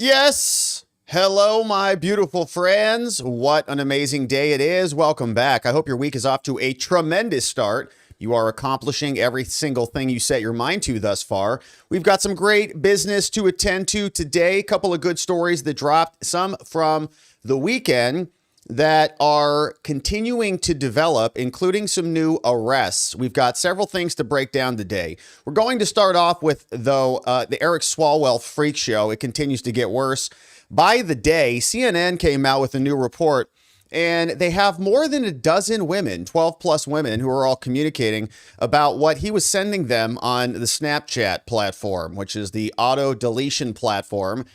Yes. Hello, my beautiful friends. What an amazing day it is. Welcome back. I hope your week is off to a tremendous start. You are accomplishing every single thing you set your mind to thus far. We've got some great business to attend to today. A couple of good stories that dropped, some from the weekend that are continuing to develop, including some new arrests. We've got several things to break down today. We're going to start off with, though, the Eric Swalwell freak show. It continues to get worse. By the day, CNN came out with a new report, and they have more than a dozen women, 12 plus women, who are all communicating about what he was sending them on the Snapchat platform, which is the auto deletion platform.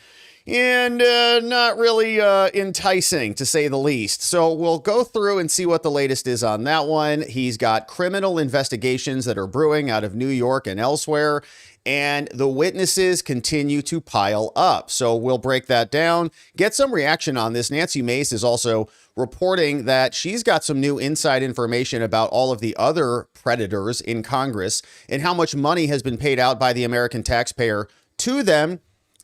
And not really enticing, to say the least. So we'll go through and see what the latest is on that one. He's got criminal investigations that are brewing out of New York and elsewhere, and the witnesses continue to pile up. So we'll break that down, get some reaction on this. Nancy Mace is also reporting that she's got some new inside information about all of the other predators in Congress and how much money has been paid out by the American taxpayer to them,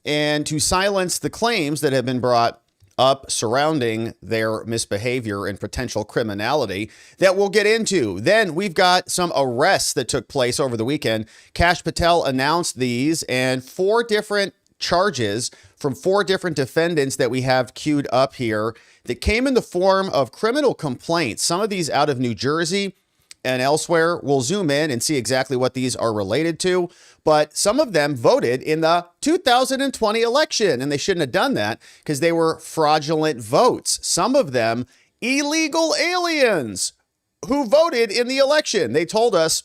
and to silence the claims that have been brought up surrounding their misbehavior and potential criminality that we'll get into. Then we've got some arrests that took place over the weekend. Kash Patel announced these, and 4 different charges from 4 different defendants that we have queued up here that came in the form of criminal complaints. Some of these out of New Jersey and elsewhere. We'll zoom in and see exactly what these are related to. But some of them voted in the 2020 election, and they shouldn't have done that because they were fraudulent votes. Some of them illegal aliens who voted in the election. They told us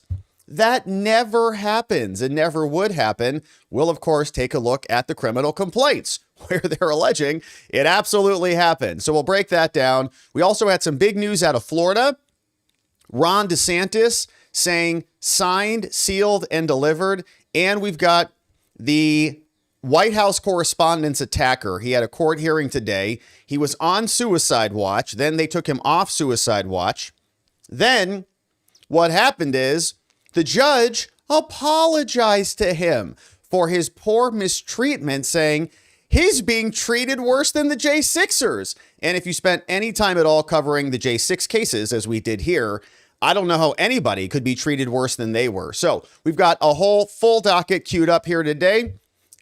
that never happens and never would happen. We'll, of course, take a look at the criminal complaints where they're alleging it absolutely happened. So we'll break that down. We also had some big news out of Florida. Ron DeSantis saying signed, sealed, and delivered. And we've got the White House Correspondents' attacker. He had a court hearing today. He was on suicide watch. Then they took him off suicide watch. Then what happened is the judge apologized to him for his poor mistreatment, saying he's being treated worse than the J6ers. And if you spent any time at all covering the J6 cases, as we did here, I don't know how anybody could be treated worse than they were. So we've got a whole full docket queued up here today,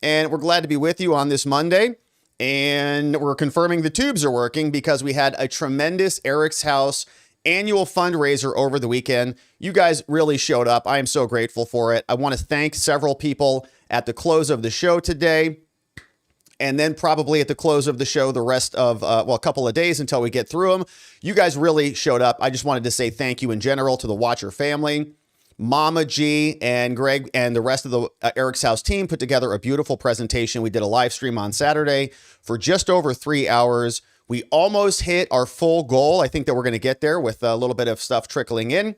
and we're glad to be with you on this Monday. And we're confirming the tubes are working because we had a tremendous Eric's House annual fundraiser over the weekend. You guys really showed up. I am so grateful for it. I want to thank several people at the close of the show today. And then probably at the close of the show, the rest of, a couple of days until we get through them. You guys really showed up. I just wanted to say thank you in general to the Watcher family. Mama G and Greg and the rest of the Eric's House team put together a beautiful presentation. We did a live stream on Saturday for just over 3 hours. We almost hit our full goal. I think that we're going to get there with a little bit of stuff trickling in.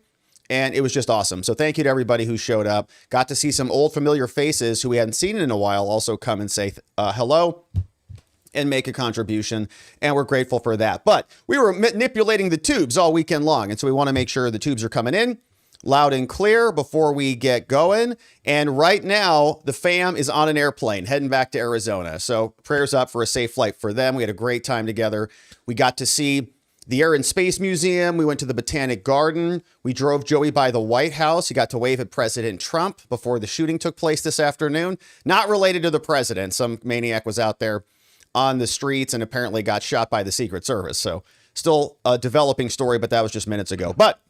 And it was just awesome. So thank you to everybody who showed up. Got to see some old familiar faces who we hadn't seen in a while also come and say hello and make a contribution. And we're grateful for that. But we were manipulating the tubes all weekend long. And so we want to make sure the tubes are coming in loud and clear before we get going. And right now, the fam is on an airplane heading back to Arizona. So prayers up for a safe flight for them. We had a great time together. We got to see the Air and Space Museum. We went to the Botanic Garden. We drove Joey by the White House. He got to wave at President Trump before the shooting took place this afternoon. Not related to the president. Some maniac was out there on the streets and apparently got shot by the Secret Service. So still a developing story, but that was just minutes ago. But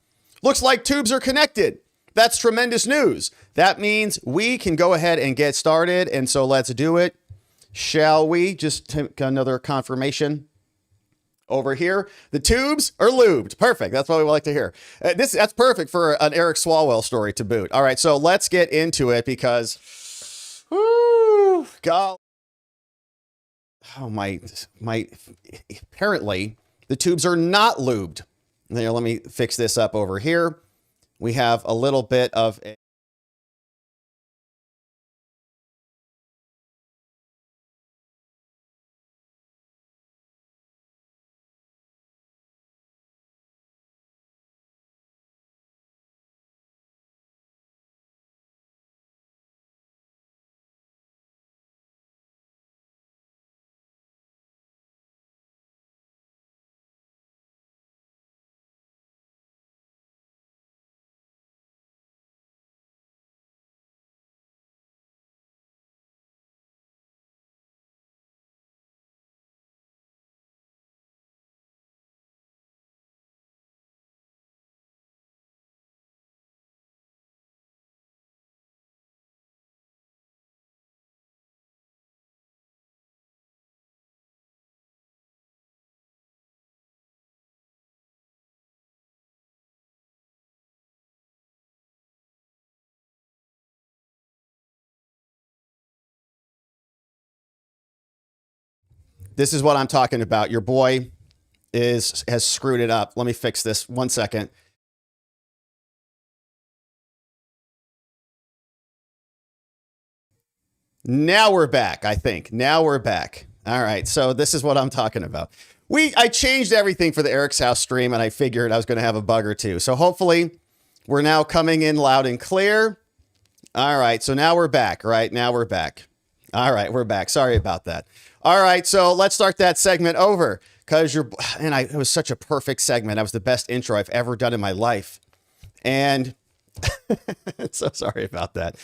looks like tubes are connected. That's tremendous news. That means we can go ahead and get started. And so let's do it. Shall we? Just take another confirmation. Over here, the tubes are lubed. Perfect. That's what we like to hear. That's perfect for an Eric Swalwell story to boot. All right, so let's get into it because, whoo, God, apparently the tubes are not lubed. Now, let me fix this up over here. We have a little bit of This is what I'm talking about. Your boy has screwed it up. Let me fix this 1 second. Now we're back, I think. Now we're back. All right, so this is what I'm talking about. I changed everything for the Eric's House stream, and I figured I was going to have a bug or two. So hopefully we're now coming in loud and clear. All right, so now we're back, right? Now we're back. All right, we're back. Sorry about that. All right, so let's start that segment over because it was such a perfect segment. That was the best intro I've ever done in my life. And so sorry about that.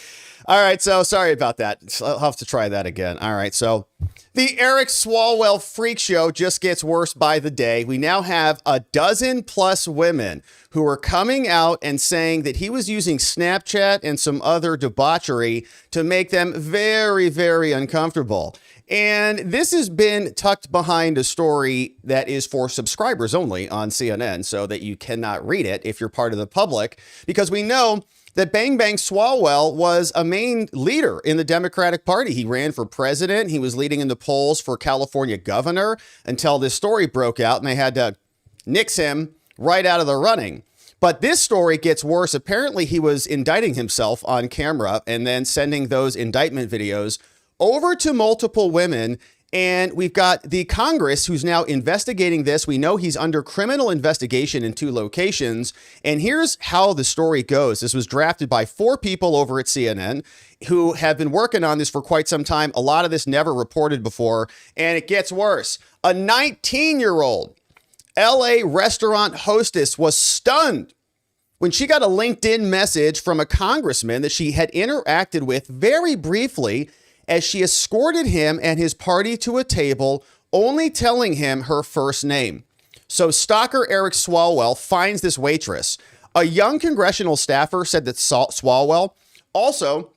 All right, so sorry about that. I'll have to try that again. All right, so the Eric Swalwell freak show just gets worse by the day. We now have a dozen plus women who are coming out and saying that he was using Snapchat and some other debauchery to make them very, very uncomfortable. And this has been tucked behind a story that is for subscribers only on CNN so that you cannot read it if you're part of the public, because we know that Bang Bang Swalwell was a main leader in the Democratic Party. He ran for president. He was leading in the polls for California governor until this story broke out and they had to nix him right out of the running. But this story gets worse. Apparently, he was indicting himself on camera and then sending those indictment videos over to multiple women. And we've got the Congress who's now investigating this. We know he's under criminal investigation in 2 locations. And here's how the story goes. This was drafted by 4 people over at CNN who have been working on this for quite some time. A lot of this never reported before. And it gets worse. A 19-year-old LA restaurant hostess was stunned when she got a LinkedIn message from a congressman that she had interacted with very briefly as she escorted him and his party to a table, only telling him her first name. So stalker Eric Swalwell finds this waitress. A young congressional staffer said that Swalwell also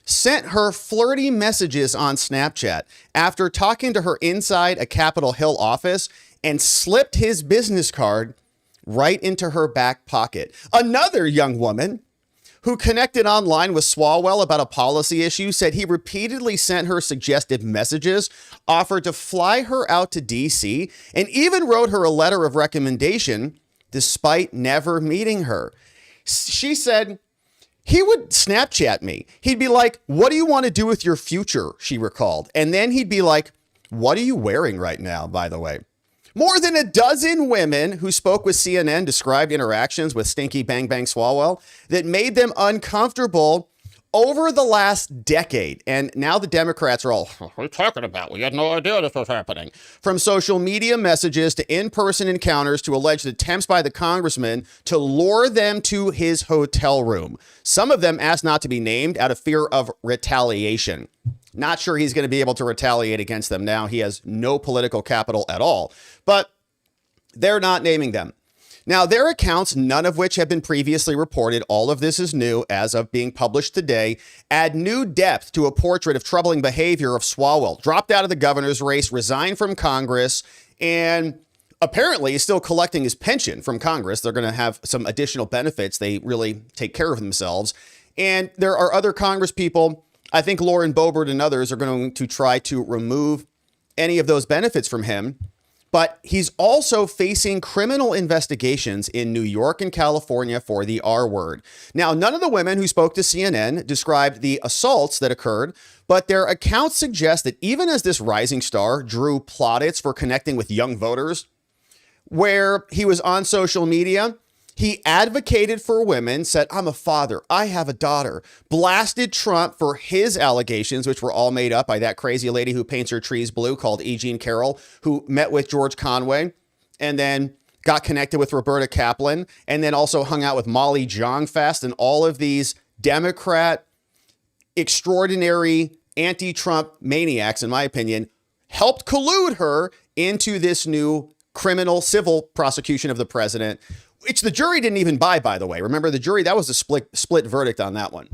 sent her flirty messages on Snapchat after talking to her inside a Capitol Hill office and slipped his business card right into her back pocket. Another young woman who connected online with Swalwell about a policy issue said he repeatedly sent her suggestive messages, offered to fly her out to DC, and even wrote her a letter of recommendation despite never meeting her. She said he would Snapchat me. He'd be like, "What do you want to do with your future?" she recalled. And then he'd be like, "What are you wearing right now, by the way?" More than a dozen women who spoke with CNN described interactions with Stinky Bang Bang Swalwell that made them uncomfortable over the last decade. And now the Democrats are all, "What are you talking about? We had no idea this was happening." From social media messages to in-person encounters to alleged attempts by the congressman to lure them to his hotel room. Some of them asked not to be named out of fear of retaliation. Not sure he's going to be able to retaliate against them now. He has no political capital at all, but they're not naming them. Now, their accounts, none of which have been previously reported, all of this is new as of being published today, add new depth to a portrait of troubling behavior of Swalwell. Dropped out of the governor's race, resigned from Congress, and apparently is still collecting his pension from Congress. They're going to have some additional benefits. They really take care of themselves. And there are other Congress people, I think Lauren Boebert and others, are going to try to remove any of those benefits from him. But he's also facing criminal investigations in New York and California for the R word. Now, none of the women who spoke to CNN described the assaults that occurred, but their accounts suggest that even as this rising star drew plaudits for connecting with young voters, where he was on social media, he advocated for women, said, "I'm a father, I have a daughter," blasted Trump for his allegations, which were all made up by that crazy lady who paints her trees blue called E. Jean Carroll, who met with George Conway and then got connected with Roberta Kaplan and then also hung out with Molly Jong-Fast and all of these Democrat extraordinary anti-Trump maniacs, in my opinion, helped collude her into this new criminal civil prosecution of the president, which the jury didn't even buy, by the way. Remember, the jury, that was a split verdict on that one.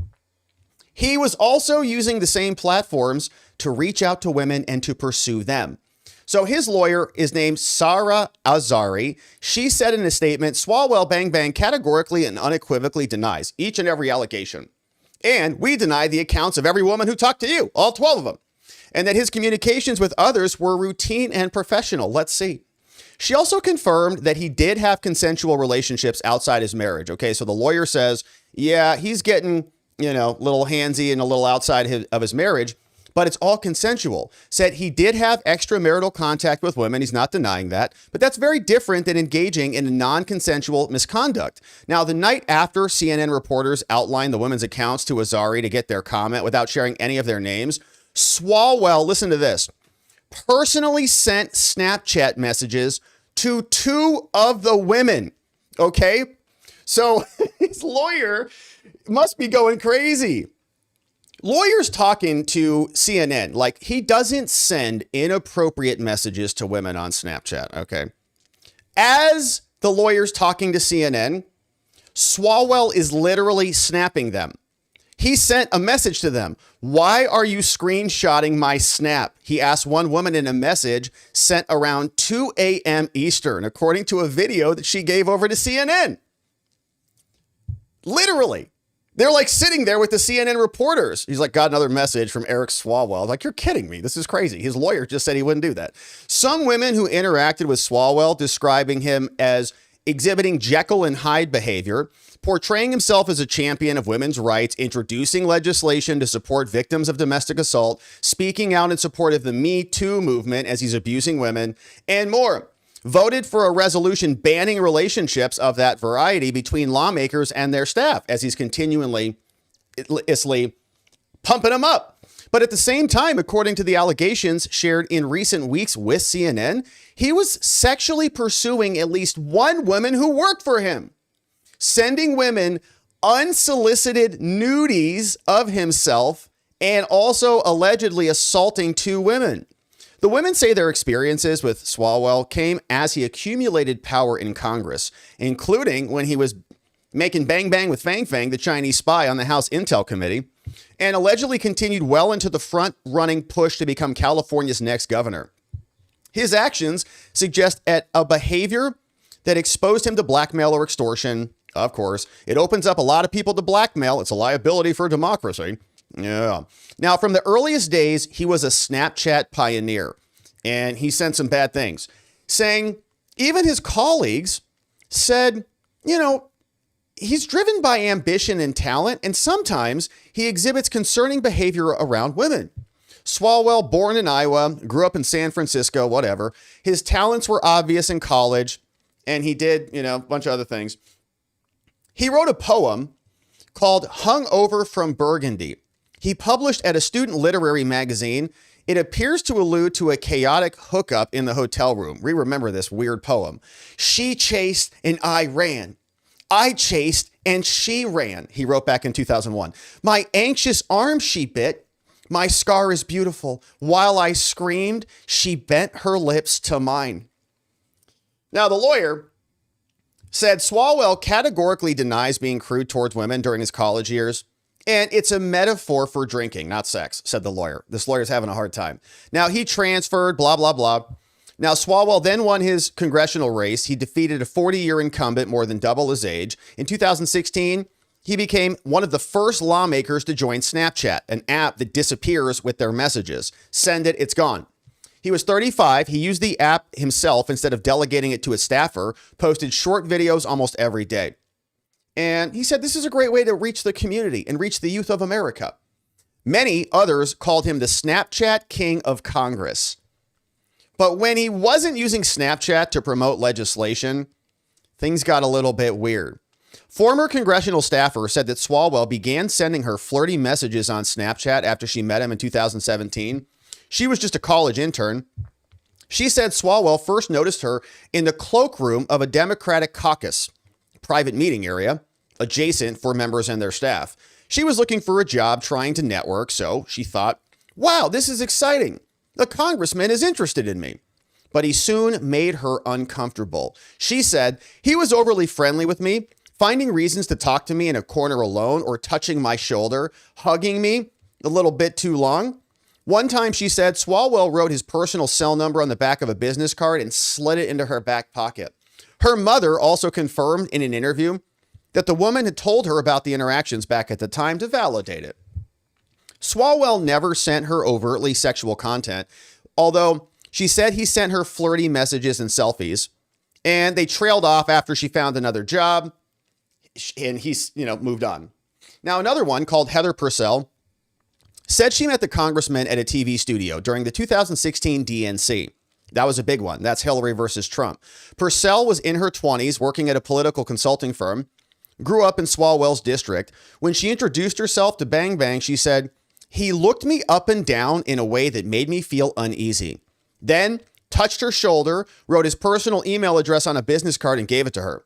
He was also using the same platforms to reach out to women and to pursue them. So his lawyer is named Sarah Azari. She said in a statement, "Swalwell Bang Bang categorically and unequivocally denies each and every allegation. And we deny the accounts of every woman who talked to you, all 12 of them. and that his communications with others were routine and professional. Let's see. She also confirmed that he did have consensual relationships outside his marriage. Okay, so the lawyer says, yeah, he's getting, a little handsy and a little outside of his marriage, but it's all consensual. Said he did have extramarital contact with women. He's not denying that, but that's very different than engaging in a non-consensual misconduct. Now, the night after CNN reporters outlined the women's accounts to Azari to get their comment without sharing any of their names, Swalwell, listen to this, personally sent Snapchat messages to 2 of the women. Okay, so his lawyer must be going crazy. Lawyers talking to CNN, like, he doesn't send inappropriate messages to women on Snapchat, okay? As the lawyer's talking to CNN, Swalwell is literally snapping them. He sent a message to them. Why are you screenshotting my snap? He asked one woman in a message sent around 2 a.m. Eastern, according to a video that she gave over to CNN. Literally. They're like sitting there with the CNN reporters. He's like, got another message from Eric Swalwell. Like, you're kidding me. This is crazy. His lawyer just said he wouldn't do that. Some women who interacted with Swalwell describing him as exhibiting Jekyll and Hyde behavior, portraying himself as a champion of women's rights, introducing legislation to support victims of domestic assault, speaking out in support of the Me Too movement as he's abusing women, and more. Voted for a resolution banning relationships of that variety between lawmakers and their staff as he's continually pumping them up. But at the same time, according to the allegations shared in recent weeks with CNN, he was sexually pursuing at least one woman who worked for him, sending women unsolicited nudies of himself and also allegedly assaulting 2 women. The women say their experiences with Swalwell came as he accumulated power in Congress, including when he was making bang bang with Fang Fang, the Chinese spy on the House Intel Committee, and allegedly continued well into the front-running push to become California's next governor. His actions suggest a behavior that exposed him to blackmail or extortion. Of course, it opens up a lot of people to blackmail. It's a liability for democracy. Yeah. Now, from the earliest days, he was a Snapchat pioneer, and he sent some bad things, saying even his colleagues said, he's driven by ambition and talent, and sometimes he exhibits concerning behavior around women. Swalwell, born in Iowa, grew up in San Francisco, whatever. His talents were obvious in college, and he did, a bunch of other things. He wrote a poem called Hung Over from Burgundy. He published at a student literary magazine. It appears to allude to a chaotic hookup in the hotel room. We remember this weird poem. She chased and I ran. I chased and she ran, he wrote back in 2001. My anxious arm she bit. My scar is beautiful. While I screamed, she bent her lips to mine. Now, the lawyer said Swalwell categorically denies being crude towards women during his college years. And it's a metaphor for drinking, not sex, said the lawyer. This lawyer's having a hard time. Now, he transferred, blah, blah, blah. Now, Swalwell then won his congressional race. He defeated a 40-year incumbent, more than double his age. In 2016, he became one of the first lawmakers to join Snapchat, an app that disappears with their messages. Send it, it's gone. He was 35. He used the app himself instead of delegating it to a staffer, posted short videos almost every day. And he said, this is a great way to reach the community and reach the youth of America. Many others called him the Snapchat King of Congress. But when he wasn't using Snapchat to promote legislation, things got a little bit weird. Former congressional staffer said that Swalwell began sending her flirty messages on Snapchat after she met him in 2017. She was just a college intern. She said Swalwell first noticed her in the cloakroom of a Democratic caucus private meeting area adjacent for members and their staff. She was looking for a job, trying to network, so she thought, wow, this is exciting. The congressman is interested in me. But he soon made her uncomfortable. She said he was overly friendly with me, finding reasons to talk to me in a corner alone or touching my shoulder, hugging me a little bit too long. One time she said Swalwell wrote his personal cell number on the back of a business card and slid it into her back pocket. Her mother also confirmed in an interview that the woman had told her about the interactions back at the time to validate it. Swalwell never sent her overtly sexual content, although she said he sent her flirty messages and selfies, and they trailed off after she found another job, and he's, moved on. Now, another one called Heather Purcell said she met the congressman at a TV studio during the 2016 DNC. That was a big one. That's Hillary versus Trump. Purcell was in her 20s working at a political consulting firm, grew up in Swalwell's district. When she introduced herself to Bang Bang, she said, "He looked me up and down in a way that made me feel uneasy. Then touched her shoulder, wrote his personal email address on a business card and gave it to her.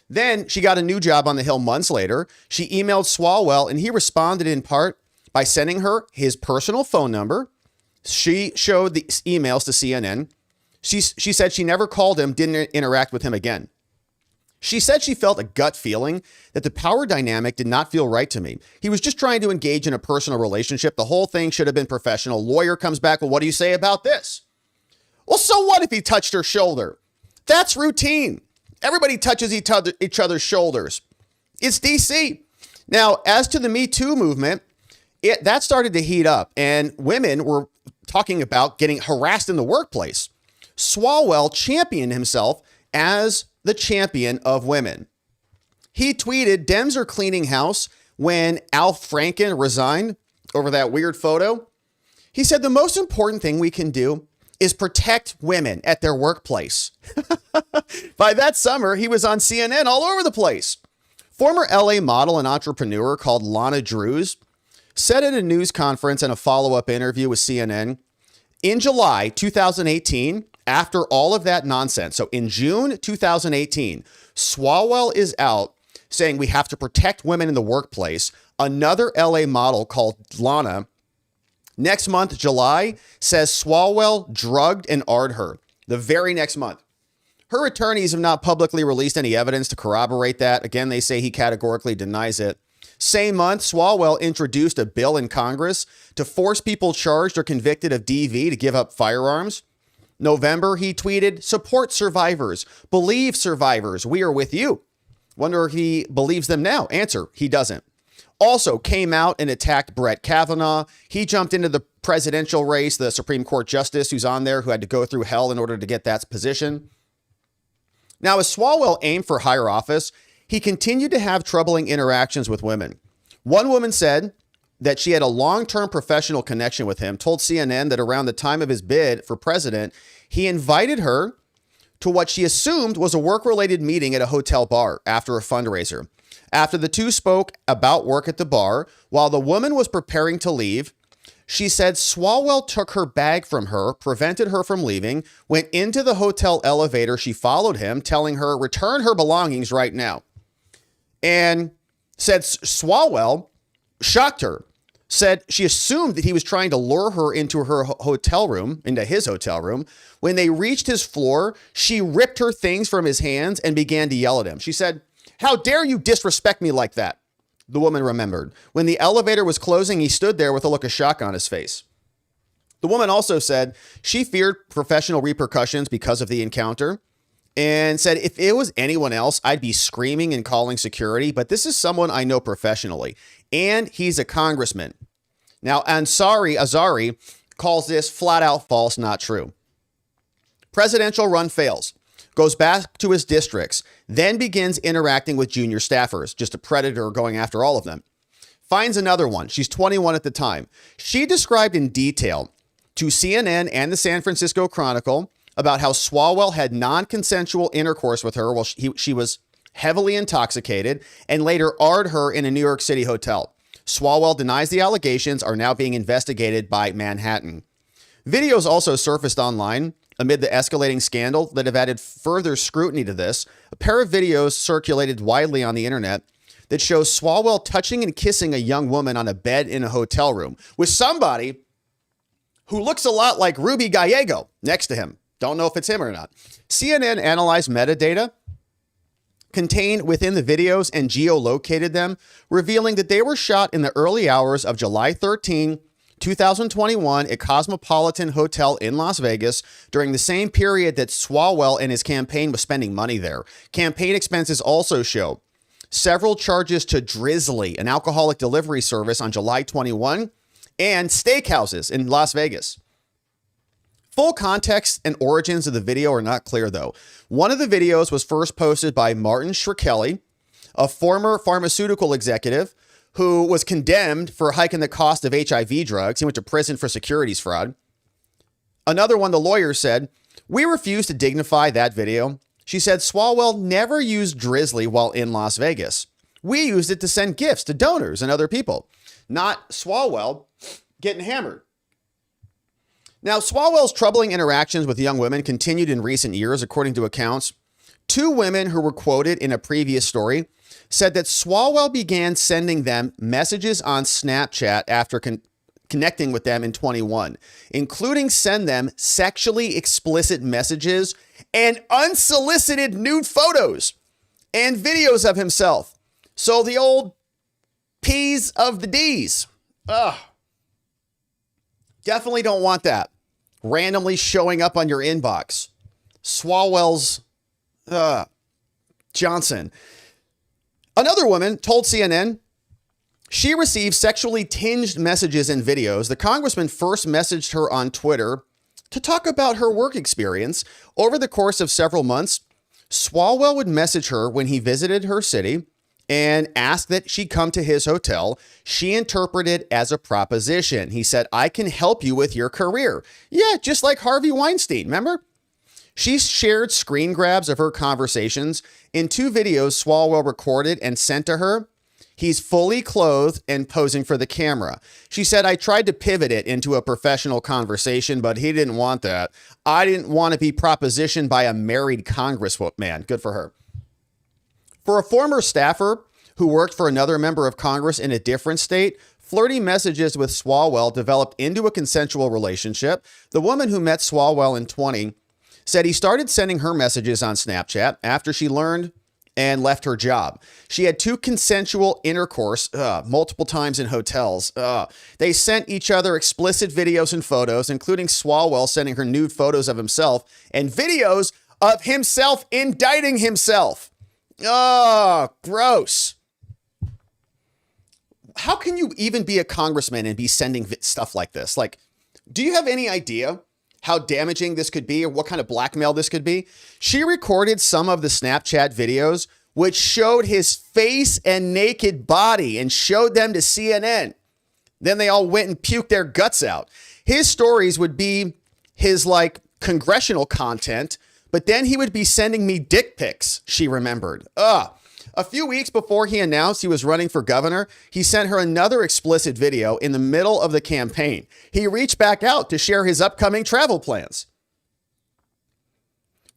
Then she got a new job on the Hill months later. She emailed Swalwell and he responded in part by sending her his personal phone number. She showed the emails to CNN. She said she never called him, didn't interact with him again. She said she felt a gut feeling that the power dynamic did not feel right to me. He was just trying to engage in a personal relationship. The whole thing should have been professional." Lawyer comes back, "Well, what do you say about this?" Well, so what if he touched her shoulder? That's routine. Everybody touches each other's shoulders. It's DC. Now, as to the Me Too movement, that started to heat up, and women were talking about getting harassed in the workplace. Swalwell championed himself as the champion of women. He tweeted, "Dems are cleaning house," when Al Franken resigned over that weird photo. He said, "The most important thing we can do is protect women at their workplace." By that summer, he was on CNN all over the place. Former LA model and entrepreneur called Lana Drews said at a news conference and a follow-up interview with CNN, in July 2018, after all of that nonsense, so in June 2018, Swalwell is out saying we have to protect women in the workplace. Another LA model called Lana, next month, July, says Swalwell drugged and AR'd her the very next month. Her attorneys have not publicly released any evidence to corroborate that. Again, they say he categorically denies it. Same month, Swalwell introduced a bill in Congress to force people charged or convicted of DV to give up firearms. November, he tweeted, "Support survivors, believe survivors, we are with you." Wonder if he believes them now. Answer, he doesn't. Also came out and attacked Brett Kavanaugh. He jumped into the presidential race, the Supreme Court justice who's on there who had to go through hell in order to get that position. Now, as Swalwell aimed for higher office, he continued to have troubling interactions with women. One woman said that she had a long-term professional connection with him, told CNN that around the time of his bid for president, he invited her to what she assumed was a work-related meeting at a hotel bar after a fundraiser. After the two spoke about work at the bar, while the woman was preparing to leave, she said Swalwell took her bag from her, prevented her from leaving, went into the hotel elevator. She followed him, telling her, "Return her belongings right now." And said Swalwell shocked her, said she assumed that he was trying to lure her into her hotel room, into his hotel room. When they reached his floor, she ripped her things from his hands and began to yell at him. She said, "How dare you disrespect me like that?" The woman remembered. When the elevator was closing, he stood there with a look of shock on his face. The woman also said she feared professional repercussions because of the encounter and said, "If it was anyone else, I'd be screaming and calling security, but this is someone I know professionally, and he's a congressman." Now, Ansari Azari calls this flat out false, not true. Presidential run fails, goes back to his districts, then begins interacting with junior staffers, just a predator going after all of them. Finds another one. She's 21 at the time. She described in detail to CNN and the San Francisco Chronicle about how Swalwell had non-consensual intercourse with her while she was heavily intoxicated and later AR'd her in a New York City hotel. Swalwell denies the allegations are now being investigated by Manhattan. Videos also surfaced online amid the escalating scandal that have added further scrutiny to this. A pair of videos circulated widely on the internet that shows Swalwell touching and kissing a young woman on a bed in a hotel room with somebody who looks a lot like Ruby Gallego next to him. Don't know if it's him or not. CNN analyzed metadata contained within the videos and geolocated them, revealing that they were shot in the early hours of July 13, 2021 at Cosmopolitan Hotel in Las Vegas during the same period that Swalwell and his campaign was spending money there. Campaign expenses also show several charges to Drizzly, an alcoholic delivery service, on July 21, and steakhouses in Las Vegas. Full context and origins of the video are not clear, though. One of the videos was first posted by Martin Shkreli, a former pharmaceutical executive who was condemned for hiking the cost of HIV drugs. He went to prison for securities fraud. Another one, the lawyer said, "We refuse to dignify that video." She said Swalwell never used Drizzly while in Las Vegas. "We used it to send gifts to donors and other people, not Swalwell getting hammered." Now, Swalwell's troubling interactions with young women continued in recent years, according to accounts. Two women who were quoted in a previous story said that Swalwell began sending them messages on Snapchat after connecting with them in 21, including send them sexually explicit messages and unsolicited nude photos and videos of himself. So the old P's of the D's. Ugh. Definitely don't want that randomly showing up on your inbox. Swalwell's Johnson. Another woman told CNN she received sexually tinged messages and videos. The congressman first messaged her on Twitter to talk about her work experience. Over the course of several months, Swalwell would message her when he visited her city and asked that she come to his hotel. She interpreted as a proposition. He said, "I can help you with your career." Yeah, just like Harvey Weinstein, remember? She shared screen grabs of her conversations. In two videos Swalwell recorded and sent to her, he's fully clothed and posing for the camera. She said, "I tried to pivot it into a professional conversation, but he didn't want that. I didn't want to be propositioned by a married congresswoman." Good for her. For a former staffer who worked for another member of Congress in a different state, flirty messages with Swalwell developed into a consensual relationship. The woman who met Swalwell in 20 said he started sending her messages on Snapchat after she learned and left her job. She had two consensual intercourse multiple times in hotels. They sent each other explicit videos and photos, including Swalwell sending her nude photos of himself and videos of himself indicting himself. Oh, gross. How can you even be a congressman and be sending stuff like this? Like, do you have any idea how damaging this could be or what kind of blackmail this could be? She recorded some of the Snapchat videos, which showed his face and naked body and showed them to CNN. Then they all went and puked their guts out. His stories would be his congressional content, but then he would be sending me dick pics, she remembered. A few weeks before he announced he was running for governor, he sent her another explicit video in the middle of the campaign. He reached back out to share his upcoming travel plans.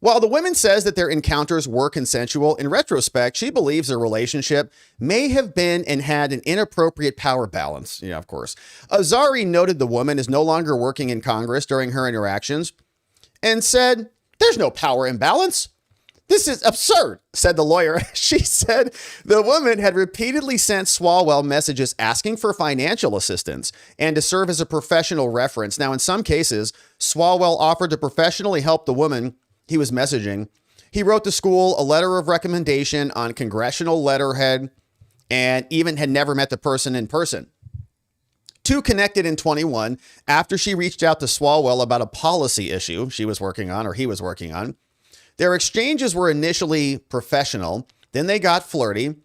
While the woman says that their encounters were consensual, in retrospect, she believes their relationship may have been and had an inappropriate power balance. Yeah, of course. Azari noted the woman is no longer working in Congress during her interactions and said, "There's no power imbalance. This is absurd," said the lawyer. She said the woman had repeatedly sent Swalwell messages asking for financial assistance and to serve as a professional reference. Now, in some cases, Swalwell offered to professionally help the woman he was messaging. He wrote the school a letter of recommendation on congressional letterhead and even had never met the person in person. Two connected in 21 after she reached out to Swalwell about a policy issue she was working on or he was working on. Their exchanges were initially professional. Then they got flirty.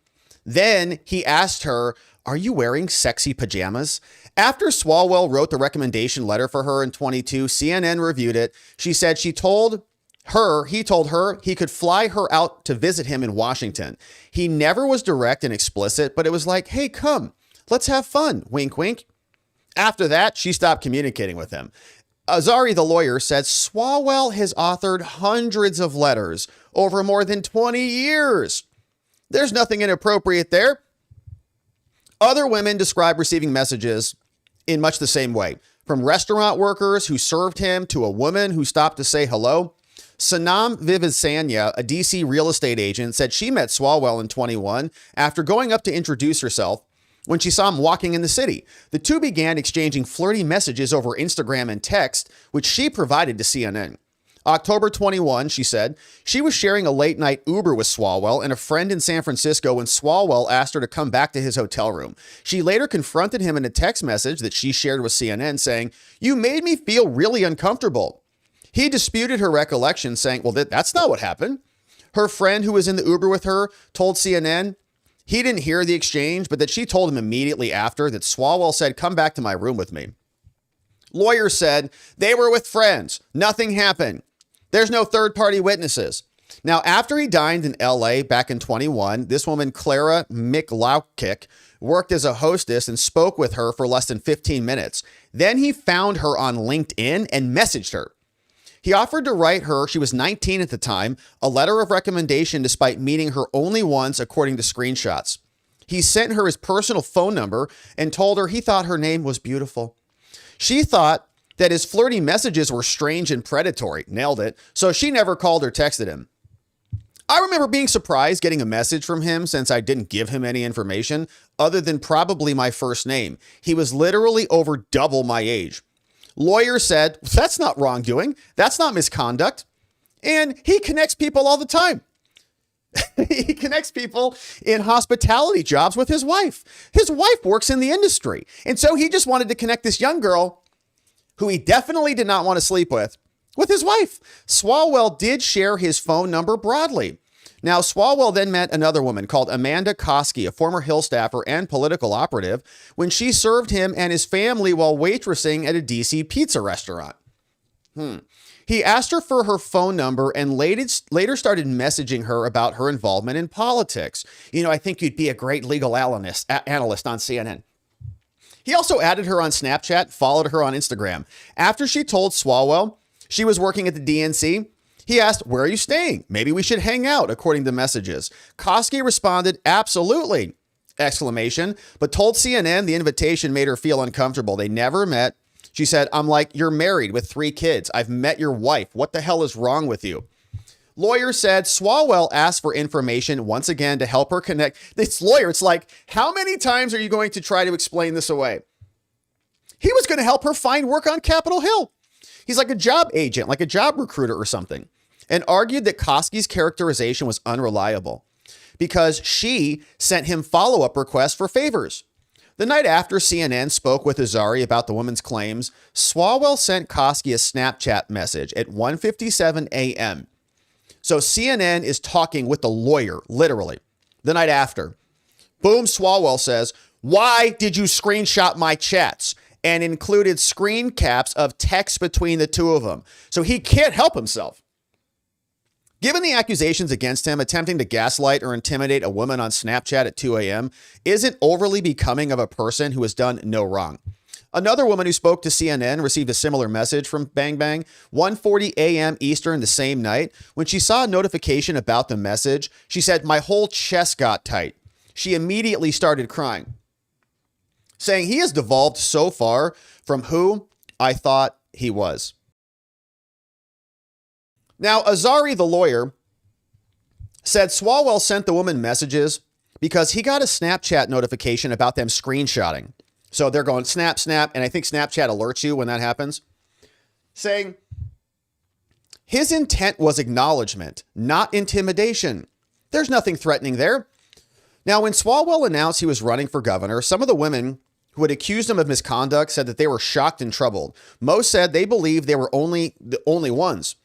Then he asked her, "Are you wearing sexy pajamas?" After Swalwell wrote the recommendation letter for her in 22, CNN reviewed it. She said he told her he could fly her out to visit him in Washington. He never was direct and explicit, but it was like, "Hey, come, let's have fun." Wink, wink. After that, she stopped communicating with him. Azari, the lawyer, said Swalwell has authored hundreds of letters over more than 20 years. There's nothing inappropriate there. Other women describe receiving messages in much the same way, from restaurant workers who served him to a woman who stopped to say hello. Sanam Vivasanya, a DC real estate agent, said she met Swalwell in 21 after going up to introduce herself when she saw him walking in the city. The two began exchanging flirty messages over Instagram and text, which she provided to CNN. October 21, she said, she was sharing a late night Uber with Swalwell and a friend in San Francisco when Swalwell asked her to come back to his hotel room. She later confronted him in a text message that she shared with CNN saying, "You made me feel really uncomfortable." He disputed her recollection, saying, well, that's not what happened. Her friend who was in the Uber with her told CNN he didn't hear the exchange, but that she told him immediately after that Swalwell said, "Come back to my room with me." Lawyers said they were with friends. Nothing happened. There's no third-party witnesses. Now, after he dined in LA back in 21, this woman, Clara McLaukick, worked as a hostess and spoke with her for less than 15 minutes. Then he found her on LinkedIn and messaged her. He offered to write her, she was 19 at the time, a letter of recommendation despite meeting her only once, according to screenshots. He sent her his personal phone number and told her he thought her name was beautiful. She thought that his flirty messages were strange and predatory. Nailed it. So she never called or texted him. I remember being surprised getting a message from him since I didn't give him any information other than probably my first name. He was literally over double my age. Lawyers said, that's not wrongdoing. That's not misconduct. And he connects people all the time. He connects people in hospitality jobs with his wife. His wife works in the industry. And so he just wanted to connect this young girl who he definitely did not want to sleep with his wife. Swalwell did share his phone number broadly. Now, Swalwell then met another woman called Amanda Koski, a former Hill staffer and political operative, when she served him and his family while waitressing at a DC pizza restaurant. He asked her for her phone number and later started messaging her about her involvement in politics. You know, I think you'd be a great legal analyst on CNN. He also added her on Snapchat, followed her on Instagram. After she told Swalwell she was working at the DNC, he asked, "Where are you staying? Maybe we should hang out," according to messages. Koski responded, "Absolutely!" exclamation, but told CNN the invitation made her feel uncomfortable. They never met. She said, "I'm like, you're married with 3 kids. I've met your wife. What the hell is wrong with you?" Lawyer said Swalwell asked for information once again to help her connect. This lawyer, it's like, how many times are you going to try to explain this away? He was going to help her find work on Capitol Hill. He's like a job agent, like a job recruiter or something, and argued that Koski's characterization was unreliable because she sent him follow-up requests for favors. The night after CNN spoke with Azari about the woman's claims, Swalwell sent Koski a Snapchat message at 1:57 a.m. So CNN is talking with the lawyer, literally, the night after. Boom, Swalwell says, "Why did you screenshot my chats?" and included screen caps of text between the two of them. So he can't help himself. Given the accusations against him, attempting to gaslight or intimidate a woman on Snapchat at 2 a.m. isn't overly becoming of a person who has done no wrong. Another woman who spoke to CNN received a similar message from Bang Bang, 1:40 a.m. Eastern the same night. When she saw a notification about the message, she said, "My whole chest got tight." She immediately started crying, saying he has devolved so far from who I thought he was. Now, Azari, the lawyer, said Swalwell sent the woman messages because he got a Snapchat notification about them screenshotting. So they're going snap, snap, and I think Snapchat alerts you when that happens, saying his intent was acknowledgement, not intimidation. There's nothing threatening there. Now, when Swalwell announced he was running for governor, some of the women who had accused him of misconduct said that they were shocked and troubled. Most said they believed they were the only ones.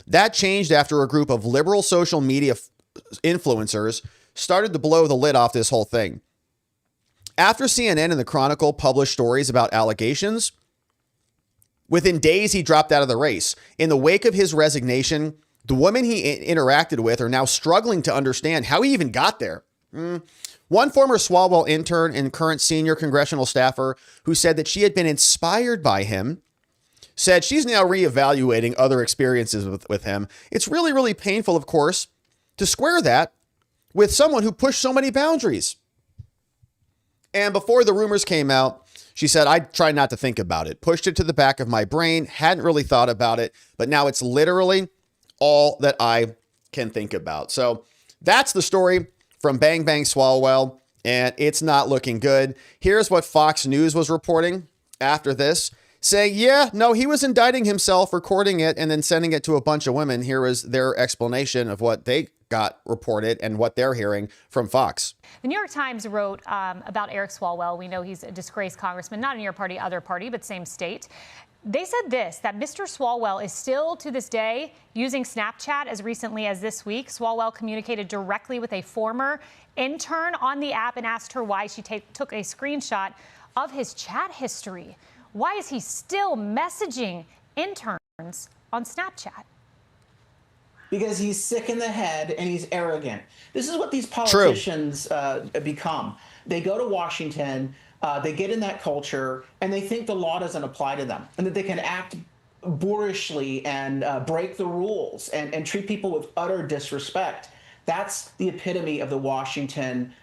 That changed after a group of liberal social media influencers started to blow the lid off this whole thing. After CNN and the Chronicle published stories about allegations, within days he dropped out of the race. In the wake of his resignation, the women he interacted with are now struggling to understand how he even got there. One former Swalwell intern and current senior congressional staffer who said that she had been inspired by him said she's now reevaluating other experiences with him. It's really, really painful, of course, to square that with someone who pushed so many boundaries. And before the rumors came out, she said, "I tried not to think about it, pushed it to the back of my brain, hadn't really thought about it, but now it's literally all that I can think about." So that's the story from Bang Bang Swalwell, and it's not looking good. Here's what Fox News was reporting after this. saying, yeah, no, he was indicting himself, recording it, and then sending it to a bunch of women. Here is their explanation of what they got reported and what they're hearing from Fox. The New York Times wrote about Eric Swalwell. We know he's a disgraced congressman, not in your party, other party, but same state. They said this, that Mr. Swalwell is still to this day using Snapchat as recently as this week. Swalwell communicated directly with a former intern on the app and asked her why she took a screenshot of his chat history. Why is he still messaging interns on Snapchat? Because he's sick in the head and he's arrogant. This is what these politicians become. They go to Washington, they get in that culture, and they think the law doesn't apply to them, and that they can act boorishly and break the rules and treat people with utter disrespect. That's the epitome of the Washington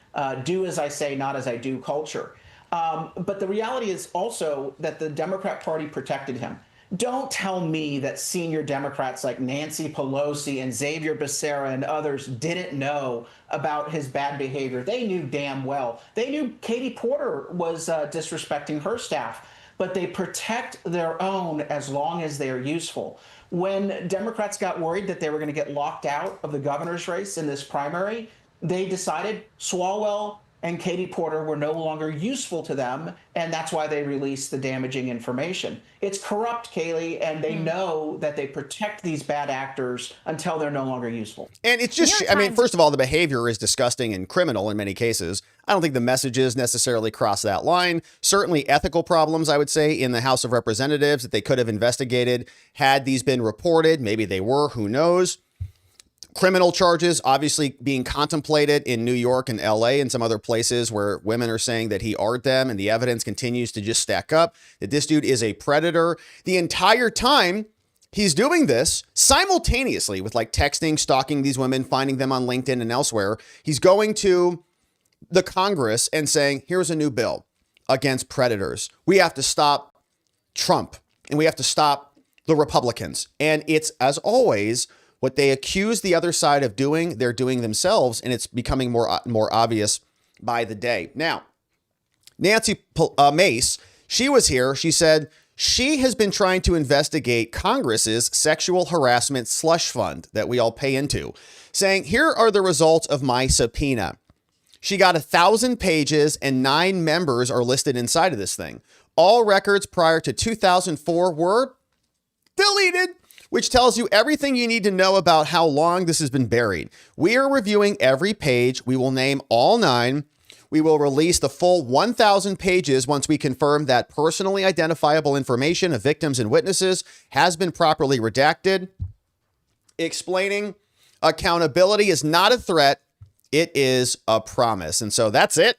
do as I say, not as I do culture. But the reality is also that the Democrat Party protected him. Don't tell me that senior Democrats like Nancy Pelosi and Xavier Becerra and others didn't know about his bad behavior. They knew damn well. They knew Katie Porter was disrespecting her staff, but they protect their own as long as they are useful. When Democrats got worried that they were going to get locked out of the governor's race in this primary, they decided Swalwell and Katie Porter were no longer useful to them, and that's why they released the damaging information. It's corrupt, Kayleigh, and they know that they protect these bad actors until they're no longer useful. And it's just, I mean, first of all, the behavior is disgusting and criminal in many cases. I don't think the messages necessarily cross that line. Certainly ethical problems, I would say, in the House of Representatives that they could have investigated had these been reported. Maybe they were, who knows? Criminal charges obviously being contemplated in New York and LA and some other places where women are saying that he art them, and the evidence continues to just stack up that this dude is a predator. The entire time he's doing this simultaneously with like texting, stalking these women, finding them on LinkedIn and elsewhere. He's going to the Congress and saying, here's a new bill against predators. We have to stop Trump and we have to stop the Republicans. And it's, as always, what they accuse the other side of doing, they're doing themselves, and it's becoming more obvious by the day. Now, Nancy Mace, she was here. She said she has been trying to investigate Congress's sexual harassment slush fund that we all pay into, saying, here are the results of my subpoena. She got 1,000 pages and 9 members are listed inside of this thing. All records prior to 2004 were deleted, which tells you everything you need to know about how long this has been buried. We are reviewing every page. We will name all 9. We will release the full 1,000 pages once we confirm that personally identifiable information of victims and witnesses has been properly redacted. Explaining accountability is not a threat. It is a promise. And so that's it.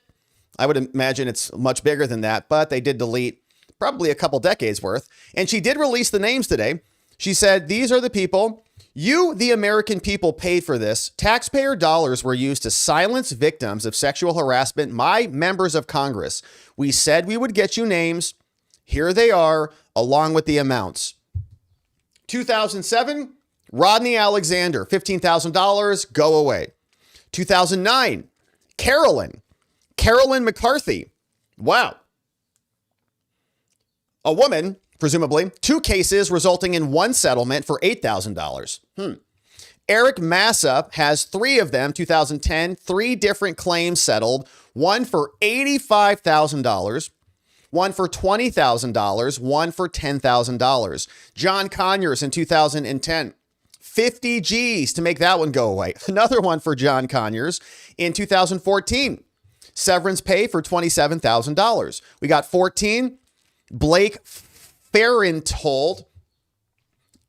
I would imagine it's much bigger than that, but they did delete probably a couple decades worth. And she did release the names today. She said, these are the people. You, the American people, paid for this. Taxpayer dollars were used to silence victims of sexual harassment, my members of Congress. We said we would get you names. Here they are, along with the amounts. 2007, Rodney Alexander, $15,000, go away. 2009, Carolyn McCarthy. Wow. A woman, presumably, 2 cases resulting in 1 settlement for $8,000. Eric Massa has 3 of them, 2010, 3 different claims settled, one for $85,000, one for $20,000, one for $10,000. John Conyers in 2010, 50 G's to make that one go away. Another one for John Conyers in 2014, severance pay for $27,000. We got 14, Blake Farenthold,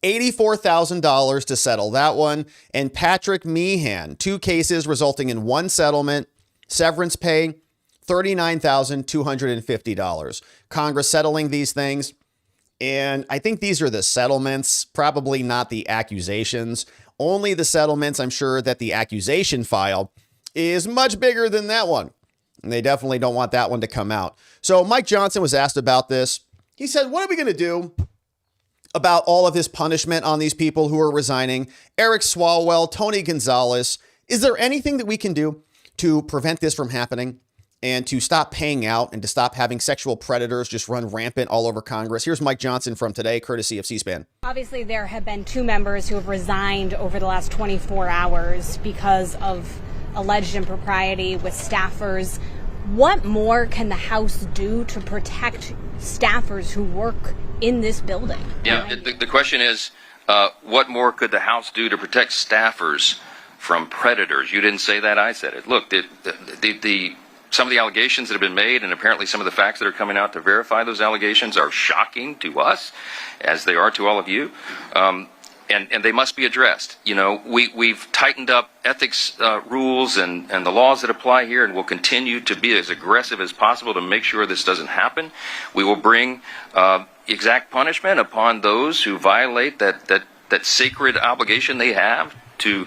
$84,000 to settle that one. And Patrick Meehan, 2 cases resulting in 1 settlement, severance pay, $39,250. Congress settling these things. And I think these are the settlements, probably not the accusations. Only the settlements. I'm sure that the accusation file is much bigger than that one. And they definitely don't want that one to come out. So Mike Johnson was asked about this. He said, what are we going to do about all of this punishment on these people who are resigning? Eric Swalwell, Tony Gonzalez. Is there anything that we can do to prevent this from happening? and to stop paying out and to stop having sexual predators just run rampant all over Congress. Here's Mike Johnson from today, courtesy of C-SPAN. Obviously, there have been 2 members who have resigned over the last 24 hours because of alleged impropriety with staffers. What more can the House do to protect staffers who work in this building? Yeah, the question is, what more could the House do to protect staffers from predators? You didn't say that, I said it. Look, some of the allegations that have been made, and apparently some of the facts that are coming out to verify those allegations, are shocking to us, as they are to all of you, and they must be addressed. You know, we've tightened up ethics rules and the laws that apply here, and will continue to be as aggressive as possible to make sure this doesn't happen. We will bring exact punishment upon those who violate that sacred obligation they have to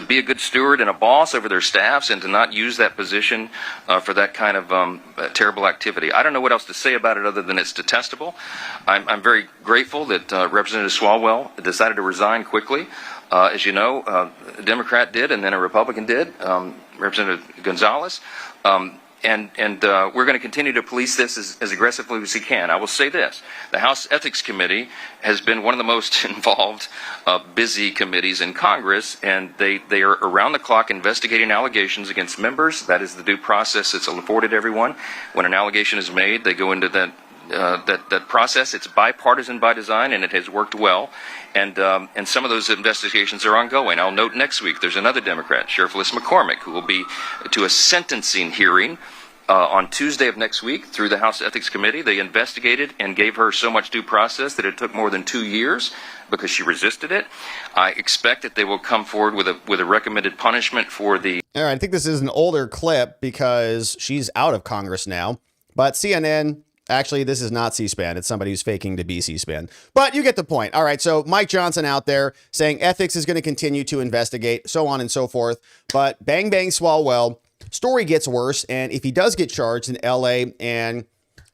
be a good steward and a boss over their staffs, and to not use that position for that kind of terrible activity. I don't know what else to say about it other than it's detestable. I'm very grateful that Representative Swalwell decided to resign quickly. As you know, a Democrat did, and then a Republican did, Representative Gonzalez. And we're going to continue to police this as aggressively as we can. I will say this. The House Ethics Committee has been one of the most involved, busy committees in Congress, and they are around the clock investigating allegations against members. That is the due process that's afforded everyone. When an allegation is made, they go into that process. It's bipartisan by design, and it has worked well. And some of those investigations are ongoing. I'll note next week there's another Democrat, Sheriff Liz McCormick, who will be to a sentencing hearing on Tuesday of next week through the House Ethics Committee. They investigated and gave her so much due process that it took more than 2 years because she resisted it. I expect that they will come forward with a recommended punishment for the... All right, I think this is an older clip because she's out of Congress now. But CNN... Actually, this is not C-SPAN. It's somebody who's faking to be C-SPAN. But you get the point. All right, so Mike Johnson out there saying ethics is going to continue to investigate, so on and so forth. But bang, bang, Swalwell, story gets worse. And if he does get charged in L.A. and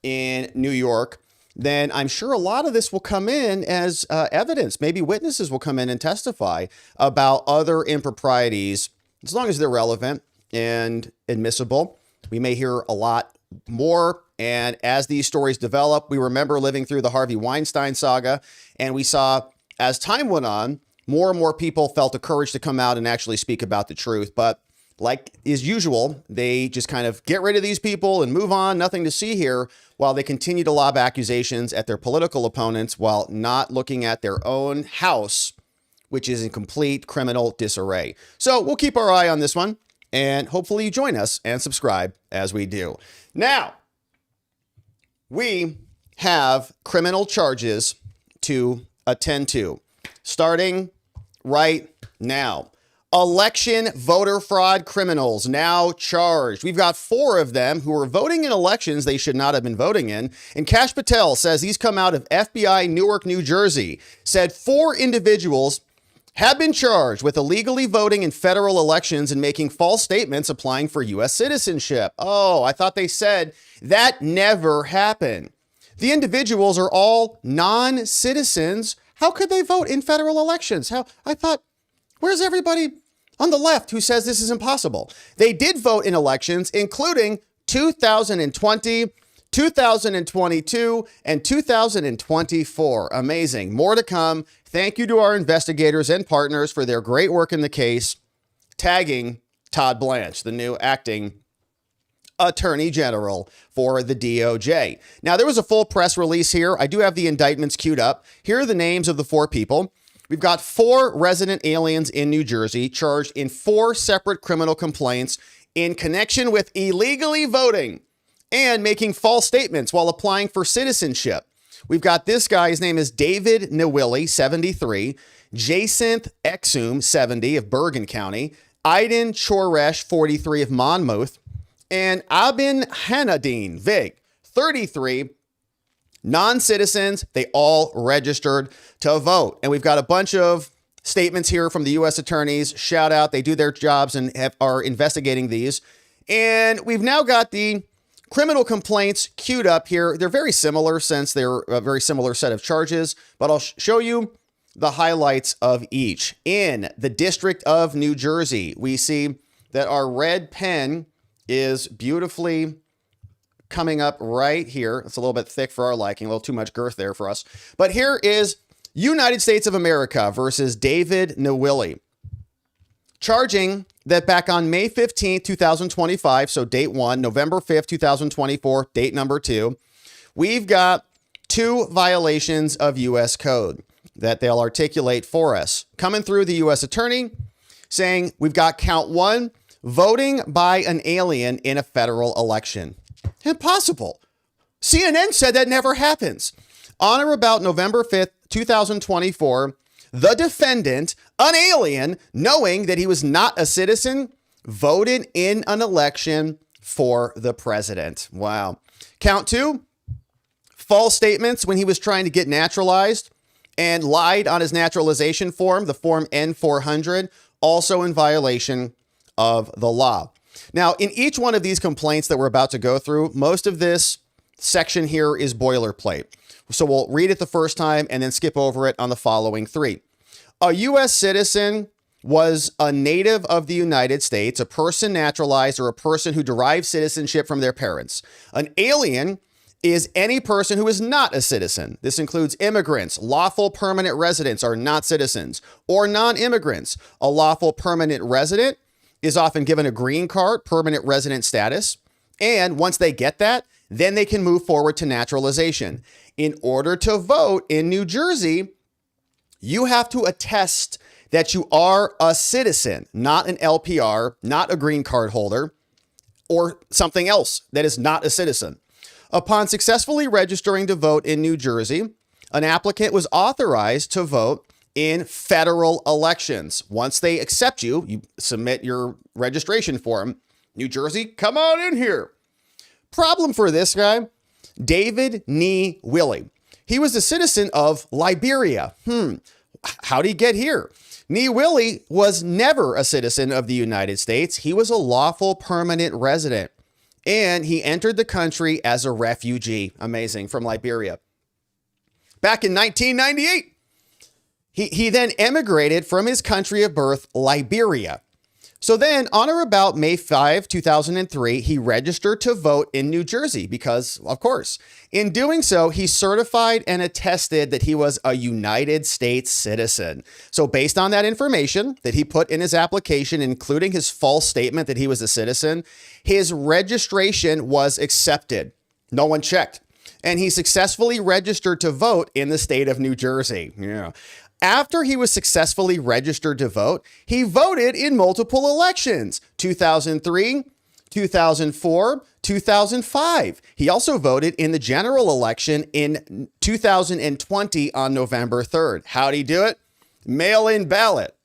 in New York, then I'm sure a lot of this will come in as evidence. Maybe witnesses will come in and testify about other improprieties, as long as they're relevant and admissible. We may hear a lot more. And as these stories develop, we remember living through the Harvey Weinstein saga, and we saw as time went on, more and more people felt the courage to come out and actually speak about the truth. But like is usual, they just kind of get rid of these people and move on, nothing to see here, while they continue to lob accusations at their political opponents while not looking at their own house, which is in complete criminal disarray. So we'll keep our eye on this one, and hopefully you join us and subscribe as we do. Now, we have criminal charges to attend to, starting right now. Election voter fraud criminals now charged. We've got 4 of them who are voting in elections they should not have been voting in. And Kash Patel says these come out of FBI Newark, New Jersey. Said 4 individuals have been charged with illegally voting in federal elections and making false statements applying for U.S. citizenship. Oh, I thought they said that never happened. The individuals are all non-citizens. How could they vote in federal elections? I thought, where's everybody on the left who says this is impossible? They did vote in elections, including 2020, 2022, and 2024. Amazing. More to come. Thank you to our investigators and partners for their great work in the case, tagging Todd Blanche, the new acting Attorney General for the DOJ. Now, there was a full press release here. I do have the indictments queued up. Here are the names of the 4 people. We've got 4 resident aliens in New Jersey charged in 4 separate criminal complaints in connection with illegally voting and making false statements while applying for citizenship. We've got this guy, his name is David Nawili, 73, Jacinth Exum, 70, of Bergen County, Aiden Choresh, 43, of Monmouth, and Abin Hanadine Vig, 33, non-citizens. They all registered to vote. And we've got a bunch of statements here from the U.S. attorneys. Shout out. They do their jobs and are investigating these. And we've now got the criminal complaints queued up here. They're very similar since they're a very similar set of charges, but I'll show you the highlights of each. In the District of New Jersey, we see that our red pen is beautifully coming up right here. It's a little bit thick for our liking, a little too much girth there for us. But here is United States of America versus David Nwili, charging that back on May 15th, 2025, so date 1, November 5th, 2024, date number 2, we've got 2 violations of U.S. code that they'll articulate for us. Coming through the U.S. attorney saying we've got count 1, voting by an alien in a federal election. Impossible. CNN said that never happens. On or about November 5th, 2024, the defendant, an alien, knowing that he was not a citizen, voted in an election for the president. Wow. Count 2, false statements when he was trying to get naturalized and lied on his naturalization form, the form N-400, also in violation of the law. Now, in each one of these complaints that we're about to go through, most of this section here is boilerplate. So we'll read it the first time and then skip over it on the following 3. A U.S. citizen was a native of the United States, a person naturalized, or a person who derives citizenship from their parents. An alien is any person who is not a citizen. This includes immigrants, lawful permanent residents are not citizens, or non-immigrants. A lawful permanent resident is often given a green card, permanent resident status, and once they get that, then they can move forward to naturalization. In order to vote in New Jersey, you have to attest that you are a citizen, not an LPR, not a green card holder, or something else that is not a citizen. Upon successfully registering to vote in New Jersey, an applicant was authorized to vote in federal elections. Once they accept you, you submit your registration form. New Jersey, come on in here. Problem for this guy, David Nwili. He was a citizen of Liberia. How'd he get here? Nwili was never a citizen of the United States. He was a lawful permanent resident, and he entered the country as a refugee. Amazing, from Liberia. Back in 1998, he then emigrated from his country of birth, Liberia. So then, on or about May 5, 2003, he registered to vote in New Jersey because, of course, in doing so, he certified and attested that he was a United States citizen. So based on that information that he put in his application, including his false statement that he was a citizen, his registration was accepted. No one checked. And he successfully registered to vote in the state of New Jersey. Yeah. After he was successfully registered to vote, he voted in multiple elections, 2003, 2004, 2005. He also voted in the general election in 2020 on November 3rd. How'd he do it? Mail-in ballot.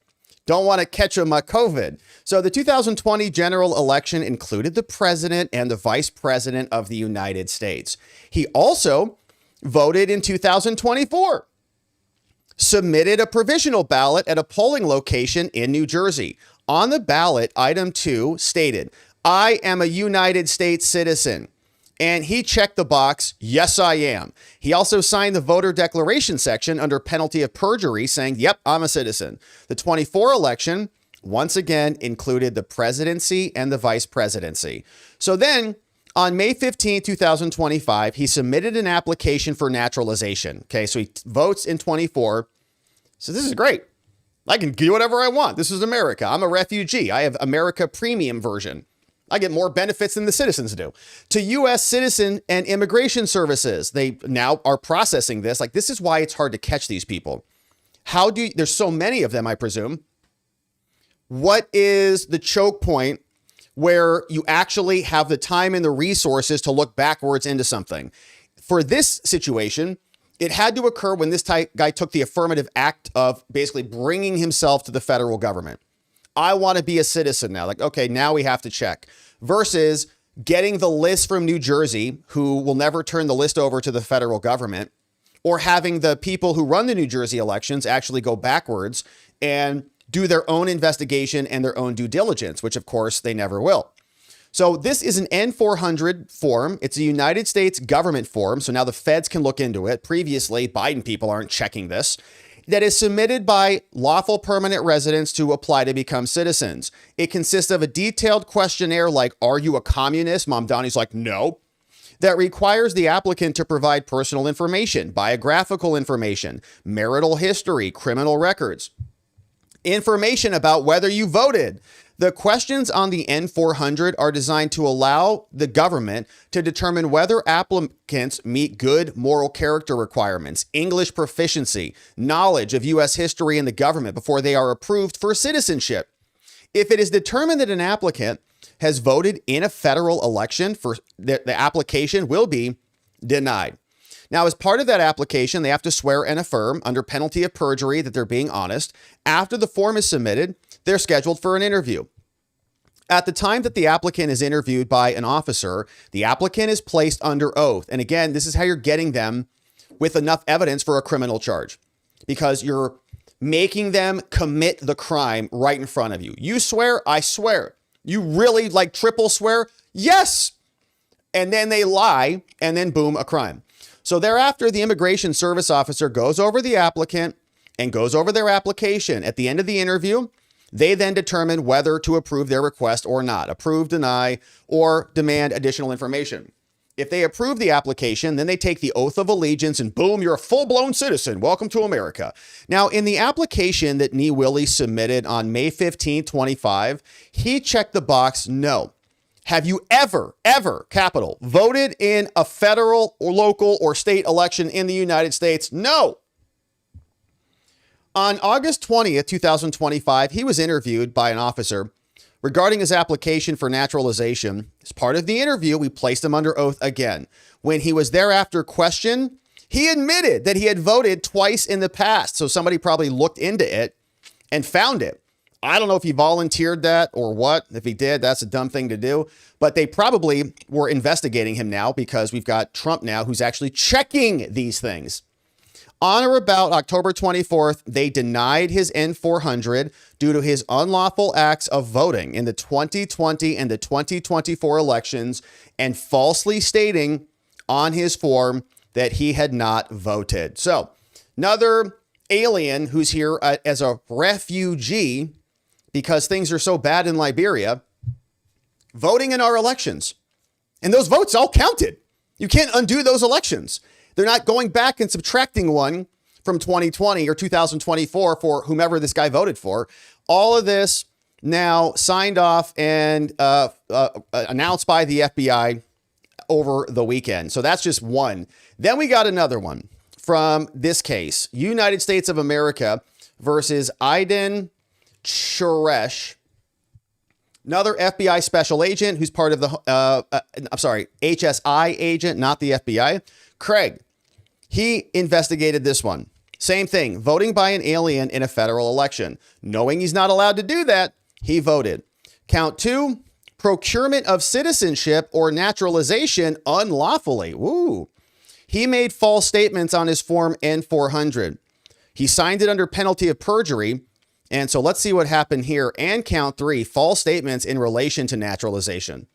Don't want to catch him on COVID. So the 2020 general election included the president and the vice president of the United States. He also voted in 2024. Submitted a provisional ballot at a polling location in New Jersey. On the ballot, item 2 stated, I am a United States citizen. And he checked the box, yes, I am. He also signed the voter declaration section under penalty of perjury saying, yep, I'm a citizen. The 24 election, once again, included the presidency and the vice presidency. So then, on May 15, 2025, he submitted an application for naturalization. Okay, so he votes in 24. So this is great. I can do whatever I want. This is America. I'm a refugee. I have America Premium version. I get more benefits than the citizens do. To U.S. Citizen and Immigration Services, they now are processing this. Like, this is why it's hard to catch these people. There's so many of them, I presume. What is the choke point where you actually have the time and the resources to look backwards into something? For this situation, it had to occur when this guy took the affirmative act of basically bringing himself to the federal government. I want to be a citizen now. Like, okay, now we have to check. Versus getting the list from New Jersey, who will never turn the list over to the federal government, or having the people who run the New Jersey elections actually go backwards and do their own investigation and their own due diligence, which of course they never will. So this is an N-400 form. It's a United States government form. So now the feds can look into it. Previously, Biden people aren't checking this. that is submitted by lawful permanent residents to apply to become citizens. It consists of a detailed questionnaire like, are you a communist? Mom Donnie's like, no. That requires the applicant to provide personal information, biographical information, marital history, criminal records, information about whether you voted. The questions on the N400 are designed to allow the government to determine whether applicants meet good moral character requirements, English proficiency, knowledge of U.S. history and the government before they are approved for citizenship. If it is determined that an applicant has voted in a federal election, the application will be denied. Now, as part of that application, they have to swear and affirm under penalty of perjury that they're being honest. After the form is submitted, they're scheduled for an interview. At the time that the applicant is interviewed by an officer, the applicant is placed under oath. And again, this is how you're getting them with enough evidence for a criminal charge, because you're making them commit the crime right in front of you. You swear, I swear. You really like triple swear? Yes. And then they lie, and then boom, a crime. So thereafter, the immigration service officer goes over the applicant and goes over their application. At the end of the interview, they then determine whether to approve their request or not, approve, deny, or demand additional information. If they approve the application, then they take the oath of allegiance and boom, you're a full-blown citizen. Welcome to America. Now, in the application that Nee Willie submitted on May 15, 25, he checked the box no. Have you ever, capital, voted in a federal or local or state election in the United States? No. On August 20th, 2025, he was interviewed by an officer regarding his application for naturalization. As part of the interview, we placed him under oath again. When he was thereafter questioned, he admitted that he had voted twice in the past. So somebody probably looked into it and found it. I don't know if he volunteered that or what. If he did, that's a dumb thing to do. But they probably were investigating him now because we've got Trump now who's actually checking these things. On or about October 24th, they denied his N400 due to his unlawful acts of voting in the 2020 and the 2024 elections and falsely stating on his form that he had not voted. So another alien who's here as a refugee because things are so bad in Liberia, voting in our elections. And those votes all counted. You can't undo those elections. They're not going back and subtracting one from 2020 or 2024 for whomever this guy voted for. All of this now signed off and announced by the FBI over the weekend. So that's just one. Then we got another one from this case, United States of America versus Aiden Suresh, another FBI special agent who's part of the, HSI agent, not the FBI. Craig, he investigated this one. Same thing, voting by an alien in a federal election. Knowing he's not allowed to do that, he voted. Count 2, procurement of citizenship or naturalization unlawfully. Woo. He made false statements on his form N400. He signed it under penalty of perjury. And so let's see what happened here. And count 3, false statements in relation to naturalization.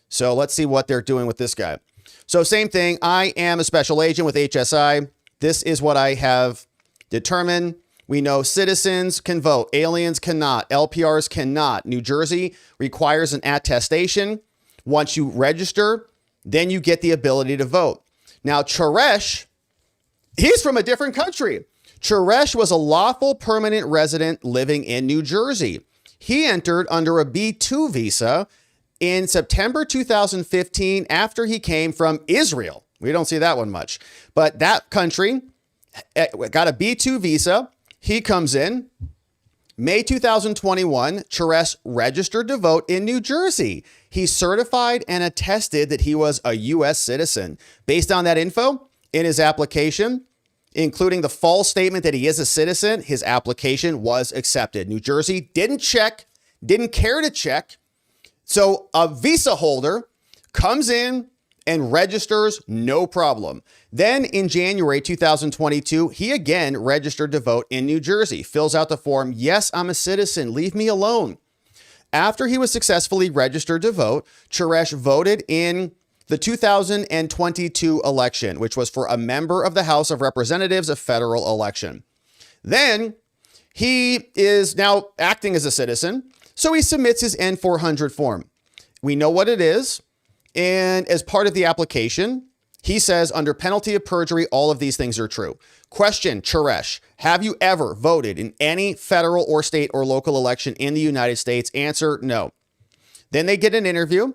So let's see what they're doing with this guy. So same thing. I am a special agent with HSI. This is what I have determined. We know citizens can vote. Aliens cannot. LPRs cannot. New Jersey requires an attestation. Once you register, then you get the ability to vote. Now, Suresh, he's from a different country. Suresh was a lawful permanent resident living in New Jersey. He entered under a B2 visa in September 2015 after he came from Israel. We don't see that one much, but that country got a B2 visa. He comes in May 2021. Suresh registered to vote in New Jersey. He certified and attested that he was a U.S. citizen. Based on that info in his application, including the false statement that he is a citizen, his application was accepted. New Jersey didn't check, didn't care to check. So a visa holder comes in and registers, no problem. Then in January 2022, he again registered to vote in New Jersey, fills out the form. Yes, I'm a citizen. Leave me alone. After he was successfully registered to vote, Suresh voted in the 2022 election, which was for a member of the House of Representatives, a federal election. Then he is now acting as a citizen, so he submits his N-400 form. We know what it is, and as part of the application, he says, under penalty of perjury, all of these things are true. Question, Charesh, have you ever voted in any federal or state or local election in the United States? Answer, no. Then they get an interview.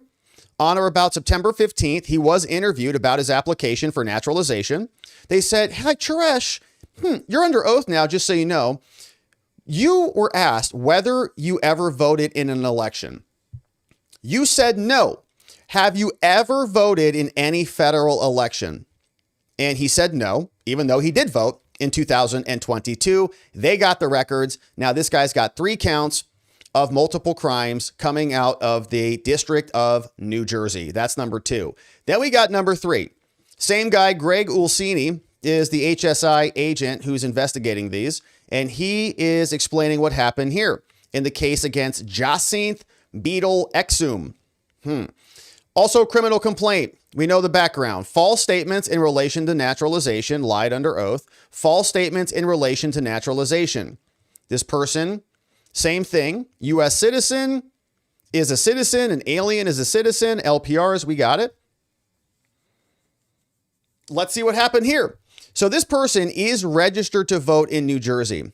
On or about September 15th, he was interviewed about his application for naturalization. They said, hi, Charesh, you're under oath now, just so you know. You were asked whether you ever voted in an election. You said no. Have you ever voted in any federal election? And he said no, even though he did vote in 2022. They got the records. Now this guy's got 3 counts of multiple crimes coming out of the District of New Jersey. That's number 2. Then we got number 3. Same guy, Greg Ulcini, is the HSI agent who's investigating these. And he is explaining what happened here in the case against Jacinth Beadle Exum. Also, criminal complaint. We know the background. False statements in relation to naturalization, lied under oath. False statements in relation to naturalization. This person, same thing. U.S. citizen is a citizen. An alien is a citizen. LPRs, we got it. Let's see what happened here. So this person is registered to vote in New Jersey.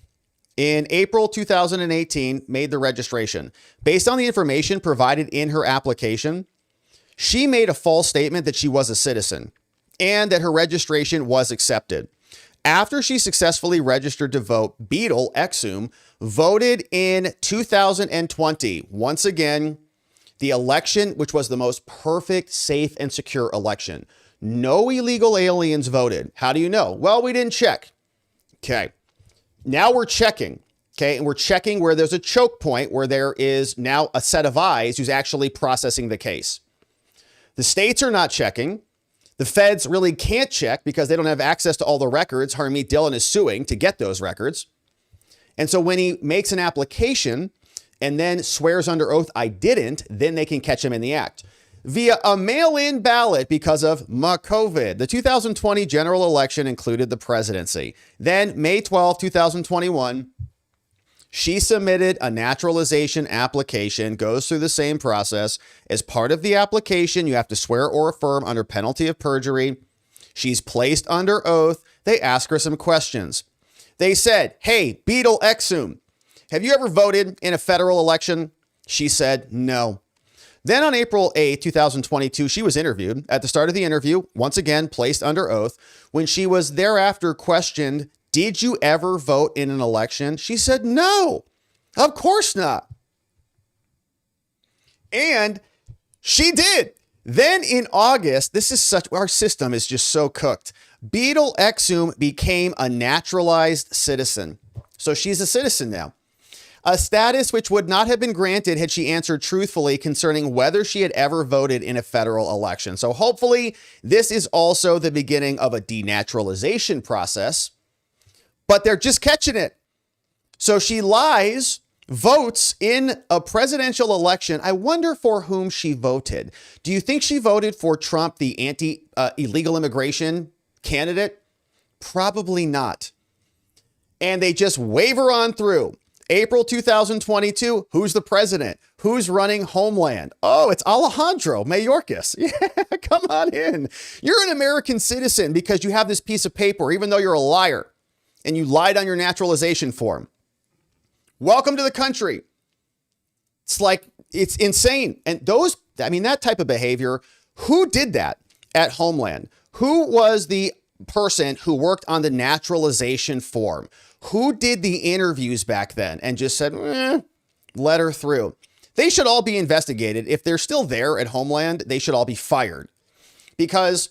In April 2018, made the registration. Based on the information provided in her application, she made a false statement that she was a citizen and that her registration was accepted. After she successfully registered to vote, Beadle Exum voted in 2020. Once again, the election, which was the most perfect, safe, and secure election. No illegal aliens voted. How do you know? Well, we didn't check. Okay. Now we're checking. Okay. And we're checking where there's a choke point where there is now a set of eyes who's actually processing the case. The states are not checking. The feds really can't check because they don't have access to all the records. Harmeet Dillon is suing to get those records. And so when he makes an application and then swears under oath, I didn't, then they can catch him in the act. Via a mail-in ballot because of COVID. The 2020 general election included the presidency. Then May 12, 2021, she submitted a naturalization application, goes through the same process. As part of the application, you have to swear or affirm under penalty of perjury. She's placed under oath. They ask her some questions. They said, hey, Beadle Exum, have you ever voted in a federal election? She said, no. Then on April 8, 2022, she was interviewed. At the start of the interview, once again, placed under oath. When she was thereafter questioned, did you ever vote in an election? She said, no, of course not. And she did. Then in August, our system is just so cooked. Beadle Exum became a naturalized citizen. So she's a citizen now. A status which would not have been granted had she answered truthfully concerning whether she had ever voted in a federal election. So hopefully this is also the beginning of a denaturalization process, but they're just catching it. So she lies, votes in a presidential election. I wonder for whom she voted. Do you think she voted for Trump, the anti-illegal immigration candidate? Probably not. And they just waver on through. April 2022, who's the president? Who's running Homeland? Oh, it's Alejandro Mayorkas. Yeah, come on in. You're an American citizen because you have this piece of paper, even though you're a liar and you lied on your naturalization form. Welcome to the country. It's insane. And that type of behavior, who did that at Homeland? Who was the person who worked on the naturalization form? Who did the interviews back then and just said, let her through? They should all be investigated. If they're still there at Homeland, they should all be fired because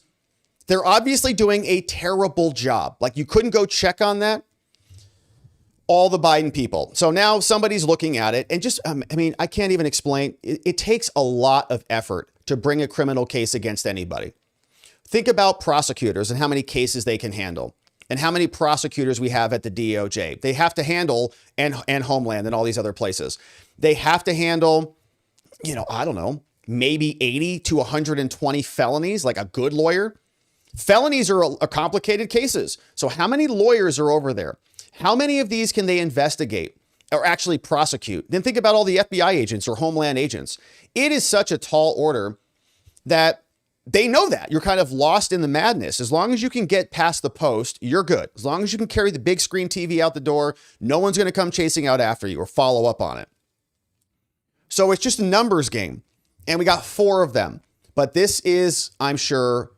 they're obviously doing a terrible job. Like you couldn't go check on that. All the Biden people. So now somebody's looking at it and just, I can't even explain. It takes a lot of effort to bring a criminal case against anybody. Think about prosecutors and how many cases they can handle. And how many prosecutors we have at the DOJ. They have to handle, and Homeland and all these other places. They have to handle, maybe 80 to 120 felonies, like a good lawyer. Felonies are complicated cases. So how many lawyers are over there? How many of these can they investigate or actually prosecute? Then think about all the FBI agents or Homeland agents. It is such a tall order that they know that you're kind of lost in the madness. As long as you can get past the post, you're good. As long as you can carry the big screen TV out the door, no one's going to come chasing out after you or follow up on it. So it's just a numbers game. And we got 4 of them. But this is, I'm sure,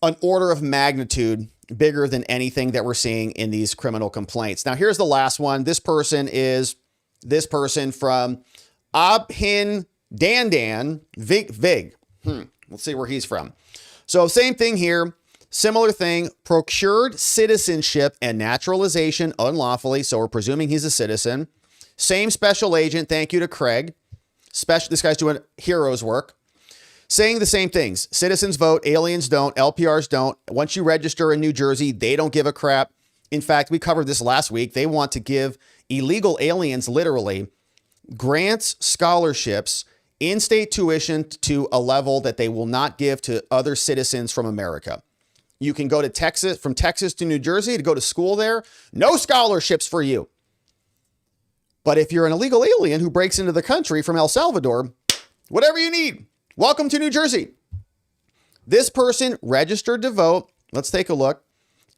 an order of magnitude bigger than anything that we're seeing in these criminal complaints. Now, here's the last one. This person is this person from Abhin Dandan Vig. Let's see where he's from. So same thing here. Similar thing. Procured citizenship and naturalization unlawfully. So we're presuming he's a citizen. Same special agent. Thank you to Craig. This guy's doing hero's work. Saying the same things. Citizens vote, aliens don't, LPRs don't. Once you register in New Jersey, they don't give a crap. In fact, we covered this last week. They want to give illegal aliens literally grants, scholarships, in-state tuition to a level that they will not give to other citizens from America. You can go to Texas, from Texas to New Jersey to go to school there. No scholarships for you. But if you're an illegal alien who breaks into the country from El Salvador, whatever you need. Welcome to New Jersey. This person registered to vote. Let's take a look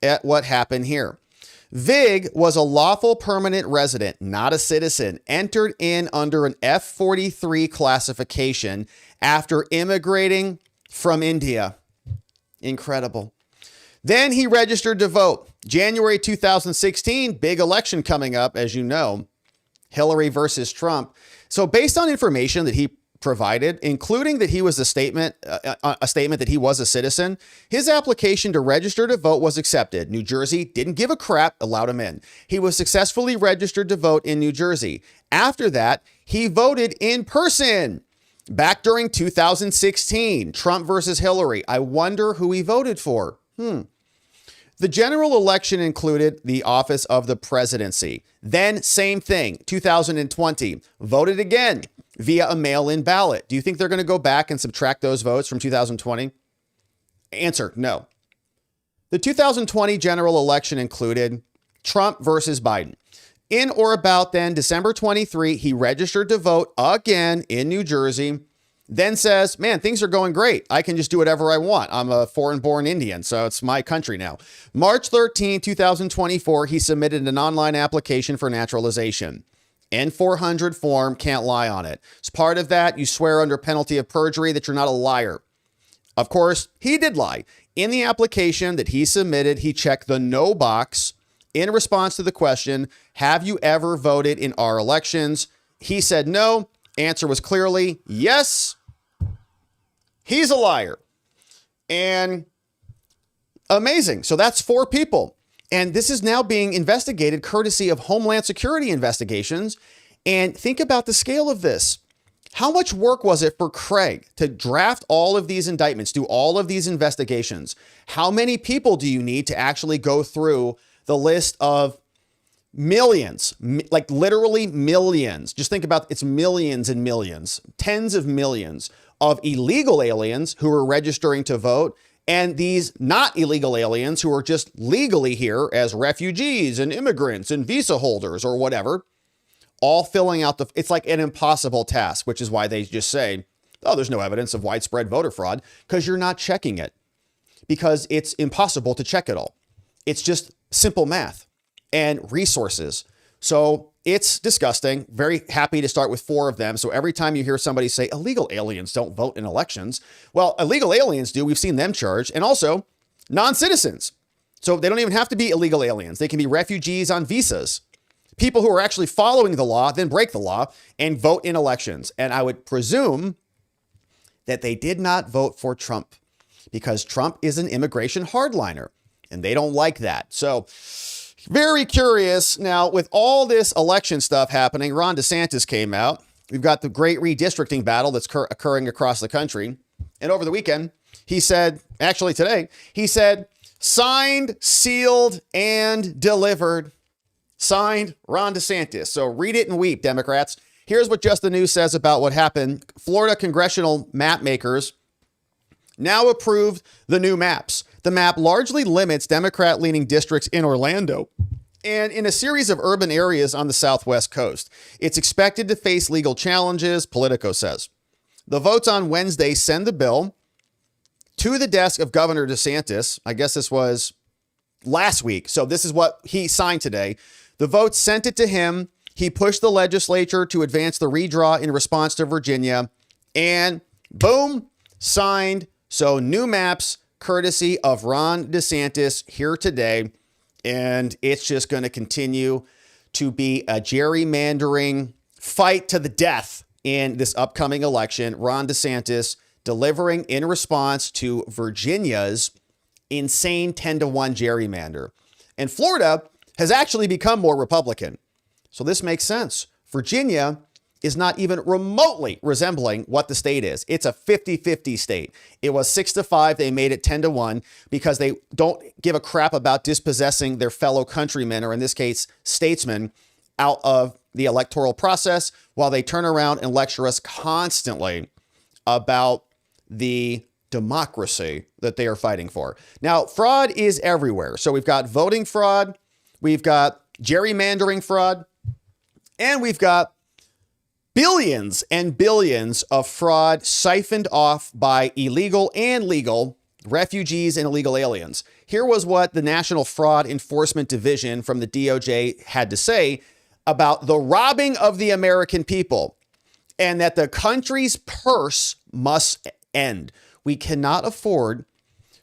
at what happened here. Vig was a lawful permanent resident, not a citizen, entered in under an F-43 classification after immigrating from India. Incredible. Then he registered to vote. January 2016, big election coming up, as you know, Hillary versus Trump. So based on information that he provided, including that he was a statement that he was a citizen, his application to register to vote was accepted. New Jersey didn't give a crap, allowed him in. He was successfully registered to vote in New Jersey. After that, he voted in person back during 2016, Trump versus Hillary. I wonder who he voted for. The general election included the office of the presidency. Then same thing, 2020, voted again via a mail-in ballot. Do you think they're going to go back and subtract those votes from 2020? Answer, no. The 2020 general election included Trump versus Biden. In or about then, December 23, he registered to vote again in New Jersey, then says, man, things are going great. I can just do whatever I want. I'm a foreign-born Indian, so it's my country now. March 13, 2024, he submitted an online application for naturalization. N-400 form, can't lie on it. As part of that, you swear under penalty of perjury that you're not a liar. Of course, he did lie. In the application that he submitted, he checked the no box in response to the question, have you ever voted in our elections? He said no. Answer was clearly yes. He's a liar. And amazing. So that's 4 people. And this is now being investigated courtesy of Homeland Security investigations. And think about the scale of this. How much work was it for Craig to draft all of these indictments, do all of these investigations? How many people do you need to actually go through the list of millions, like literally millions? Just think about it's millions and millions, tens of millions of illegal aliens who are registering to vote, and these not illegal aliens who are just legally here as refugees and immigrants and visa holders or whatever, all filling out it's like an impossible task, which is why they just say, oh, there's no evidence of widespread voter fraud, because you're not checking it, because it's impossible to check it all. It's just simple math and resources. So it's disgusting. Very happy to start with 4 of them. So every time you hear somebody say illegal aliens don't vote in elections, well, illegal aliens do. We've seen them charged, and also non-citizens. So they don't even have to be illegal aliens. They can be refugees on visas, people who are actually following the law, then break the law and vote in elections. And I would presume that they did not vote for Trump because Trump is an immigration hardliner and they don't like that. So very curious. Now, with all this election stuff happening, Ron DeSantis came out. We've got the great redistricting battle that's occurring across the country. And over the weekend, he said, actually today, he said, signed, sealed, and delivered. Signed, Ron DeSantis. So read it and weep, Democrats. Here's what Just the News says about what happened. Florida congressional map makers now approved the new maps. The map largely limits Democrat-leaning districts in Orlando and in a series of urban areas on the southwest coast. It's expected to face legal challenges, Politico says. The votes on Wednesday send the bill to the desk of Governor DeSantis. I guess this was last week, so this is what he signed today. The vote sent it to him. He pushed the legislature to advance the redraw in response to Virginia, and boom, signed. So new maps, courtesy of Ron DeSantis, here today. And it's just going to continue to be a gerrymandering fight to the death in this upcoming election. Ron DeSantis delivering in response to Virginia's insane 10-to-1 gerrymander. And Florida has actually become more Republican. So this makes sense. Virginia is not even remotely resembling what the state is. It's a 50-50 state. It was 6-5. They made it 10-1 because they don't give a crap about dispossessing their fellow countrymen, or in this case, statesmen, out of the electoral process, while they turn around and lecture us constantly about the democracy that they are fighting for. Now, fraud is everywhere. So we've got voting fraud, we've got gerrymandering fraud, and we've got billions and billions of fraud siphoned off by illegal and legal refugees and illegal aliens. Here was what the National Fraud Enforcement Division from the DOJ had to say about the robbing of the American people, and that the country's purse must end. We cannot afford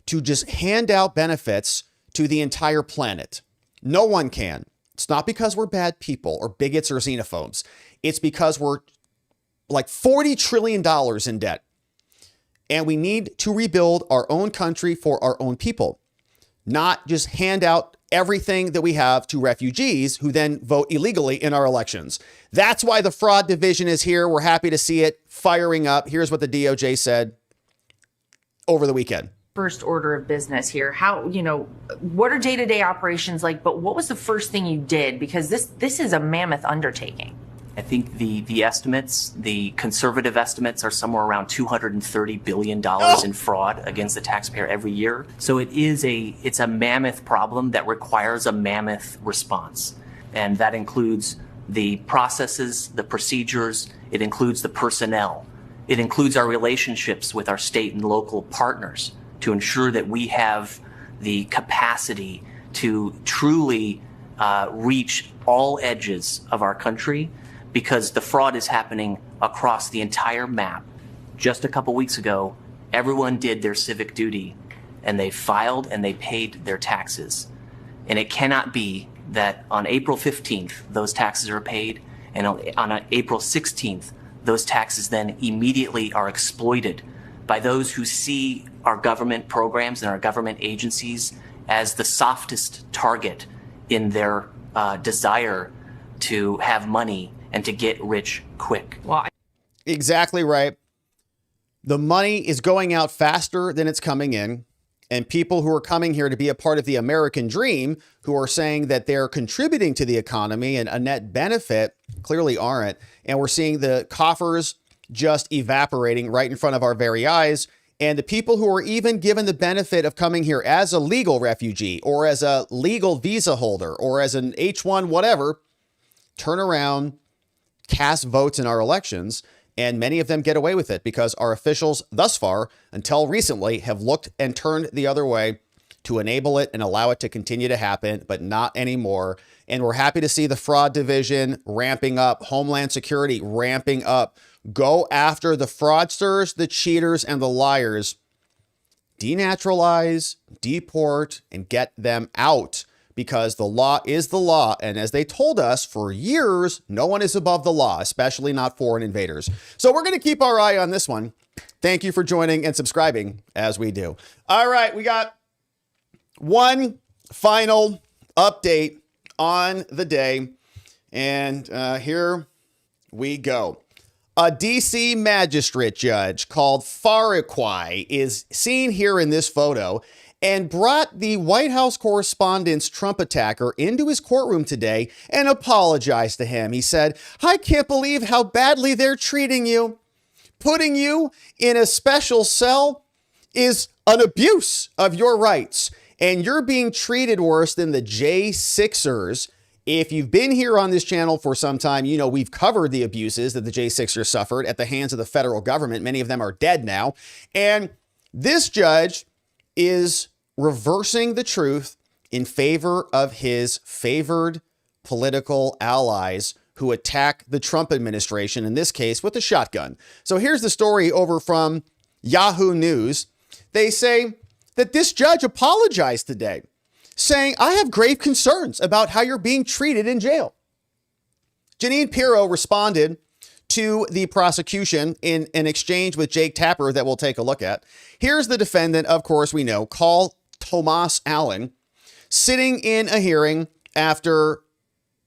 to just hand out benefits to the entire planet. No one can. It's not because we're bad people or bigots or xenophobes. It's because we're like $40 trillion in debt. And we need to rebuild our own country for our own people, not just hand out everything that we have to refugees who then vote illegally in our elections. That's why the fraud division is here. We're happy to see it firing up. Here's what the DOJ said over the weekend. First order of business here. How, what are day-to-day operations like, but what was the first thing you did? Because this is a mammoth undertaking. I think the estimates, the conservative estimates, are somewhere around $230 billion in fraud against the taxpayer every year. So it's a mammoth problem that requires a mammoth response. And that includes the processes, the procedures, it includes the personnel. It includes our relationships with our state and local partners to ensure that we have the capacity to truly reach all edges of our country, because the fraud is happening across the entire map. Just a couple weeks ago, everyone did their civic duty and they filed and they paid their taxes. And it cannot be that on April 15th, those taxes are paid, and on April 16th, those taxes then immediately are exploited by those who see our government programs and our government agencies as the softest target in their desire to have money and to get rich quick. Well, Exactly right. The money is going out faster than it's coming in. And people who are coming here to be a part of the American dream, who are saying that they're contributing to the economy and a net benefit, clearly aren't. And we're seeing the coffers just evaporating right in front of our very eyes. And the people who are even given the benefit of coming here as a legal refugee or as a legal visa holder or as an H-1 whatever, turn around, cast votes in our elections, and many of them get away with it because our officials thus far, until recently, have looked and turned the other way to enable it and allow it to continue to happen, but not anymore. And we're happy to see the fraud division ramping up, Homeland Security ramping up. Go after the fraudsters, the cheaters, and the liars. Denaturalize, deport, and get them out. Because the law is the law. And as they told us for years, no one is above the law, especially not foreign invaders. So we're going to keep our eye on this one. Thank you for joining and subscribing as we do. All right, we got one final update on the day. And here we go. A D.C. magistrate judge called Farquhar is seen here in this photo and brought the White House correspondent's Trump attacker into his courtroom today and apologized to him. He said, "I can't believe how badly they're treating you. Putting you in a special cell is an abuse of your rights. and you're being treated worse than the J6ers. If you've been here on this channel for some time, you know we've covered the abuses that the J6ers suffered at the hands of the federal government. Many of them are dead now. And this judge is reversing the truth in favor of his favored political allies who attack the Trump administration, in this case with a shotgun. So here's the story over from Yahoo News. They say that this judge apologized today, saying, I have grave concerns about how you're being treated in jail. Jeanine Pirro responded to the prosecution in an exchange with Jake Tapper that we'll take a look at. Here's the defendant, of course, we know, Carl Thomas Allen, sitting in a hearing after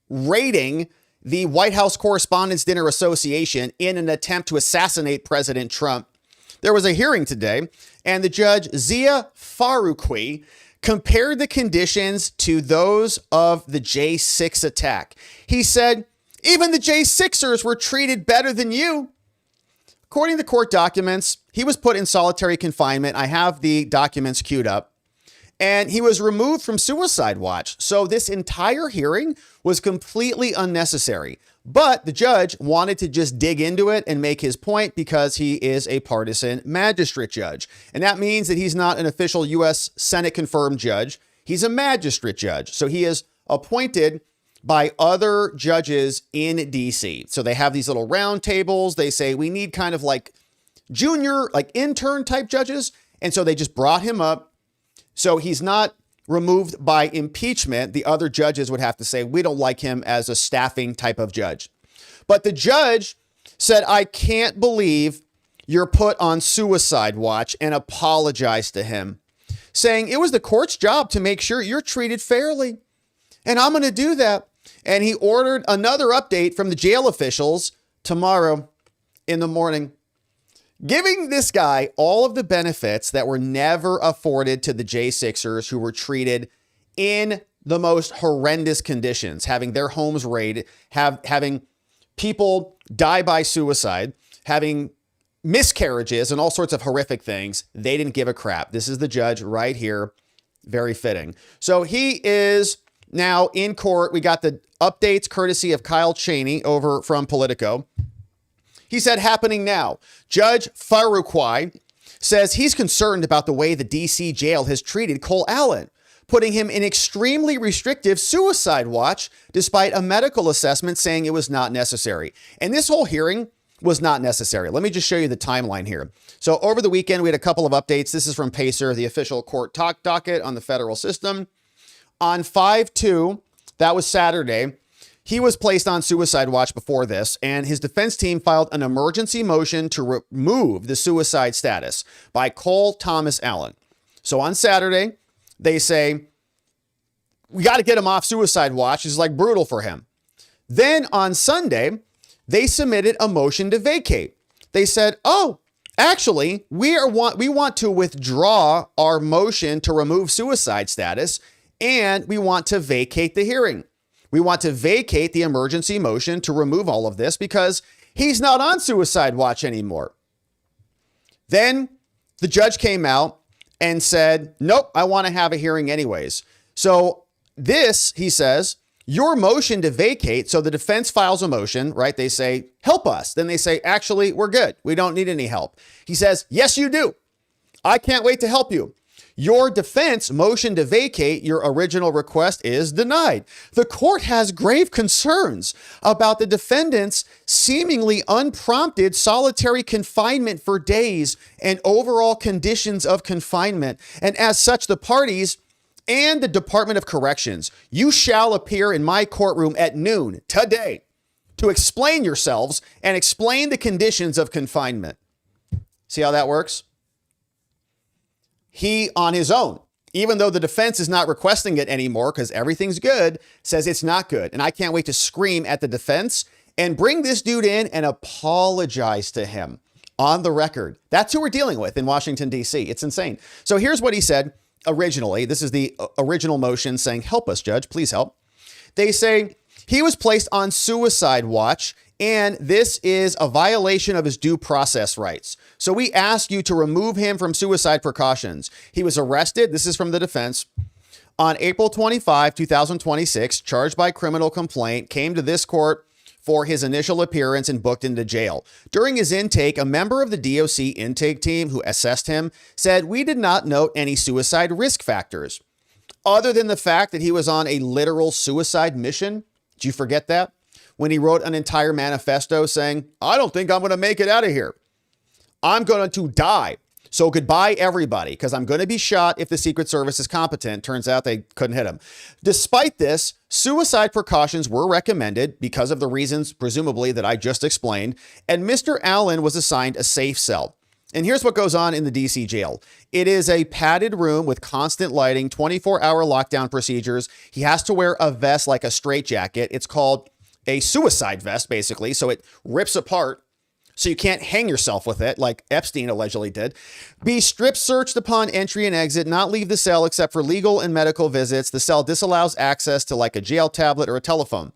raiding the White House Correspondents' Dinner Association in an attempt to assassinate President Trump. There was a hearing today, and the judge, Zia Faruqi, compared the conditions to those of the J6 attack. He said, even the J6ers were treated better than you. According to court documents, he was put in solitary confinement. I have the documents queued up. And he was removed from suicide watch. So this entire hearing was completely unnecessary. But the judge wanted to just dig into it and make his point because he is a partisan magistrate judge. And that means that he's not an official U.S. Senate confirmed judge. He's a magistrate judge. So he is appointed by other judges in D.C. So they have these little round tables. They say we need kind of like junior, like intern type judges. And so they just brought him up. So he's not removed by impeachment. The other judges would have to say, we don't like him as a staffing type of judge. But the judge said, I can't believe you're put on suicide watch, and apologized to him, saying it was the court's job to make sure you're treated fairly. And I'm going to do that. And he ordered another update from the jail officials tomorrow in the morning, giving this guy all of the benefits that were never afforded to the J6ers, who were treated in the most horrendous conditions, having their homes raided, having people die by suicide, having miscarriages and all sorts of horrific things. They didn't give a crap. This is the judge right here. Very fitting. So he is now in court. We got the updates courtesy of Kyle Cheney over from Politico. He said, happening now, Judge Faruqi says he's concerned about the way the D.C. jail has treated Cole Allen, putting him in extremely restrictive suicide watch, despite a medical assessment saying it was not necessary. And this whole hearing was not necessary. Let me just show you the timeline here. So over the weekend, we had a couple of updates. This is from Pacer, the official court talk docket on the federal system. On 5/2, that was Saturday, he was placed on suicide watch before this, and his defense team filed an emergency motion to remove the suicide status by Cole Thomas Allen. So on Saturday, they say, we got to get him off suicide watch. It's like brutal for him. Then on Sunday, they submitted a motion to vacate. They said, oh, actually, we want to withdraw our motion to remove suicide status, and we want to vacate the hearing. We want to vacate the emergency motion to remove all of this because he's not on suicide watch anymore. Then the judge came out and said, nope, I want to have a hearing anyways. So this, he says, your motion to vacate. So the defense files a motion, right? They say, help us. Then they say, actually, we're good. We don't need any help. He says, yes, you do. I can't wait to help you. Your defense motion to vacate your original request is denied. The court has grave concerns about the defendant's seemingly unprompted solitary confinement for days and overall conditions of confinement. And as such, the parties and the Department of Corrections, you shall appear in my courtroom at noon today to explain yourselves and explain the conditions of confinement. See how that works? He, on his own, even though the defense is not requesting it anymore because everything's good, says it's not good. And I can't wait to scream at the defense and bring this dude in and apologize to him on the record. That's who we're dealing with in Washington, D.C. It's insane. So here's what he said originally. This is the original motion saying, help us, judge, please help. They say he was placed on suicide watch, and this is a violation of his due process rights. So we ask you to remove him from suicide precautions. He was arrested. This is from the defense. on April 25, 2026, charged by criminal complaint, came to this court for his initial appearance and booked into jail. During his intake, a member of the DOC intake team who assessed him said, "We did not note any suicide risk factors. Other than the fact that he was on a literal suicide mission." Did you forget that? When he wrote an entire manifesto saying, "I don't think I'm going to make it out of here. I'm going to die. So goodbye, everybody, because I'm going to be shot if the Secret Service is competent." Turns out they couldn't hit him. Despite this, suicide precautions were recommended because of the reasons, presumably, that I just explained, and Mr. Allen was assigned a safe cell. And here's what goes on in the DC jail. It is a padded room with constant lighting, 24-hour lockdown procedures. He has to wear a vest like a straitjacket. It's called a suicide vest, basically, so it rips apart, so you can't hang yourself with it like Epstein allegedly did. Be strip searched upon entry and exit, not leave the cell except for legal and medical visits. The cell disallows access to like a jail tablet or a telephone.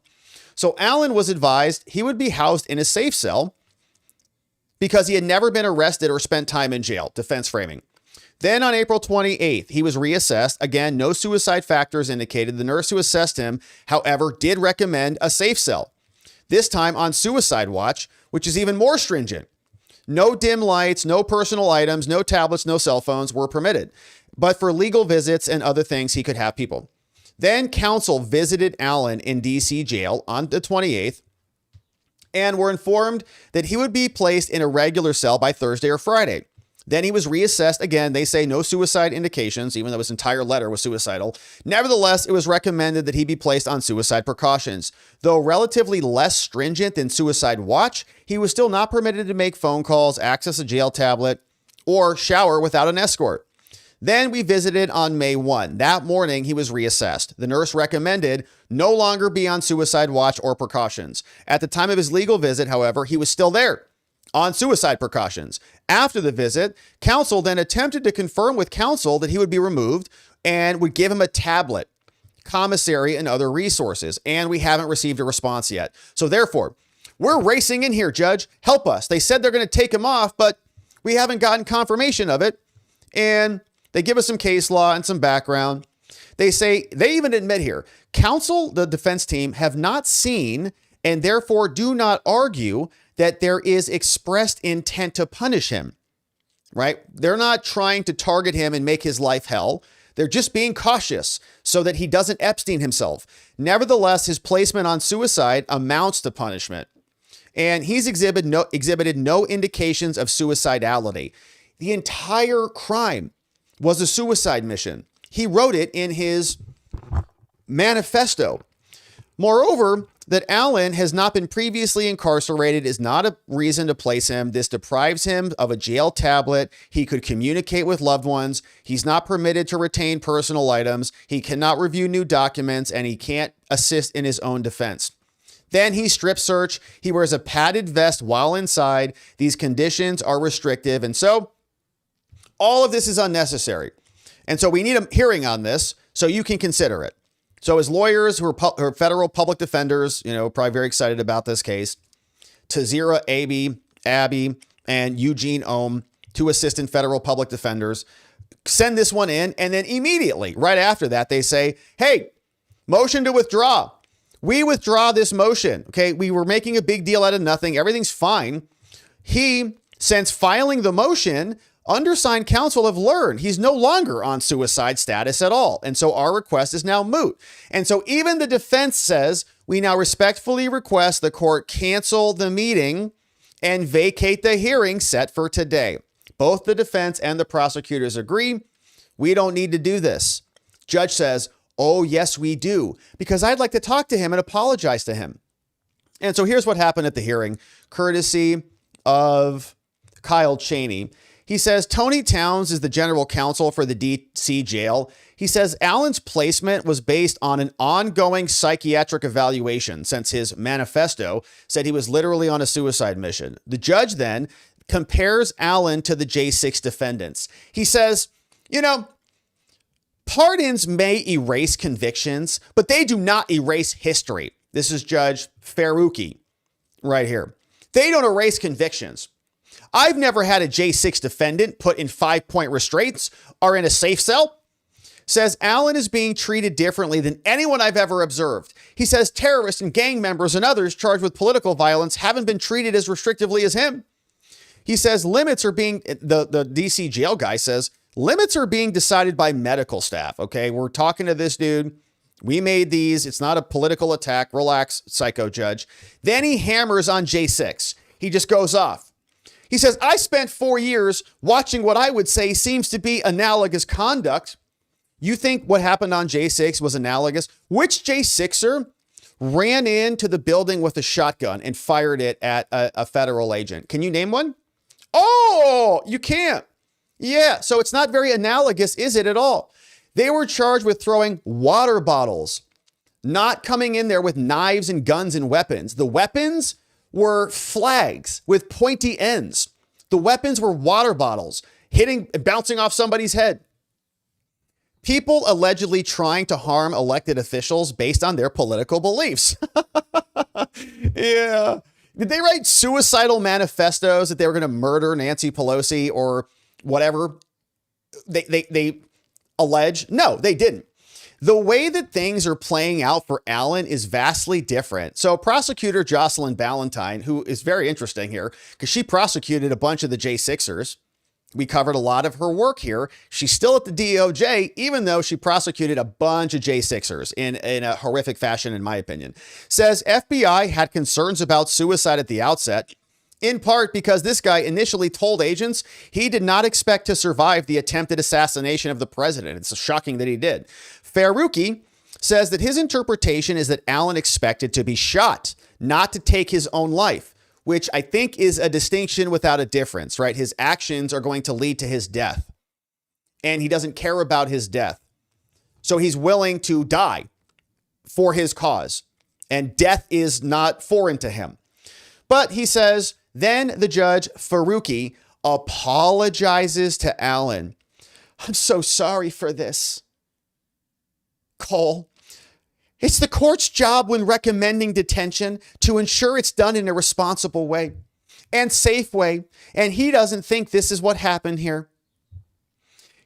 So Allen was advised he would be housed in a safe cell because he had never been arrested or spent time in jail. Defense framing. Then on April 28th, he was reassessed. Again, no suicide factors indicated. The nurse who assessed him, however, did recommend a safe cell. This time on suicide watch, which is even more stringent. No dim lights, no personal items, no tablets, no cell phones were permitted. But for legal visits and other things, he could have people. Then counsel visited Allen in DC jail on the 28th and were informed that he would be placed in a regular cell by Thursday or Friday. Then he was reassessed. Again, they say no suicide indications, even though his entire letter was suicidal. Nevertheless, it was recommended that he be placed on suicide precautions. Though relatively less stringent than suicide watch, he was still not permitted to make phone calls, access a jail tablet, or shower without an escort. Then we visited on May 1. That morning, he was reassessed. The nurse recommended no longer be on suicide watch or precautions. At the time of his legal visit, however, he was still there on suicide precautions. After the visit, counsel then attempted to confirm with counsel that he would be removed and would give him a tablet, commissary, and other resources. And we haven't received a response yet. So therefore, we're racing in here, Judge. Help us. They said they're going to take him off, but we haven't gotten confirmation of it. And they give us some case law and some background. They say, they even admit here, counsel, the defense team, have not seen and therefore do not argue that there is expressed intent to punish him, right? They're not trying to target him and make his life hell. They're just being cautious so that he doesn't Epstein himself. Nevertheless, his placement on suicide amounts to punishment. And he's exhibited no indications of suicidality. The entire crime was a suicide mission. He wrote it in his manifesto. Moreover, that Allen has not been previously incarcerated is not a reason to place him. This deprives him of a jail tablet. He could communicate with loved ones. He's not permitted to retain personal items. He cannot review new documents, and he can't assist in his own defense. Then he strip search. He wears a padded vest while inside. These conditions are restrictive. And so all of this is unnecessary. And so we need a hearing on this so you can consider it. So his lawyers, who are federal public defenders, probably very excited about this case, Tazira Abby, and Eugene Ohm, two assistant federal public defenders, send this one in. And then immediately, right after that, they say, hey, motion to withdraw. We withdraw this motion. Okay, we were making a big deal out of nothing. Everything's fine. He, since filing the motion, undersigned counsel have learned he's no longer on suicide status at all. And so our request is now moot. And so even the defense says, we now respectfully request the court cancel the meeting and vacate the hearing set for today. Both the defense and the prosecutors agree. We don't need to do this. Judge says, oh, yes, we do, because I'd like to talk to him and apologize to him. And so here's what happened at the hearing, courtesy of Kyle Cheney. He says Tony Towns is the general counsel for the DC jail. He says Allen's placement was based on an ongoing psychiatric evaluation since his manifesto said he was literally on a suicide mission. The judge then compares Allen to the J6 defendants. He says, pardons may erase convictions, but they do not erase history. This is Judge Faruqi right here. They don't erase convictions. I've never had a J6 defendant put in 5-point restraints or in a safe cell. says Allen is being treated differently than anyone I've ever observed. He says terrorists and gang members and others charged with political violence haven't been treated as restrictively as him. He says limits are being, the DC jail guy says, limits are being decided by medical staff. Okay, we're talking to this dude. We made these. It's not a political attack. Relax, psycho judge. Then he hammers on J6. He just goes off. He says, I spent 4 years watching what I would say seems to be analogous conduct. You think what happened on J6 was analogous? Which J6er ran into the building with a shotgun and fired it at a federal agent? Can you name one? Oh, you can't. Yeah, so it's not very analogous, is it at all? They were charged with throwing water bottles, not coming in there with knives and guns and weapons. The weapons were flags with pointy ends. The weapons were water bottles hitting, bouncing off somebody's head. People allegedly trying to harm elected officials based on their political beliefs. Yeah. Did they write suicidal manifestos that they were going to murder Nancy Pelosi or whatever they allege? No, they didn't. The way that things are playing out for Allen is vastly different. So prosecutor Jocelyn Ballantyne, who is very interesting here because she prosecuted a bunch of the J6ers. We covered a lot of her work here. She's still at the DOJ, even though she prosecuted a bunch of J6ers in a horrific fashion, in my opinion. Says FBI had concerns about suicide at the outset, in part because this guy initially told agents he did not expect to survive the attempted assassination of the president. It's shocking that he did. Faruqi says that his interpretation is that Allen expected to be shot, not to take his own life, which I think is a distinction without a difference, right? His actions are going to lead to his death, and he doesn't care about his death. So he's willing to die for his cause, and death is not foreign to him. But he says, then the judge, Faruqi, apologizes to Allen. I'm so sorry for this, Cole. It's the court's job when recommending detention to ensure it's done in a responsible way and safe way. And he doesn't think this is what happened here.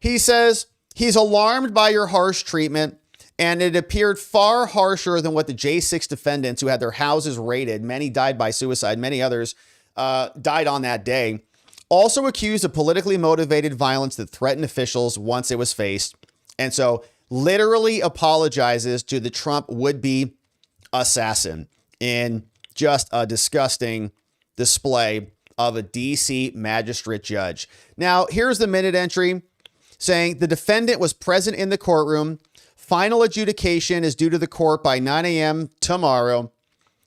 He says he's alarmed by your harsh treatment, and it appeared far harsher than what the J6 defendants who had their houses raided. Many died by suicide. Many others died on that day. Also accused of politically motivated violence that threatened officials once it was faced. And so literally apologizes to the Trump would-be assassin in just a disgusting display of a DC magistrate judge. Now, here's the minute entry saying the defendant was present in the courtroom. Final adjudication is due to the court by 9 a.m. tomorrow.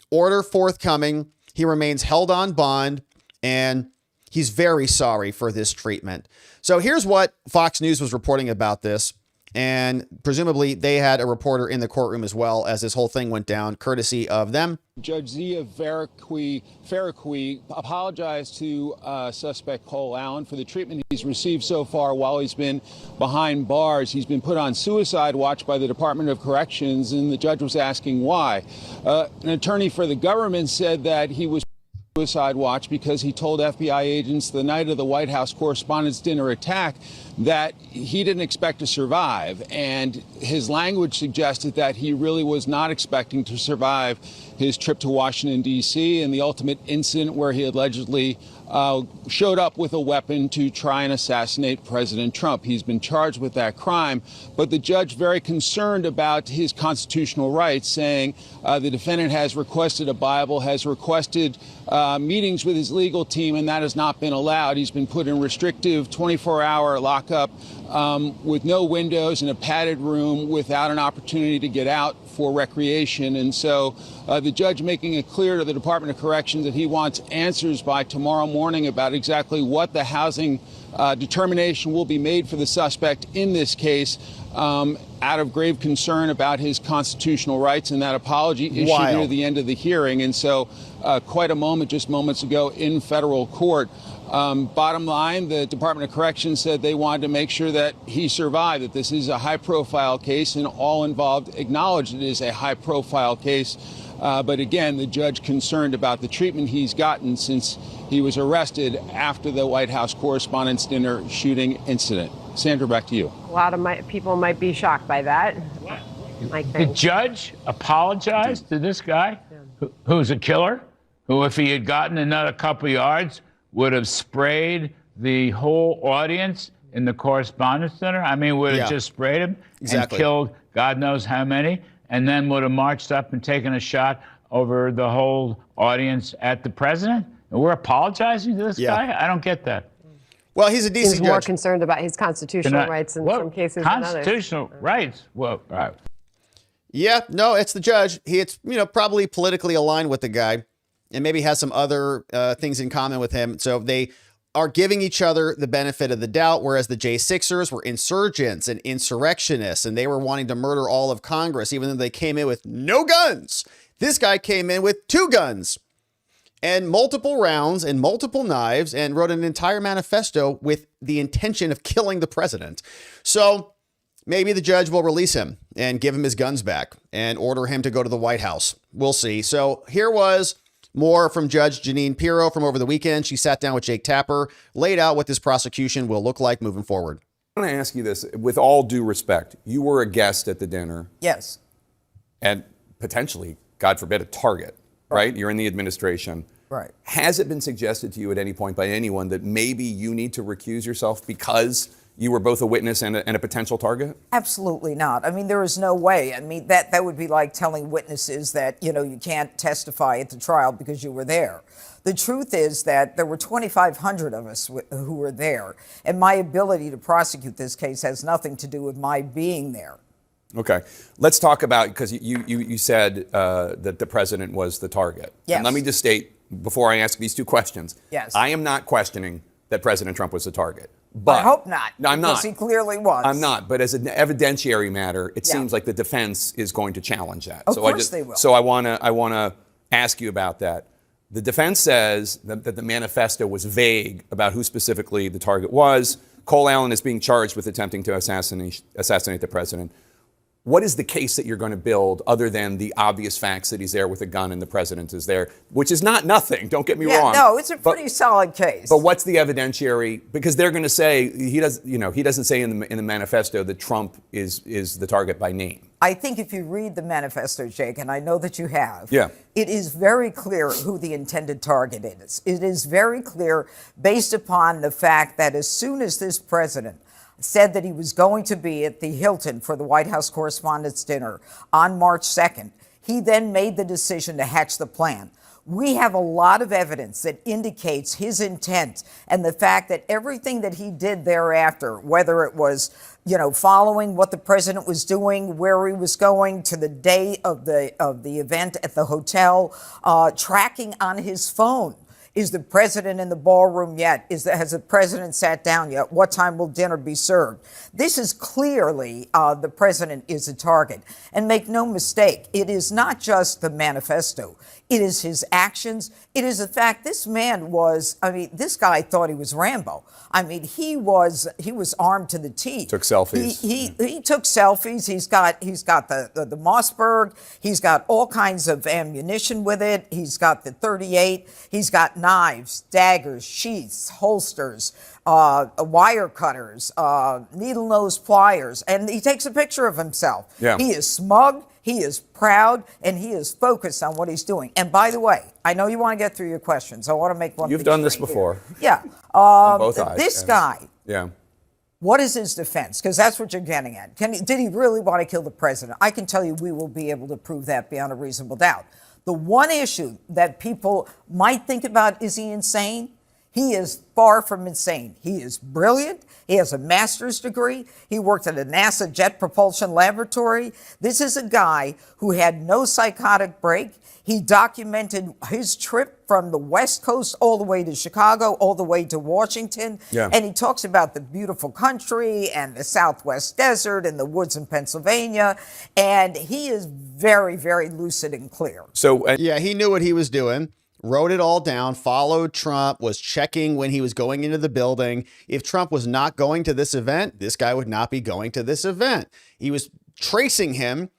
Order forthcoming. He remains held on bond, and he's very sorry for this treatment. So here's what Fox News was reporting about this. And presumably they had a reporter in the courtroom as well as this whole thing went down, courtesy of them. Judge Zia Faruqi apologized to suspect Cole Allen for the treatment he's received so far while he's been behind bars. He's been put on suicide watch by the Department of Corrections, and the judge was asking why. An attorney for the government said that he was suicide watch because he told FBI agents the night of the White House Correspondents' Dinner attack that he didn't expect to survive, and his language suggested that he really was not expecting to survive his trip to Washington, D.C. and the ultimate incident where he allegedly showed up with a weapon to try and assassinate President Trump. He's been charged with that crime, but the judge very concerned about his constitutional rights, saying the defendant has requested a Bible, has requested meetings with his legal team, and that has not been allowed. He's been put in restrictive 24-hour lockup with no windows in a padded room without an opportunity to get out for recreation. And so the judge making it clear to the Department of Corrections that he wants answers by tomorrow morning about exactly what the housing determination will be made for the suspect in this case, out of grave concern about his constitutional rights, and that apology issued near the end of the hearing. And so quite a moment just moments ago in federal court. Bottom line, the Department of Corrections said they wanted to make sure that he survived, that this is a high-profile case, and all involved acknowledged it is a high-profile case. But again, the judge concerned about the treatment he's gotten since he was arrested after the White House Correspondents' Dinner shooting incident. Sandra, back to you. A lot of people might be shocked by that. The judge apologized to this guy who's a killer, who, if he had gotten another couple yards, would have sprayed the whole audience in the Correspondence Center. I mean, would have just sprayed him and killed God knows how many, and then would have marched up and taken a shot over the whole audience at the president. And we're apologizing to this guy? I don't get that. Well, he's a decent He's more concerned about his constitutional rights in some cases than others. Constitutional rights? Well, all right. Yeah, no, it's the judge. It's probably politically aligned with the guy and maybe has some other things in common with him. So they are giving each other the benefit of the doubt, whereas the J6ers were insurgents and insurrectionists, and they were wanting to murder all of Congress, even though they came in with no guns. This guy came in with 2 guns and multiple rounds and multiple knives and wrote an entire manifesto with the intention of killing the president. So maybe the judge will release him and give him his guns back and order him to go to the White House. We'll see. So here was more from Judge Jeanine Pirro from over the weekend. She sat down with Jake Tapper, laid out what this prosecution will look like moving forward. I want to ask you this, with all due respect. You were a guest at the dinner. Yes. And potentially, God forbid, a target, right? You're in the administration. Right. Has it been suggested to you at any point by anyone that maybe you need to recuse yourself because you were both a witness and a potential target? Absolutely not. I mean, there is no way. I mean, that would be like telling witnesses that, you can't testify at the trial because you were there. The truth is that there were 2,500 of us who were there, and my ability to prosecute this case has nothing to do with my being there. Okay. Let's talk about, because you said that the president was the target. Yes. And let me just state, before I ask these 2 questions, yes, I am not questioning that President Trump was the target. But I hope not. No, I'm not. Because he clearly was. I'm not. But as an evidentiary matter, it seems like the defense is going to challenge that. Of course they will. So I want to ask you about that. The defense says that the manifesto was vague about who specifically the target was. Cole Allen is being charged with attempting to assassinate the president. What is the case that you're going to build other than the obvious facts that he's there with a gun and the president is there, which is not nothing, don't get me wrong. No, it's a pretty solid case. But what's the evidentiary? Because they're going to say, he doesn't say in the manifesto that Trump is the target by name. I think if you read the manifesto, Jake, and I know that you have, it is very clear who the intended target is. It is very clear based upon the fact that as soon as this president said that he was going to be at the Hilton for the White House Correspondents' Dinner on March 2nd, he then made the decision to hatch the plan. We have a lot of evidence that indicates his intent and the fact that everything that he did thereafter, whether it was, following what the president was doing, where he was going to the day of the event at the hotel, tracking on his phone. Is the president in the ballroom yet? Has the president sat down yet? What time will dinner be served? This is clearly the president is a target. And make no mistake, it is not just the manifesto. It is his actions. It is the fact this man this guy thought he was Rambo. He was armed to the teeth. Took selfies. He took selfies. He's got the Mossberg. He's got all kinds of ammunition with it. He's got the .38. He's got knives, daggers, sheaths, holsters, wire cutters, needle nose pliers, and he takes a picture of himself. Yeah. He is smug. He is proud, and he is focused on what he's doing. And by the way, I know you want to get through your questions. I want to make one. You've done this before. Here. Yeah. On both eyes. This guy. Yeah. What is his defense? Because that's what you're getting at. Did he really want to kill the president? I can tell you we will be able to prove that beyond a reasonable doubt. The one issue that people might think about, is he insane? He is far from insane. He is brilliant. He has a master's degree. He worked at a NASA Jet Propulsion Laboratory. This is a guy who had no psychotic break. He documented his trip from the West Coast all the way to Chicago, all the way to Washington. Yeah. And he talks about the beautiful country and the Southwest desert and the woods in Pennsylvania. And he is very, very lucid and clear. So, he knew what he was doing. Wrote it all down, followed Trump, was checking when he was going into the building. If Trump was not going to this event, this guy would not be going to this event. He was tracing him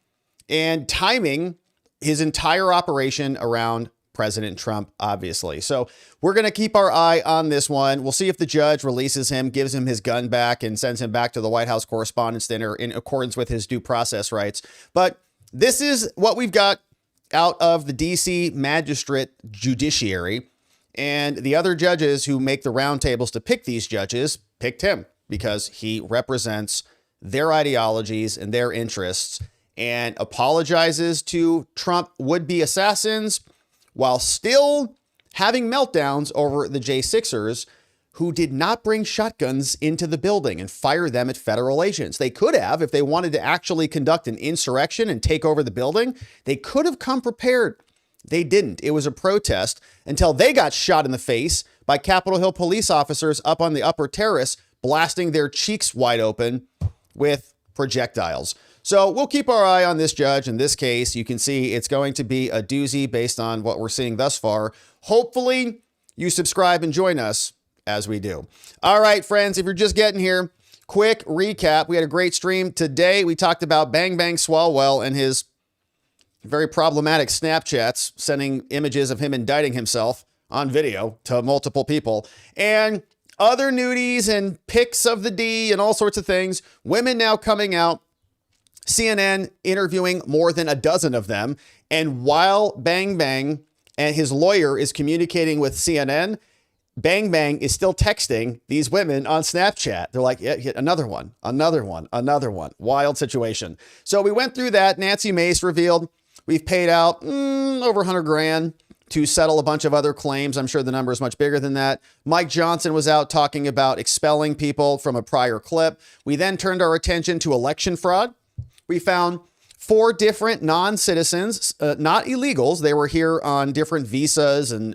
and timing his entire operation around President Trump, obviously. So we're going to keep our eye on this one. We'll see if the judge releases him, gives him his gun back, and sends him back to the White House Correspondents' Dinner in accordance with his due process rights. But this is what we've got out of the D.C. magistrate judiciary. And the other judges who make the roundtables to pick these judges picked him because he represents their ideologies and their interests, and apologizes to Trump would-be assassins while still having meltdowns over the J6ers who did not bring shotguns into the building and fire them at federal agents. They could have, if they wanted to actually conduct an insurrection and take over the building, they could have come prepared. They didn't. It was a protest until they got shot in the face by Capitol Hill police officers up on the upper terrace, blasting their cheeks wide open with projectiles. So we'll keep our eye on this judge in this case. You can see it's going to be a doozy based on what we're seeing thus far. Hopefully you subscribe and join us as we do. All right, friends, if you're just getting here, quick recap. We had a great stream today. We talked about Bang Bang Swalwell and his very problematic Snapchats, sending images of him indicting himself on video to multiple people, and other nudies and pics of the D and all sorts of things. Women now coming out, CNN interviewing more than a dozen of them. And while Bang Bang and his lawyer is communicating with CNN, Bang Bang is still texting these women on Snapchat. They're like, yeah, another one, another one, another one. Wild situation. So we went through that. Nancy Mace revealed we've paid out over 100 grand to settle a bunch of other claims. I'm sure the number is much bigger than that. Mike Johnson was out talking about expelling people from a prior clip. We then turned our attention to election fraud. We found 4 different non-citizens, not illegals. They were here on different visas and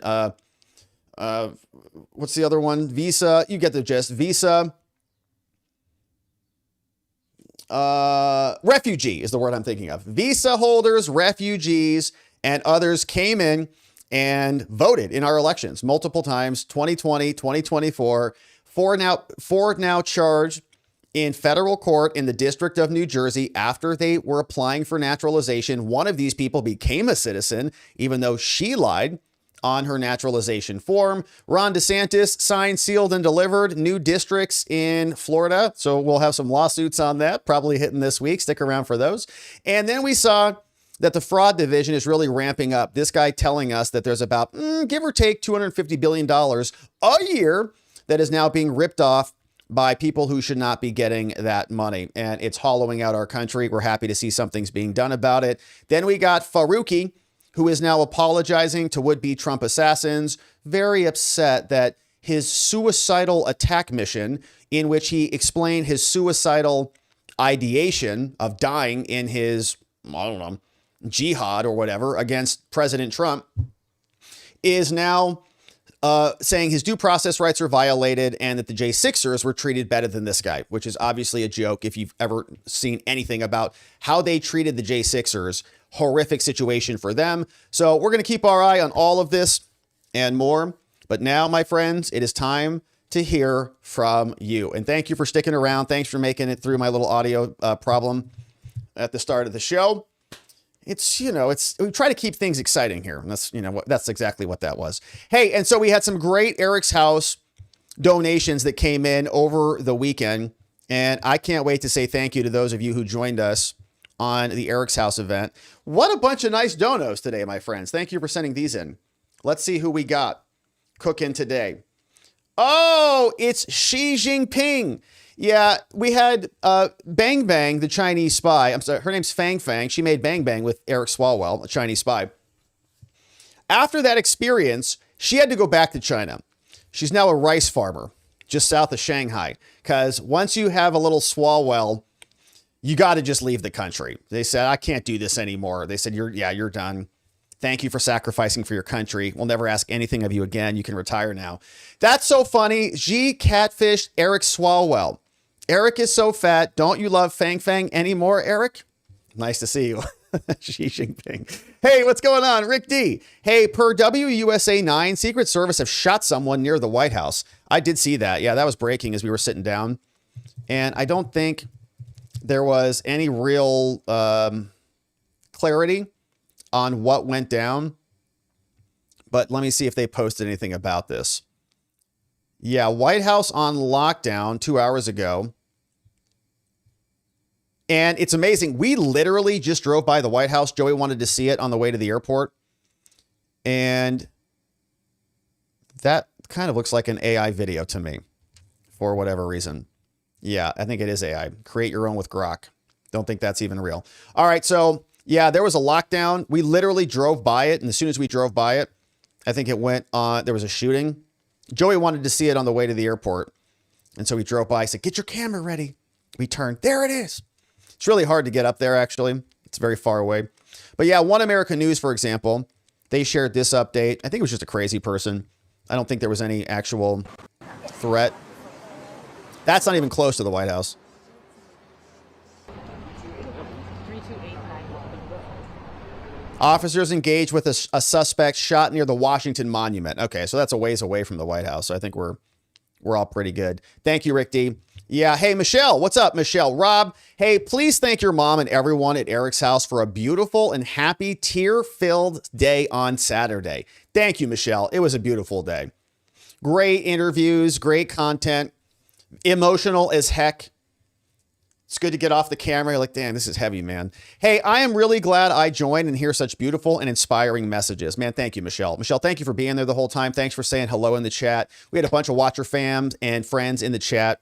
what's the other one? Visa. You get the gist. Visa. Refugee is the word I'm thinking of. Visa holders, refugees, and others came in and voted in our elections multiple times, 2020, 2024. Four now charged in federal court in the District of New Jersey after they were applying for naturalization. One of these people became a citizen, even though she lied on her naturalization form. Ron DeSantis signed, sealed, and delivered new districts in Florida. So we'll have some lawsuits on that, probably hitting this week. Stick around for those. And then we saw that the fraud division is really ramping up. This guy telling us that there's about, give or take, $250 billion a year that is now being ripped off by people who should not be getting that money. And it's hollowing out our country. We're happy to see something's being done about it. Then we got Faruqi, who is now apologizing to would-be Trump assassins, very upset that his suicidal attack mission, in which he explained his suicidal ideation of dying in his, I don't know, jihad or whatever against President Trump, is now saying his due process rights are violated and that the J6ers were treated better than this guy, which is obviously a joke if you've ever seen anything about how they treated the J6ers. Horrific situation for them. So we're going to keep our eye on all of this and more. But now, my friends, it is time to hear from you. And thank you for sticking around. Thanks for making it through my little audio problem at the start of the show. It's, we try to keep things exciting here. And that's, that's exactly what that was. Hey, and so we had some great Eric's House donations that came in over the weekend. And I can't wait to say thank you to those of you who joined us on the Eric's House event. What a bunch of nice donos today, my friends. Thank you for sending these in. Let's see who we got cooking today. Oh, it's Xi Jinping. Yeah, we had Bang Bang, the Chinese spy. I'm sorry, her name's Fang Fang. She made Bang Bang with Eric Swalwell, a Chinese spy. After that experience, she had to go back to China. She's now a rice farmer just south of Shanghai, because once you have a little Swalwell, you got to just leave the country. They said, I can't do this anymore. They said, you're done. Thank you for sacrificing for your country. We'll never ask anything of you again. You can retire now. That's so funny. Xi catfished Eric Swalwell. Eric is so fat. Don't you love Fang Fang anymore, Eric? Nice to see you. Xi Jinping. Hey, what's going on? Rick D. Hey, per WUSA 9, Secret Service have shot someone near the White House. I did see that. Yeah, that was breaking as we were sitting down. And I don't think there was any real clarity on what went down. but let me see if they posted anything about this. Yeah, White House on lockdown 2 hours ago. And it's amazing. We literally just drove by the White House. Joey wanted to see it on the way to the airport. And that kind of looks like an AI video to me for whatever reason. Yeah, I think it is AI. Create your own with Grok. Don't think that's even real. All right, so yeah, there was a lockdown. We literally drove by it. And as soon as we drove by it, I think it went on. There was a shooting. Joey wanted to see it on the way to the airport. And so we drove by. I said, get your camera ready. We turned. There it is. It's really hard to get up there, actually. It's very far away. But yeah, One America News, for example, they shared this update. I think it was just a crazy person. I don't think there was any actual threat. That's not even close to the White House. Officers engaged with a suspect shot near the Washington Monument. Okay, so that's a ways away from the White House. So I think we're all pretty good. Thank you, Rick D. Yeah, hey, Michelle. What's up, Michelle? Rob, hey, please thank your mom and everyone at Eric's house for a beautiful and happy, tear-filled day on Saturday. Thank you, Michelle. It was a beautiful day. Great interviews, great content, emotional as heck. It's good to get off the camera. You're like, damn, this is heavy, man. Hey, I am really glad I joined and hear such beautiful and inspiring messages. Man, thank you, Michelle. Michelle, thank you for being there the whole time. Thanks for saying hello in the chat. We had a bunch of Watcher fams and friends in the chat,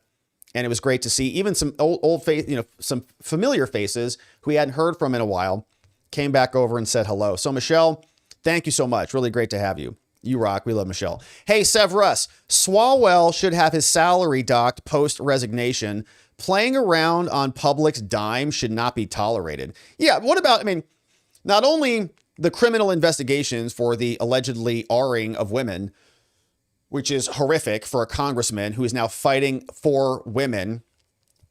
and it was great to see even some old face, some familiar faces who we hadn't heard from in a while came back over and said hello. So, Michelle, thank you so much. Really great to have you. You rock. We love Michelle. Hey, Severus, Swalwell should have his salary docked post-resignation. Playing around on public's dime should not be tolerated. Yeah, what about, not only the criminal investigations for the allegedly R-ing of women, which is horrific for a congressman who is now fighting for women.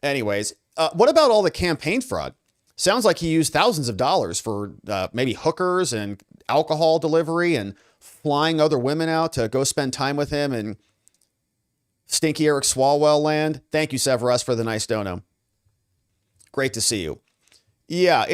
Anyways, what about all the campaign fraud? Sounds like he used thousands of dollars for maybe hookers and alcohol delivery and flying other women out to go spend time with him and Stinky Eric Swalwell land. Thank you, Severus, for the nice dono. Great to see you. Yeah,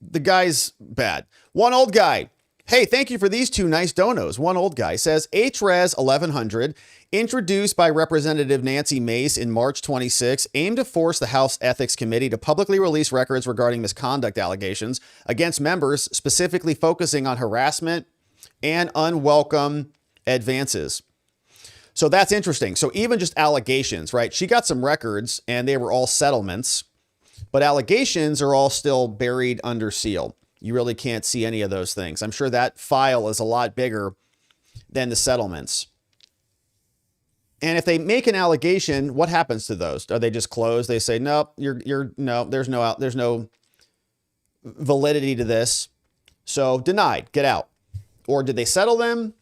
the guy's bad. One old guy. Hey, thank you for these two nice donos. One old guy says, HRES 1100, introduced by Representative Nancy Mace in March 26, aimed to force the House Ethics Committee to publicly release records regarding misconduct allegations against members, specifically focusing on harassment and unwelcome advances. So that's interesting. So even just allegations, right? She got some records and they were all settlements, but allegations are all still buried under seal. You really can't see any of those things. I'm sure that file is a lot bigger than the settlements. And if they make an allegation, what happens to those? Are they just closed? They say, nope, no, there's no validity to this. So denied, get out. Or did they settle them?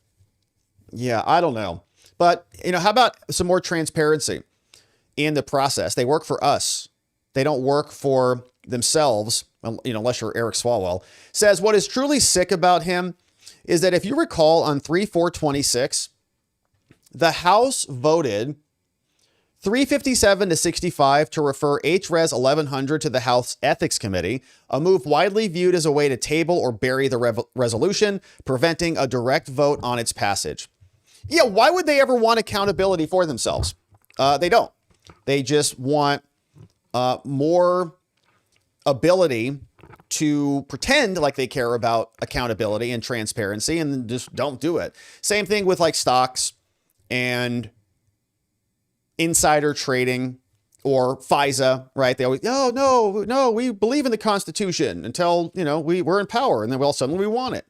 Yeah, I don't know. But, how about some more transparency in the process? They work for us. They don't work for themselves, unless you're Eric Swalwell. Says what is truly sick about him is that if you recall on 3/4/26, the House voted 357 to 65 to refer HRES 1100 to the House Ethics Committee, a move widely viewed as a way to table or bury the resolution, preventing a direct vote on its passage. Yeah, why would they ever want accountability for themselves? They don't. They just want more ability to pretend like they care about accountability and transparency and just don't do it. Same thing with like stocks and insider trading or FISA, right? They always, no, we believe in the Constitution until, we're in power and then all of a sudden we want it.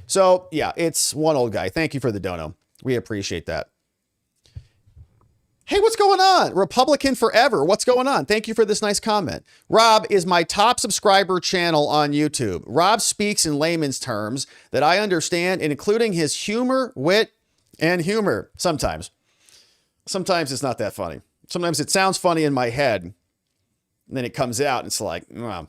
So yeah, it's one old guy. Thank you for the dono. We appreciate that. Hey, what's going on? Republican Forever. What's going on? Thank you for this nice comment. Rob is my top subscriber channel on YouTube. Rob speaks in layman's terms that I understand, including his humor, wit, and humor. Sometimes it's not that funny. Sometimes it sounds funny in my head, and then it comes out and it's like, wow,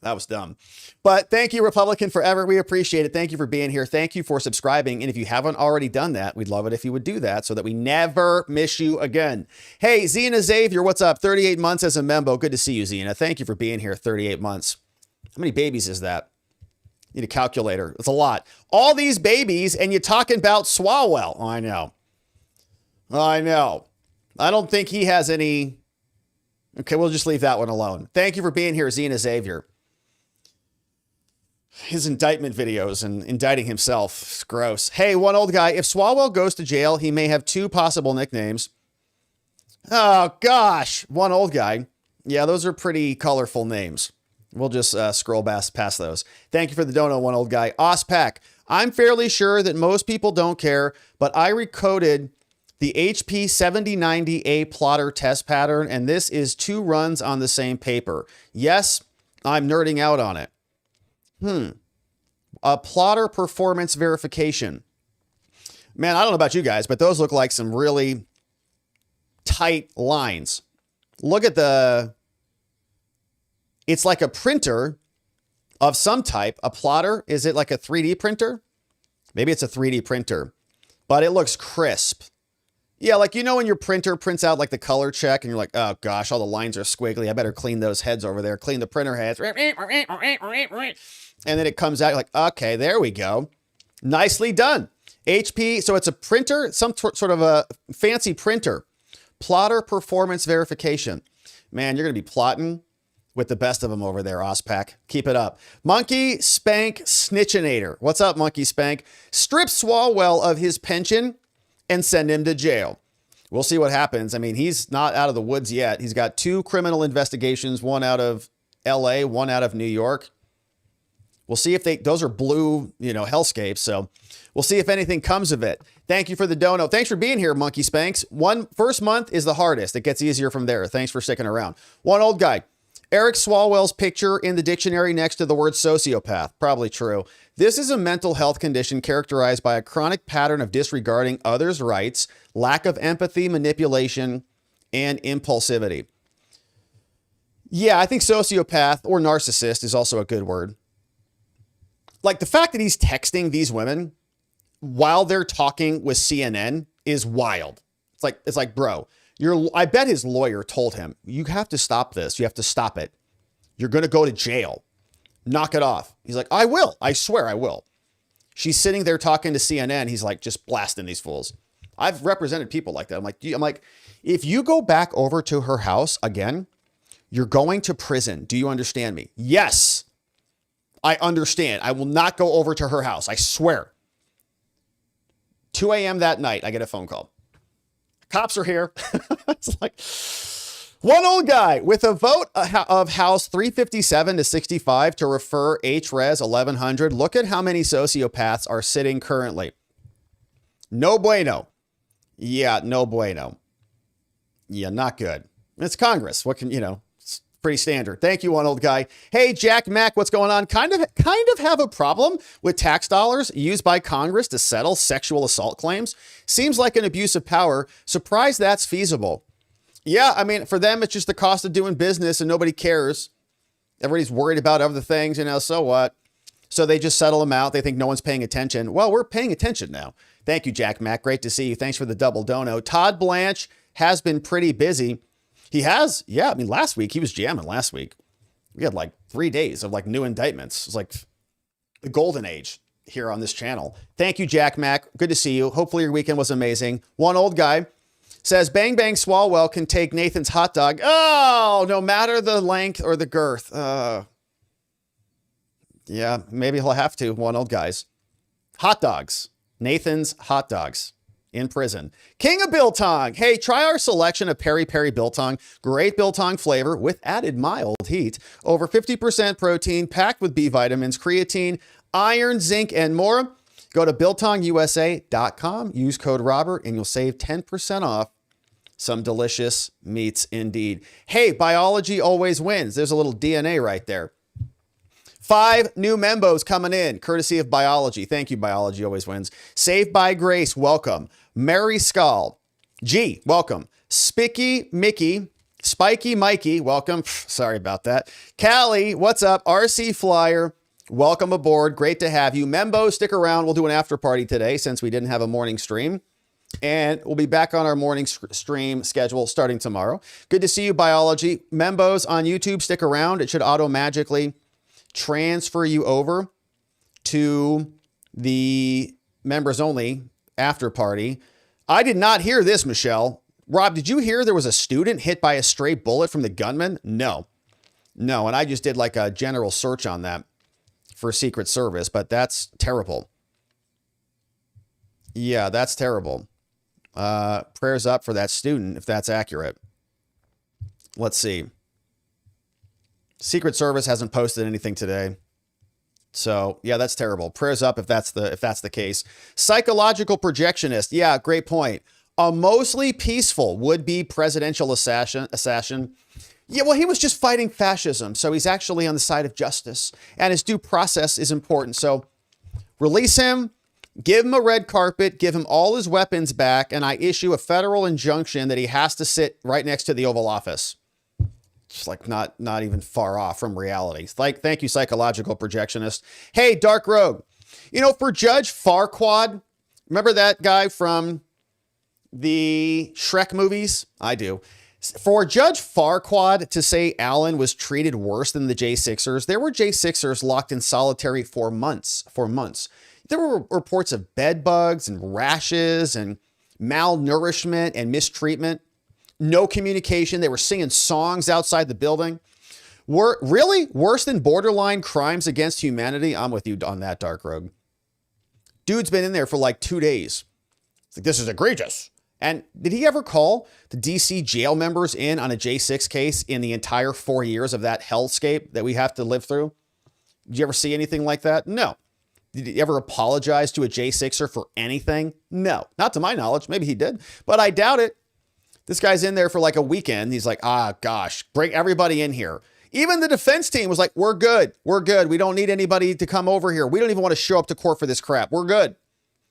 that was dumb. But thank you, Republican Forever. We appreciate it. Thank you for being here. Thank you for subscribing. And if you haven't already done that, we'd love it if you would do that so that we never miss you again. Hey, Zena Xavier, what's up? 38 months as a member. Good to see you, Zena. Thank you for being here. 38 months. How many babies is that? Need a calculator. It's a lot. All these babies, and you're talking about Swalwell. Oh, I know. I don't think he has any. Okay, we'll just leave that one alone. Thank you for being here, Zena Xavier. His indictment videos and indicting himself. It's gross. Hey, one old guy. If Swalwell goes to jail, he may have 2 possible nicknames. Oh, gosh. One old guy. Yeah, those are pretty colorful names. We'll just scroll past those. Thank you for the dono, one old guy. Ospac. I'm fairly sure that most people don't care, but I recoded the HP 7090A plotter test pattern, and this is 2 runs on the same paper. Yes, I'm nerding out on it. A plotter performance verification. Man, I don't know about you guys, but those look like some really tight lines. Look at it's like a printer of some type. A plotter, is it like a 3D printer? Maybe it's a 3D printer, but it looks crisp. Yeah, like, when your printer prints out like the color check and you're like, oh gosh, all the lines are squiggly. I better clean those heads over there. Clean the printer heads. And then it comes out, you're like, okay, there we go. Nicely done. HP, so it's a printer, some sort of a fancy printer. Plotter performance verification. Man, you're going to be plotting with the best of them over there, Ospac. Keep it up. Monkey Spank Snitchinator. What's up, Monkey Spank? Strip Swalwell of his pension and send him to jail. We'll see what happens. I mean, he's not out of the woods yet. He's got 2 criminal investigations, one out of LA, one out of New York. We'll see if those are blue, hellscapes. So we'll see if anything comes of it. Thank you for the dono. Thanks for being here, Monkey Spanks. First month is the hardest. It gets easier from there. Thanks for sticking around. One old guy. Eric Swalwell's picture in the dictionary next to the word sociopath. Probably true. This is a mental health condition characterized by a chronic pattern of disregarding others' rights, lack of empathy, manipulation, and impulsivity. Yeah, I think sociopath or narcissist is also a good word. Like the fact that he's texting these women while they're talking with CNN is wild. It's like, bro, I bet his lawyer told him, you have to stop this. You have to stop it. You're going to go to jail. Knock it off. He's like, I will. I swear I will. She's sitting there talking to CNN. He's like, just blasting these fools. I've represented people like that. I'm like, if you go back over to her house again, you're going to prison. Do you understand me? Yes, I understand. I will not go over to her house. I swear. 2 a.m. that night, I get a phone call. Cops are here. It's like one old guy with a vote of House 357 to 65 to refer HRes 1100. Look at how many sociopaths are sitting currently. No bueno. Yeah, no bueno. Yeah, not good. It's Congress. What can, it's pretty standard. Thank you, one old guy. Hey, Jack Mack, what's going on? Kind of have a problem with tax dollars used by Congress to settle sexual assault claims. Seems like an abuse of power. Surprised that's feasible. Yeah, I mean, for them, it's just the cost of doing business and nobody cares. Everybody's worried about other things, so what? So they just settle them out. They think no one's paying attention. Well, we're paying attention now. Thank you, Jack Mack. Great to see you. Thanks for the double dono. Todd Blanche has been pretty busy. He has. Yeah, I mean, last week, he was jamming last week. We had like 3 days of like new indictments. It's like the golden age here on this channel. Thank you, Jack Mack. Good to see you. Hopefully your weekend was amazing. One old guy says, Bang Bang Swalwell can take Nathan's hot dog. Oh, no matter the length or the girth. Yeah, maybe he'll have to. One old guys. Hot dogs. Nathan's hot dogs in prison. King of Biltong. Hey, try our selection of Peri Peri Biltong. Great Biltong flavor with added mild heat. Over 50% protein, packed with B vitamins, creatine, iron, zinc, and more. Go to BiltongUSA.com. Use code Robert, and you'll save 10% off. Some delicious meats indeed. Hey, biology always wins. There's a little DNA right there. 5 new membos coming in, courtesy of biology. Thank you, biology always wins. Saved by Grace, welcome. Mary Skull. G, welcome. Spiky Mickey. Spiky Mikey, welcome. Sorry about that. Callie, what's up? RC Flyer, welcome aboard. Great to have you. Membo, stick around. We'll do an after party today since we didn't have a morning stream. And we'll be back on our morning stream schedule starting tomorrow. Good to see you, biology. Membos on YouTube, stick around. It should auto-magically transfer you over to the members only after party. I did not hear this, Michelle. Rob, did you hear there was a student hit by a stray bullet from the gunman? No. No, and I just did like a general search on that for Secret Service, but that's terrible. Yeah, that's terrible. Prayers up for that student, if that's accurate. Let's see. Secret Service hasn't posted anything today. So yeah, that's terrible. Prayers up if that's the case. Psychological projectionist. Yeah, great point. A mostly peaceful would-be presidential assassin. Yeah, well, he was just fighting fascism, so he's actually on the side of justice, and his due process is important. So release him, give him a red carpet, give him all his weapons back, and I issue a federal injunction that he has to sit right next to the Oval Office. It's like not even far off from reality. Like, thank you, psychological projectionist. Hey, Dark Rogue. You know, for Judge Farquaad, remember that guy from the Shrek movies? I do. For Judge Farquaad to say Allen was treated worse than the J6ers, there were J6ers locked in solitary for months. There were reports of bed bugs and rashes and malnourishment and mistreatment. No communication. They were singing songs outside the building. Were really worse than borderline crimes against humanity? I'm with you on that, Dark Rogue. Dude's been in there for like 2 days. It's like, this is egregious. And did he ever call the DC jail members in on a J6 case in the entire 4 years of that hellscape that we have to live through? Did you ever see anything like that? No. Did he ever apologize to a J6er for anything? No. Not to my knowledge. Maybe he did, but I doubt it. This guy's in there for like a weekend. He's like, gosh, bring everybody in here. Even the defense team was like, we're good. We're good. We don't need anybody to come over here. We don't even want to show up to court for this crap. We're good.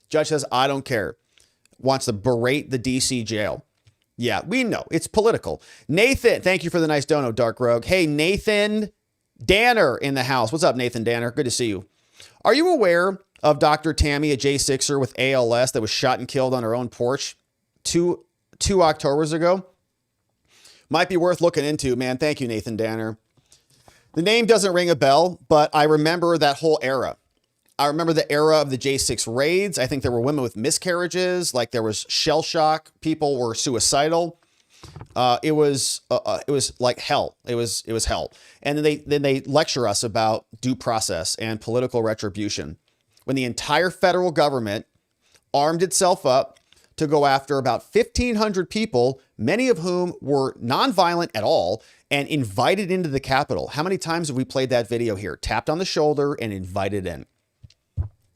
Judge says, I don't care. Wants to berate the DC jail. Yeah, we know. It's political. Nathan, thank you for the nice dono, Dark Rogue. Hey, Nathan Danner in the house. What's up, Nathan Danner? Good to see you. Are you aware of Dr. Tammy, a J6er with ALS that was shot and killed on her own porch two Octobers ago? Might be worth looking into, man. Thank you, Nathan Danner. The name doesn't ring a bell, but I remember that whole era. I remember the era of the J6 raids. I think there were women with miscarriages, like there was shell shock. People were suicidal. It was like hell. It was hell. And then they lecture us about due process and political retribution when the entire federal government armed itself up to go after about 1,500 people, many of whom were nonviolent at all, and invited into the Capitol. How many times have we played that video here? Tapped on the shoulder and invited in.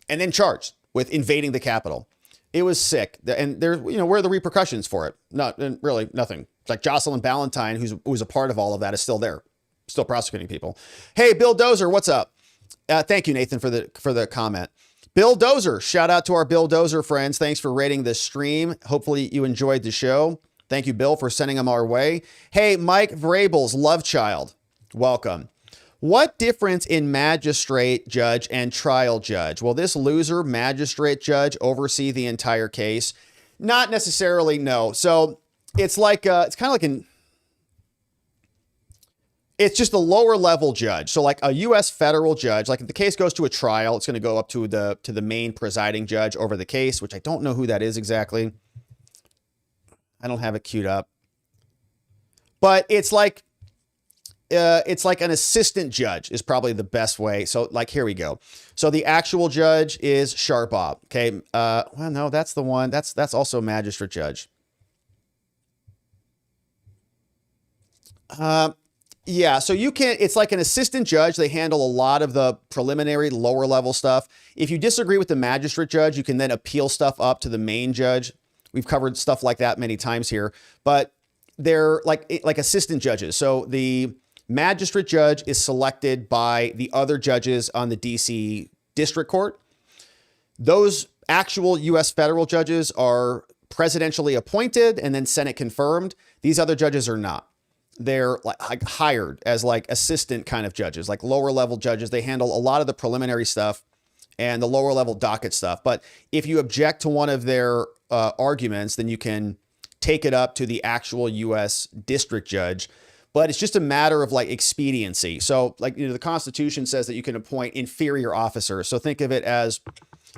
And then charged with invading the Capitol. It was sick. And there, where are the repercussions for it? Really nothing. It's like Jocelyn Ballantyne, who was a part of all of that, is still there, still prosecuting people. Hey, Bill Dozer, what's up? Thank you, Nathan, for the comment. Bill Dozer, shout out to our Bill Dozer friends. Thanks for rating the stream. Hopefully you enjoyed the show. Thank you, Bill, for sending them our way. Hey, Mike Vrabel's love child, welcome. What difference in magistrate judge and trial judge? Will this loser magistrate judge oversee the entire case? Not necessarily, no. So it's like, it's kind of like it's just a lower level judge. So like a U.S. federal judge, like if the case goes to a trial, it's going to go up to the main presiding judge over the case, which I don't know who that is exactly. I don't have it queued up, but it's like an assistant judge is probably the best way. So like, here we go. So the actual judge is Sharbob. Okay. Well, no, that's the one. That's also magistrate judge. Yeah. So you can, it's like an assistant judge. They handle a lot of the preliminary lower level stuff. If you disagree with the magistrate judge, you can then appeal stuff up to the main judge. We've covered stuff like that many times here, but they're like assistant judges. So the magistrate judge is selected by the other judges on the DC District Court. Those actual U.S. federal judges are presidentially appointed and then Senate confirmed. These other judges are not. They're like hired as like assistant kind of judges, like lower level judges. They handle a lot of the preliminary stuff and the lower level docket stuff. But if you object to one of their arguments, then you can take it up to the actual U.S. district judge. but it's just a matter of like expediency. So like, the Constitution says that you can appoint inferior officers. So think of it as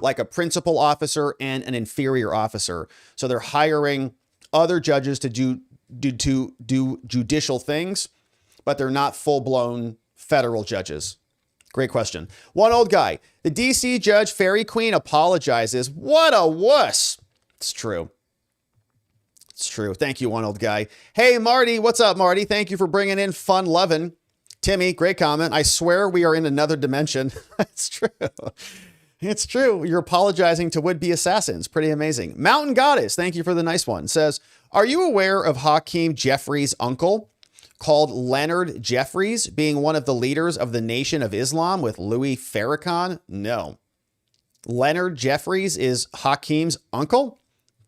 like a principal officer and an inferior officer. So they're hiring other judges to do judicial things, but they're not full-blown federal judges. Great question. One old guy. The DC judge Fairy Queen apologizes. What a wuss. It's true. It's true. Thank you, one old guy. Hey, Marty. What's up, Marty? Thank you for bringing in fun lovin'. Timmy, great comment. I swear we are in another dimension. It's true. It's true. You're apologizing to would-be assassins. Pretty amazing. Mountain Goddess, thank you for the nice one, says, are you aware of Hakeem Jeffries' uncle called Leonard Jeffries being one of the leaders of the Nation of Islam with Louis Farrakhan? No. Leonard Jeffries is Hakeem's uncle?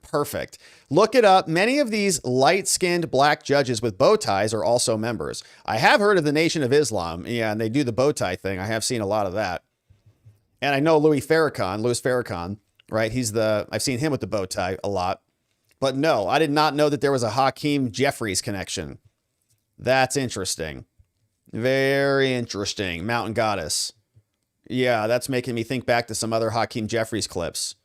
Perfect. Look it up. Many of these light-skinned black judges with bow ties are also members. I have heard of the Nation of Islam. Yeah, and they do the bow tie thing. I have seen a lot of that. And I know Louis Farrakhan, right? I've seen him with the bow tie a lot. But no, I did not know that there was a Hakeem Jeffries connection. That's interesting. Very interesting. Mountain Goddess. Yeah, that's making me think back to some other Hakeem Jeffries clips.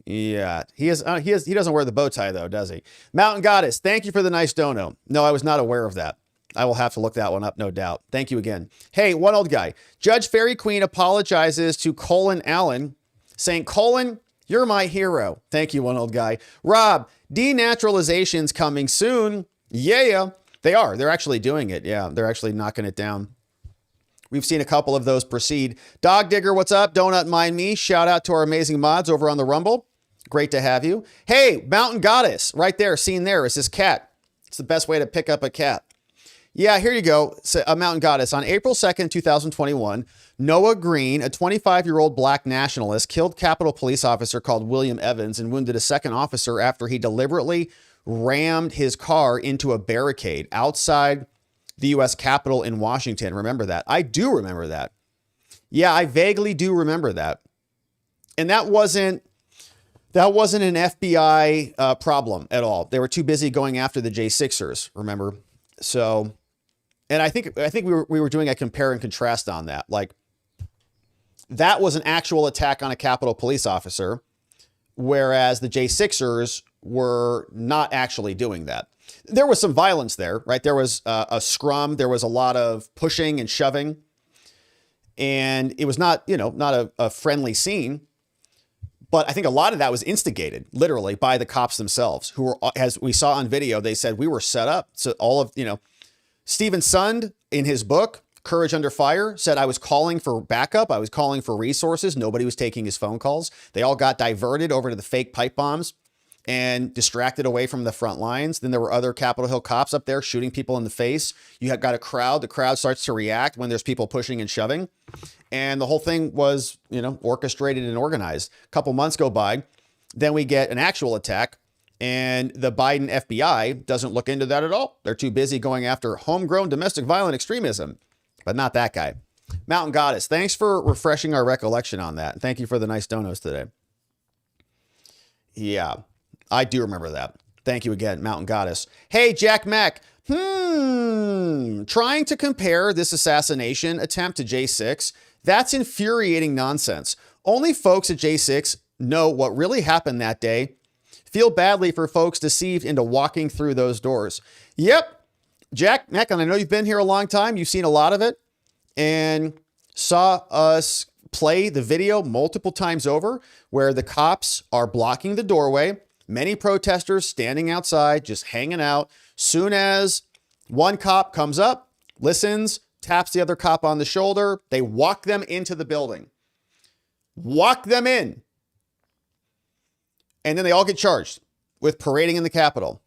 Yeah, he doesn't wear the bow tie though, does he? Mountain Goddess, thank you for the nice dono. No, I was not aware of that. I will have to look that one up, no doubt. Thank you again. Hey, one old guy. Judge Fairy Queen apologizes to Colin Allen, saying, Colin, you're my hero. Thank you, one old guy. Rob, denaturalization's coming soon. Yeah, they are. They're actually doing it. Yeah, they're actually knocking it down. We've seen a couple of those proceed. Dog Digger, what's up? Donut Mind Me. Shout out to our amazing mods over on the Rumble. Great to have you. Hey, Mountain Goddess, right there, seen there is this cat. It's the best way to pick up a cat. Yeah, here you go. A Mountain Goddess. On April 2nd, 2021, Noah Green, a 25-year-old black nationalist, killed Capitol Police officer called William Evans and wounded a second officer after he deliberately rammed his car into a barricade outside the U.S. Capitol in Washington. Remember that? I do remember that. Yeah, I vaguely do remember that. And that wasn't an FBI problem at all. They were too busy going after the J6ers, remember? So, and I think we were doing a compare and contrast on that. Like, that was an actual attack on a Capitol Police officer, whereas the J6ers were not actually doing that. There was some violence there, right? There was a scrum. There was a lot of pushing and shoving. And it was not a friendly scene. But I think a lot of that was instigated, literally, by the cops themselves, who were, as we saw on video, they said we were set up. So all of, Stephen Sund, in his book, Courage Under Fire, said I was calling for backup. I was calling for resources. Nobody was taking his phone calls. They all got diverted over to the fake pipe bombs and distracted away from the front lines. Then there were other Capitol Hill cops up there shooting people in the face. You have got a crowd. The crowd starts to react when there's people pushing and shoving. And the whole thing was, orchestrated and organized. A couple months go by. Then we get an actual attack. And the Biden FBI doesn't look into that at all. They're too busy going after homegrown domestic violent extremism. But not that guy. Mountain Goddess, thanks for refreshing our recollection on that. Thank you for the nice donos today. Yeah, I do remember that. Thank you again, Mountain Goddess. Hey, Jack Mack. Trying to compare this assassination attempt to J6, that's infuriating nonsense. Only folks at J6 know what really happened that day. Feel badly for folks deceived into walking through those doors. Yep, Jack Mack, and I know you've been here a long time. You've seen a lot of it and saw us play the video multiple times over where the cops are blocking the doorway. Many protesters standing outside, just hanging out. Soon as one cop comes up, listens, taps the other cop on the shoulder, they walk them into the building. Walk them in. And then they all get charged with parading in the Capitol.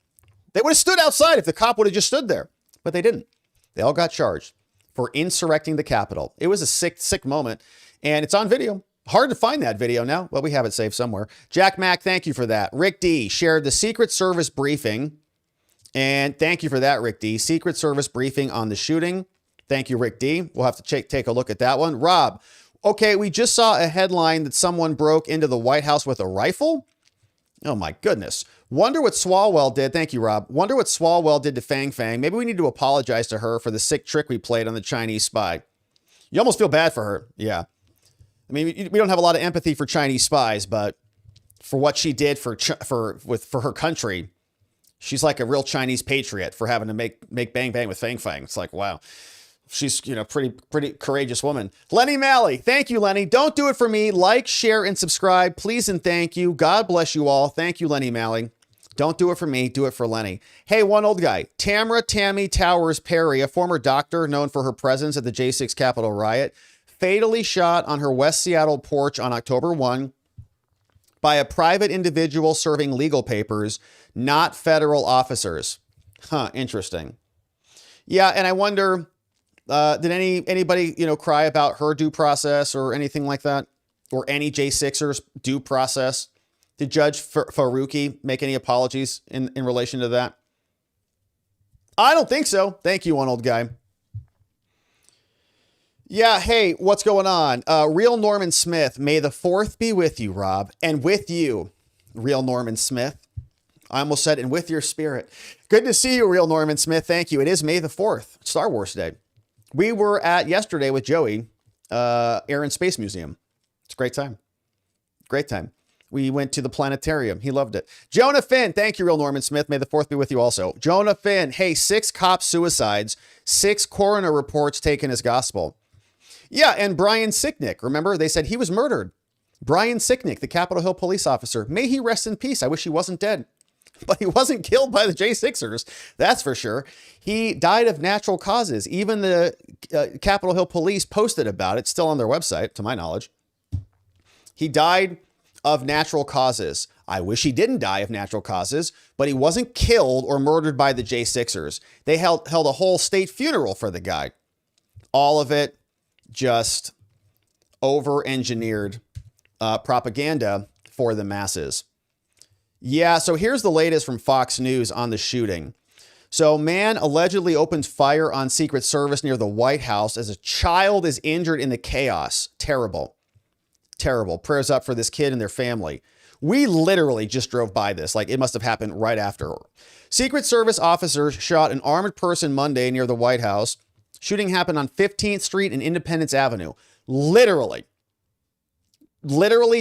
They would have stood outside if the cop would have just stood there, but they didn't. They all got charged for insurrecting the Capitol. It was a sick, sick moment, and it's on video. Hard to find that video now. Well, we have it saved somewhere. Jack Mack, thank you for that. Rick D shared the Secret Service briefing, and thank you for that, Rick D. Secret Service briefing on the shooting. Thank you, Rick D. We'll have to take a look at that one. Rob, okay, we just saw a headline that someone broke into the White House with a rifle. Oh my goodness. Wonder what Swalwell did. Thank you, Rob. Wonder what Swalwell did to Fang Fang. Maybe we need to apologize to her for the sick trick we played on the Chinese spy. You almost feel bad for her. Yeah. I mean, we don't have a lot of empathy for Chinese spies, but for what she did for her country, she's like a real Chinese patriot for having to make bang bang with Fang Fang. It's like, wow. She's, pretty courageous woman. Lenny Malley. Thank you, Lenny. Don't do it for me. Like, share, and subscribe. Please and thank you. God bless you all. Thank you, Lenny Malley. Don't do it for me. Do it for Lenny. Hey, one old guy. Tammy Towers Perry, a former doctor known for her presence at the J6 Capitol riot, fatally shot on her West Seattle porch on October 1 by a private individual serving legal papers, not federal officers. Huh, interesting. Yeah, and I wonder, did anybody, cry about her due process or anything like that? Or any J6ers due process? Did Judge Faruqi make any apologies in relation to that? I don't think so. Thank you, one old guy. Yeah, hey, what's going on? Real Norman Smith, may the 4th be with you, Rob, and with you, Real Norman Smith. I almost said, and with your spirit. Good to see you, Real Norman Smith. Thank you. It is May the 4th, Star Wars Day. We were at yesterday with Joey, Air and Space Museum. It's a great time. Great time. We went to the planetarium. He loved it. Jonah Finn. Thank you, Real Norman Smith. May the 4th be with you also. Jonah Finn. Hey, 6 cop suicides, 6 coroner reports taken as gospel. Yeah, and Brian Sicknick. Remember, they said he was murdered. Brian Sicknick, the Capitol Hill police officer. May he rest in peace. I wish he wasn't dead. But he wasn't killed by the J6ers. That's for sure. He died of natural causes. Even the Capitol Hill police posted about it, still on their website, to my knowledge. He died of natural causes. I wish he didn't die of natural causes, but he wasn't killed or murdered by the J6ers. They held a whole state funeral for the guy. All of it just over-engineered propaganda for the masses. Yeah, so here's the latest from Fox News on the shooting. So man allegedly opens fire on Secret Service near the White House as a child is injured in the chaos. Terrible. Terrible. Prayers up for this kid and their family. We literally just drove by this. Like, it must have happened right after. Secret Service officers shot an armed person Monday near the White House. Shooting happened on 15th Street and Independence Avenue. Literally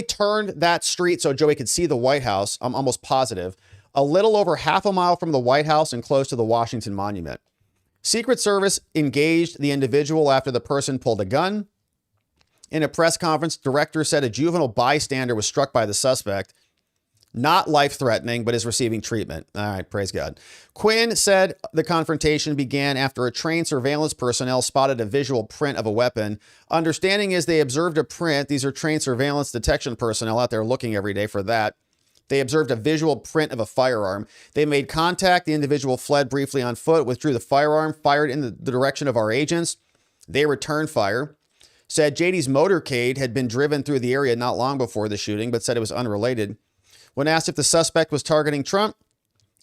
turned that street so Joey could see the White House. I'm almost positive. A little over half a mile from the White House and close to the Washington Monument. Secret Service engaged the individual after the person pulled a gun. In a press conference, director said a juvenile bystander was struck by the suspect. Not life-threatening, but is receiving treatment. All right, praise God. Quinn said the confrontation began after a trained surveillance personnel spotted a visual print of a weapon. Understanding is they observed a print. These are trained surveillance detection personnel out there looking every day for that. They observed a visual print of a firearm. They made contact. The individual fled briefly on foot, withdrew the firearm, fired in the direction of our agents. They returned fire. Said JD's motorcade had been driven through the area not long before the shooting, but said it was unrelated. When asked if the suspect was targeting Trump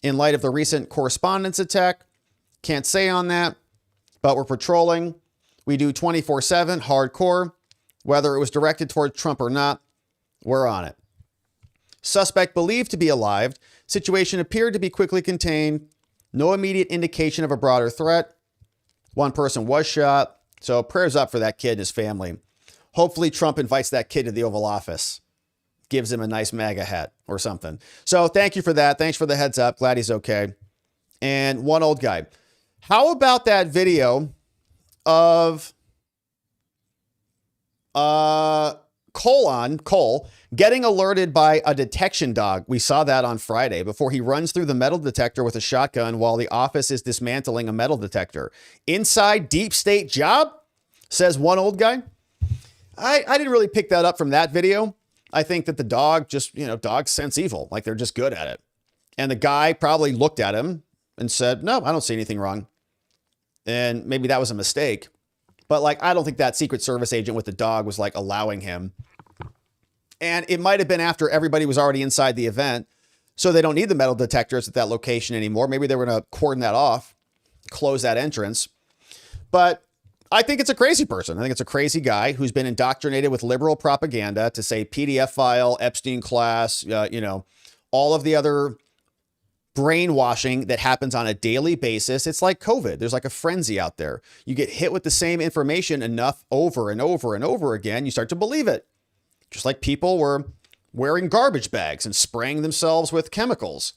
in light of the recent correspondence attack, can't say on that, but we're patrolling. We do 24/7, hardcore. Whether it was directed toward Trump or not, we're on it. Suspect believed to be alive. Situation appeared to be quickly contained. No immediate indication of a broader threat. One person was shot. So prayers up for that kid and his family. Hopefully Trump invites that kid to the Oval Office, gives him a nice MAGA hat or something. So thank you for that. Thanks for the heads up. Glad he's okay. And one old guy. How about that video of Cole getting alerted by a detection dog? We saw that on Friday before he runs through the metal detector with a shotgun while the office is dismantling a metal detector. Inside deep state job, says one old guy. I didn't really pick that up from that video. I think that the dog just, dogs sense evil. Like they're just good at it. And the guy probably looked at him and said, no, I don't see anything wrong. And maybe that was a mistake. But I don't think that Secret Service agent with the dog was allowing him. And it might have been after everybody was already inside the event. So they don't need the metal detectors at that location anymore. Maybe they were going to cordon that off, close that entrance. But I think it's a crazy person. I think it's a crazy guy who's been indoctrinated with liberal propaganda to say PDF file, Epstein class, all of the other brainwashing that happens on a daily basis. It's like COVID. There's like a frenzy out there. You get hit with the same information enough over and over and over again, you start to believe it. Just like people were wearing garbage bags and spraying themselves with chemicals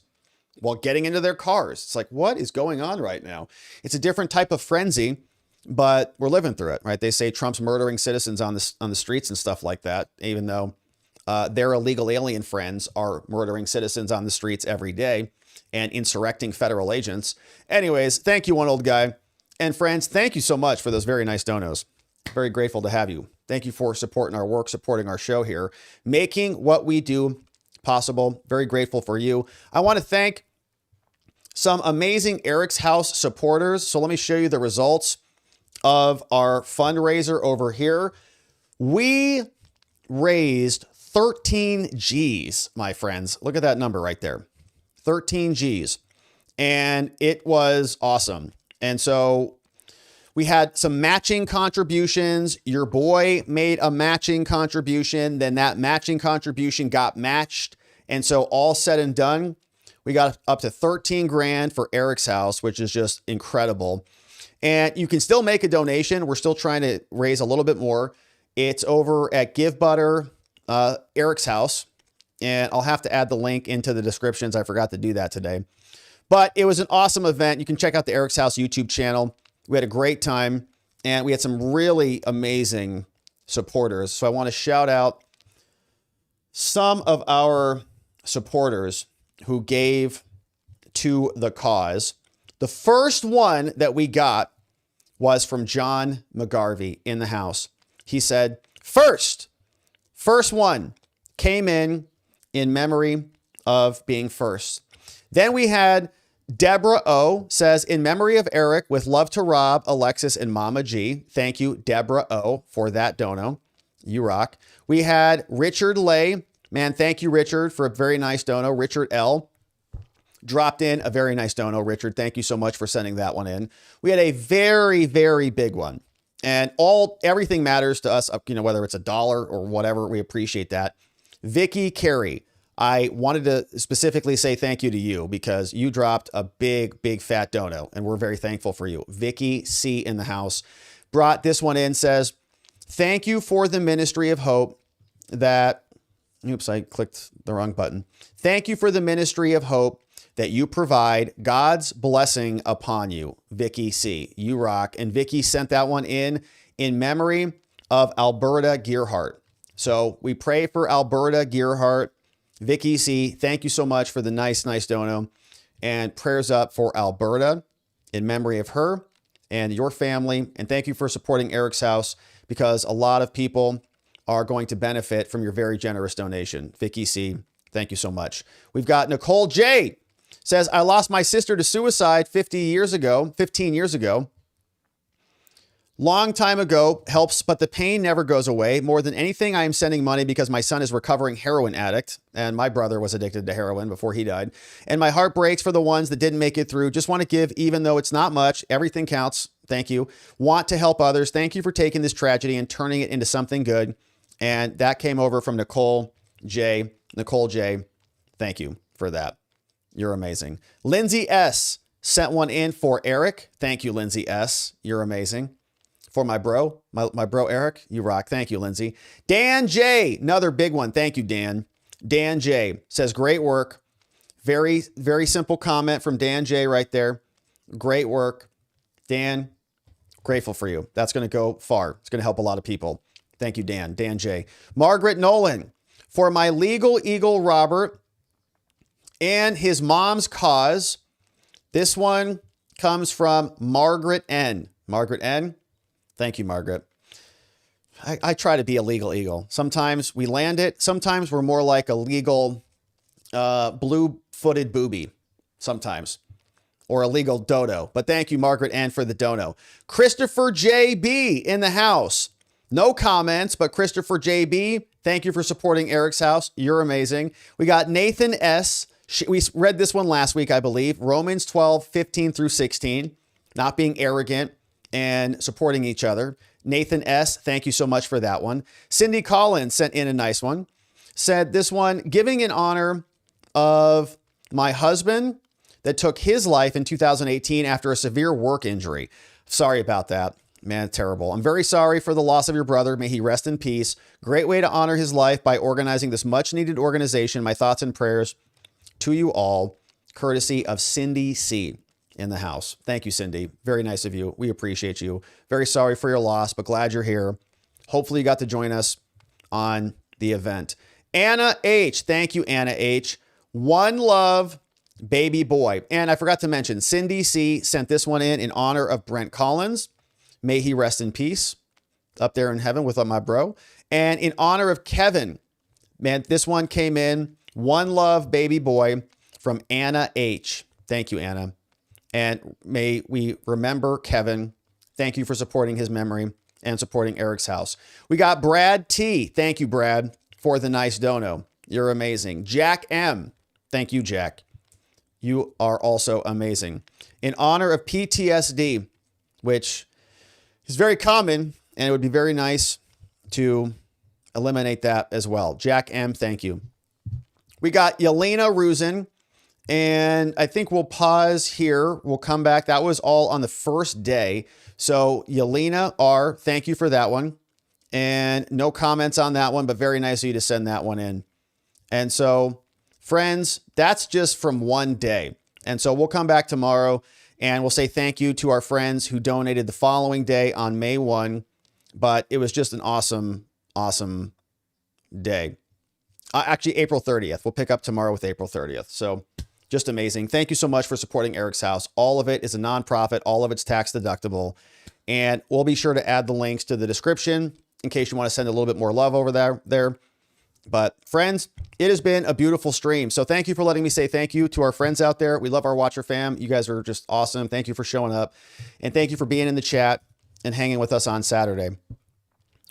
while getting into their cars. It's like, what is going on right now? It's a different type of frenzy, but we're living through it, right? They say Trump's murdering citizens on the streets and stuff like that, even though their illegal alien friends are murdering citizens on the streets every day and insurrecting federal agents. Anyways, thank you, one old guy. And friends, thank you so much for those very nice donos. Very grateful to have you. Thank you for supporting our work, supporting our show here, making what we do possible. Very grateful for you. I want to thank some amazing Eric's House supporters. So let me show you the results of our fundraiser over here. We raised 13 G's, my friends. Look at that number right there. 13 G's. And it was awesome. And so we had some matching contributions. Your boy made a matching contribution. Then that matching contribution got matched. And so all said and done, we got up to 13 grand for Eric's House, which is just incredible. And you can still make a donation. We're still trying to raise a little bit more. It's over at Give Butter, Eric's House. And I'll have to add the link into the descriptions. I forgot to do that today. But it was an awesome event. You can check out the Eric's House YouTube channel. We had a great time. And we had some really amazing supporters. So I want to shout out some of our supporters who gave to the cause. The first one that we got was from John McGarvey in the house. He said, first one came in memory of being first. Then we had Deborah O says, in memory of Eric, with love to Rob, Alexis, and Mama G. Thank you, Deborah O, for that dono. You rock. We had Richard Lay. Man, thank you, Richard, for a very nice dono. Richard L dropped in a very nice dono. Richard, thank you so much for sending that one in. We had a very, very big one. And everything matters to us, whether it's $1 or whatever, we appreciate that. Vicky Carey, I wanted to specifically say thank you to you because you dropped a big, big fat dono, and we're very thankful for you. Vicky C in the house brought this one in, says, thank you for the ministry of hope that, oops, I clicked the wrong button. Thank you for the ministry of hope that you provide. God's blessing upon you. Vicky C, you rock. And Vicky sent that one in memory of Alberta Gearhart. So we pray for Alberta Gearhart. Vicky C, thank you so much for the nice dono, and prayers up for Alberta in memory of her and your family. And thank you for supporting Eric's House because a lot of people are going to benefit from your very generous donation. Vicky C, thank you so much. We've got Nicole J says, I lost my sister to suicide 15 years ago. Long time ago, helps, but the pain never goes away. More than anything, I am sending money because my son is a recovering heroin addict, and my brother was addicted to heroin before he died. And my heart breaks for the ones that didn't make it through. Just want to give, even though it's not much. Everything counts. Thank you. Want to help others. Thank you for taking this tragedy and turning it into something good. And that came over from Nicole J. Nicole J, thank you for that. You're amazing. Lindsay S sent one in for Eric. Thank you, Lindsay S. You're amazing. For my bro, my bro Eric, you rock. Thank you, Lindsay. Dan J, another big one. Thank you, Dan. Dan J says, great work. Very, very simple comment from Dan J right there. Great work. Dan, grateful for you. That's going to go far. It's going to help a lot of people. Thank you, Dan. Dan J. Margaret Nolan, for my legal eagle Robert and his mom's cause. This one comes from Margaret N. Margaret N. Thank you, Margaret. I try to be a legal eagle. Sometimes we land it. Sometimes we're more like a legal blue-footed booby. Sometimes. Or a legal dodo. But thank you, Margaret N, for the dono. Christopher JB in the house. No comments, but Christopher JB, thank you for supporting Eric's House. You're amazing. We got Nathan S. We read this one last week, I believe. Romans 12:15-16. Not being arrogant and supporting each other. Nathan S., thank you so much for that one. Cindy Collins sent in a nice one. Said this one, giving in honor of my husband that took his life in 2018 after a severe work injury. Sorry about that. Man, terrible. I'm very sorry for the loss of your brother. May he rest in peace. Great way to honor his life by organizing this much needed organization. My thoughts and prayers to you all, courtesy of Cindy C. in the house. Thank you, Cindy. Very nice of you. We appreciate you. Very sorry for your loss, but glad you're here. Hopefully you got to join us on the event. Anna H. Thank you, Anna H. One love, baby boy. And I forgot to mention, Cindy C. sent this one in honor of Brent Collins. May he rest in peace up there in heaven with my bro. And in honor of Kevin, man, this one came in. One love, baby boy, from Anna H. Thank you, Anna. And may we remember Kevin. Thank you for supporting his memory and supporting Eric's house. We got Brad T. Thank you, Brad, for the nice dono. You're amazing. Jack M. Thank you, Jack. You are also amazing. In honor of PTSD, which is very common, and it would be very nice to eliminate that as well. Jack M., thank you. We got Yelena Ruzin, and I think we'll pause here. We'll come back. That was all on the first day. So Yelena R., thank you for that one. And no comments on that one, but very nice of you to send that one in. And so, friends, that's just from one day. And so we'll come back tomorrow and we'll say thank you to our friends who donated the following day on May 1. But it was just an awesome, awesome day. Actually, April 30th. We'll pick up tomorrow with April 30th. So just amazing. Thank you so much for supporting Eric's house. All of it is a nonprofit. All of it's tax deductible. And we'll be sure to add the links to the description in case you want to send a little bit more love over there. But friends, it has been a beautiful stream. So thank you for letting me say thank you to our friends out there. We love our Watcher fam. You guys are just awesome. Thank you for showing up. And thank you for being in the chat and hanging with us on Saturday.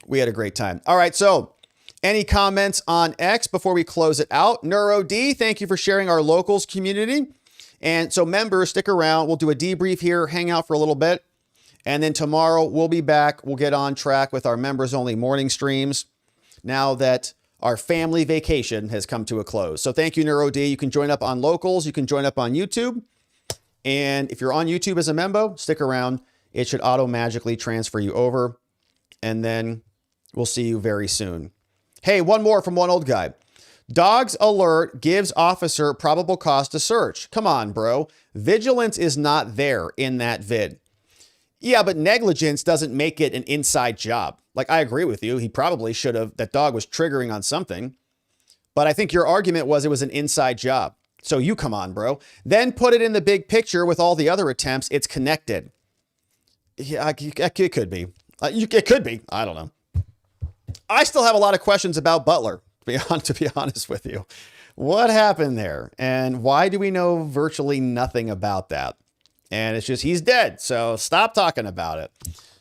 We had a great time. All right, so any comments on X before we close it out? Neuro D, thank you for sharing our locals community. And so members, stick around. We'll do a debrief here, hang out for a little bit. And then tomorrow we'll be back. We'll get on track with our members only morning streams now that our family vacation has come to a close. So thank you, Neuro D. You can join up on locals. You can join up on YouTube. And if you're on YouTube as a member, stick around. It should auto-magically transfer you over. And then we'll see you very soon. Hey, one more from one old guy. Dogs alert gives officer probable cause to search. Come on, bro. Vigilance is not there in that vid. Yeah, but negligence doesn't make it an inside job. Like, I agree with you. He probably should have. That dog was triggering on something. But I think your argument was it was an inside job. So you come on, bro. Then put it in the big picture with all the other attempts. It's connected. Yeah, it could be. It could be. I don't know. I still have a lot of questions about Butler, to be honest with you. What happened there? And why do we know virtually nothing about that? And it's just, he's dead. So stop talking about it.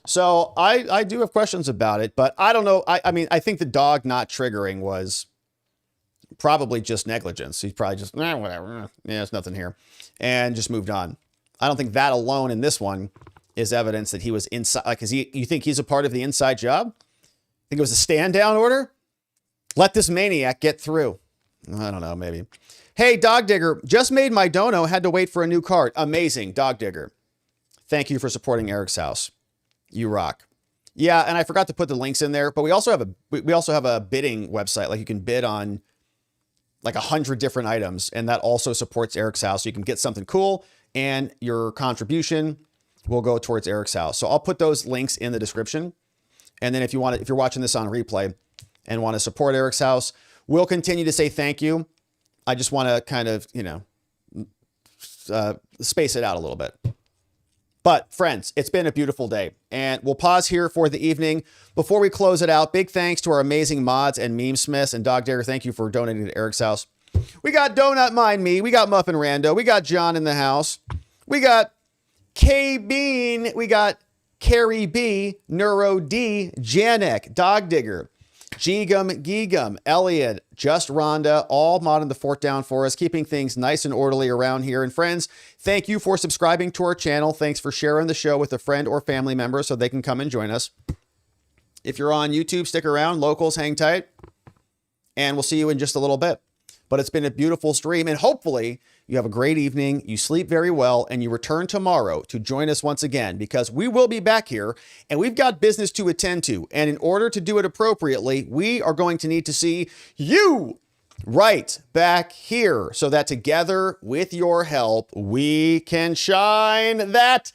So I do have questions about it, but I don't know. I mean, I think the dog not triggering was probably just negligence. He's probably just, whatever. Yeah, there's nothing here. And just moved on. I don't think that alone in this one is evidence that he was inside. Like, you think he's a part of the inside job? Think it was a stand down order? Let this maniac get through. I don't know, maybe. Hey, Dog Digger, just made my dono, had to wait for a new card. Amazing, Dog Digger. Thank you for supporting Eric's house. You rock. Yeah, and I forgot to put the links in there, but we also have a bidding website. Like, you can bid on like 100 different items, and that also supports Eric's house. So you can get something cool, and your contribution will go towards Eric's house. So I'll put those links in the description. And then if you're watching this on replay and want to support Eric's house, we'll continue to say thank you. I just want to kind of, space it out a little bit. But friends, it's been a beautiful day, and we'll pause here for the evening. Before we close it out, big thanks to our amazing mods and meme smiths, and Dog Digger, thank you for donating to Eric's house. We got Donut Mind Me. We got Muffin Rando. We got John in the house. We got K Bean. We got Carrie B, Neuro D, Janek, Dog Digger, Geegum, Elliot, Just Rhonda, all modding the fort down for us, keeping things nice and orderly around here. And friends, thank you for subscribing to our channel. Thanks for sharing the show with a friend or family member so they can come and join us. If you're on YouTube, stick around. Locals, hang tight. And we'll see you in just a little bit. but it's been a beautiful stream, and hopefully you have a great evening, you sleep very well, and you return tomorrow to join us once again, because we will be back here and we've got business to attend to. And in order to do it appropriately, we are going to need to see you right back here so that together with your help, we can shine that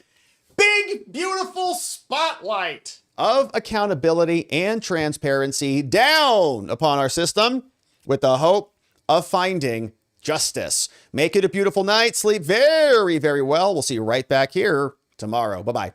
big, beautiful spotlight of accountability and transparency down upon our system with the hope of finding justice. Make it a beautiful night. Sleep very, very well. We'll see you right back here tomorrow. Bye-bye.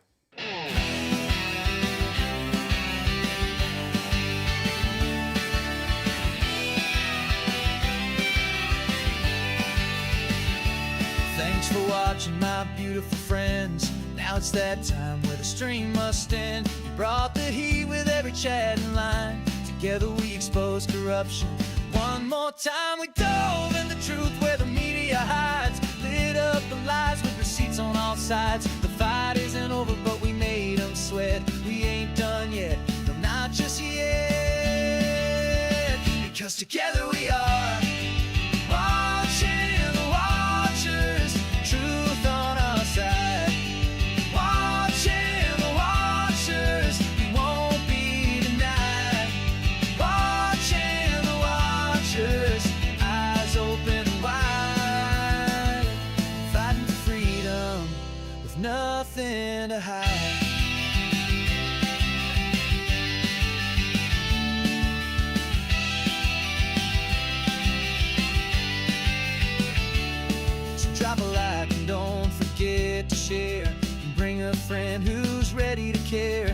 Thanks for watching, my beautiful friends. Now it's that time where the stream must end. You brought the heat with every chat and line. Together we expose corruption. One more time we dove in the truth where the media hides. Lit up the lies with receipts on all sides. The fight isn't over, but we made them sweat. We ain't done yet, no, not just yet. Because together we are watching the watchers. Truth on our side. Watching the watchers. We won't be denied. Watching the watchers. Eyes open wide. Fighting for freedom with nothing to hide. Drop a like and don't forget to share. And bring a friend who's ready to care.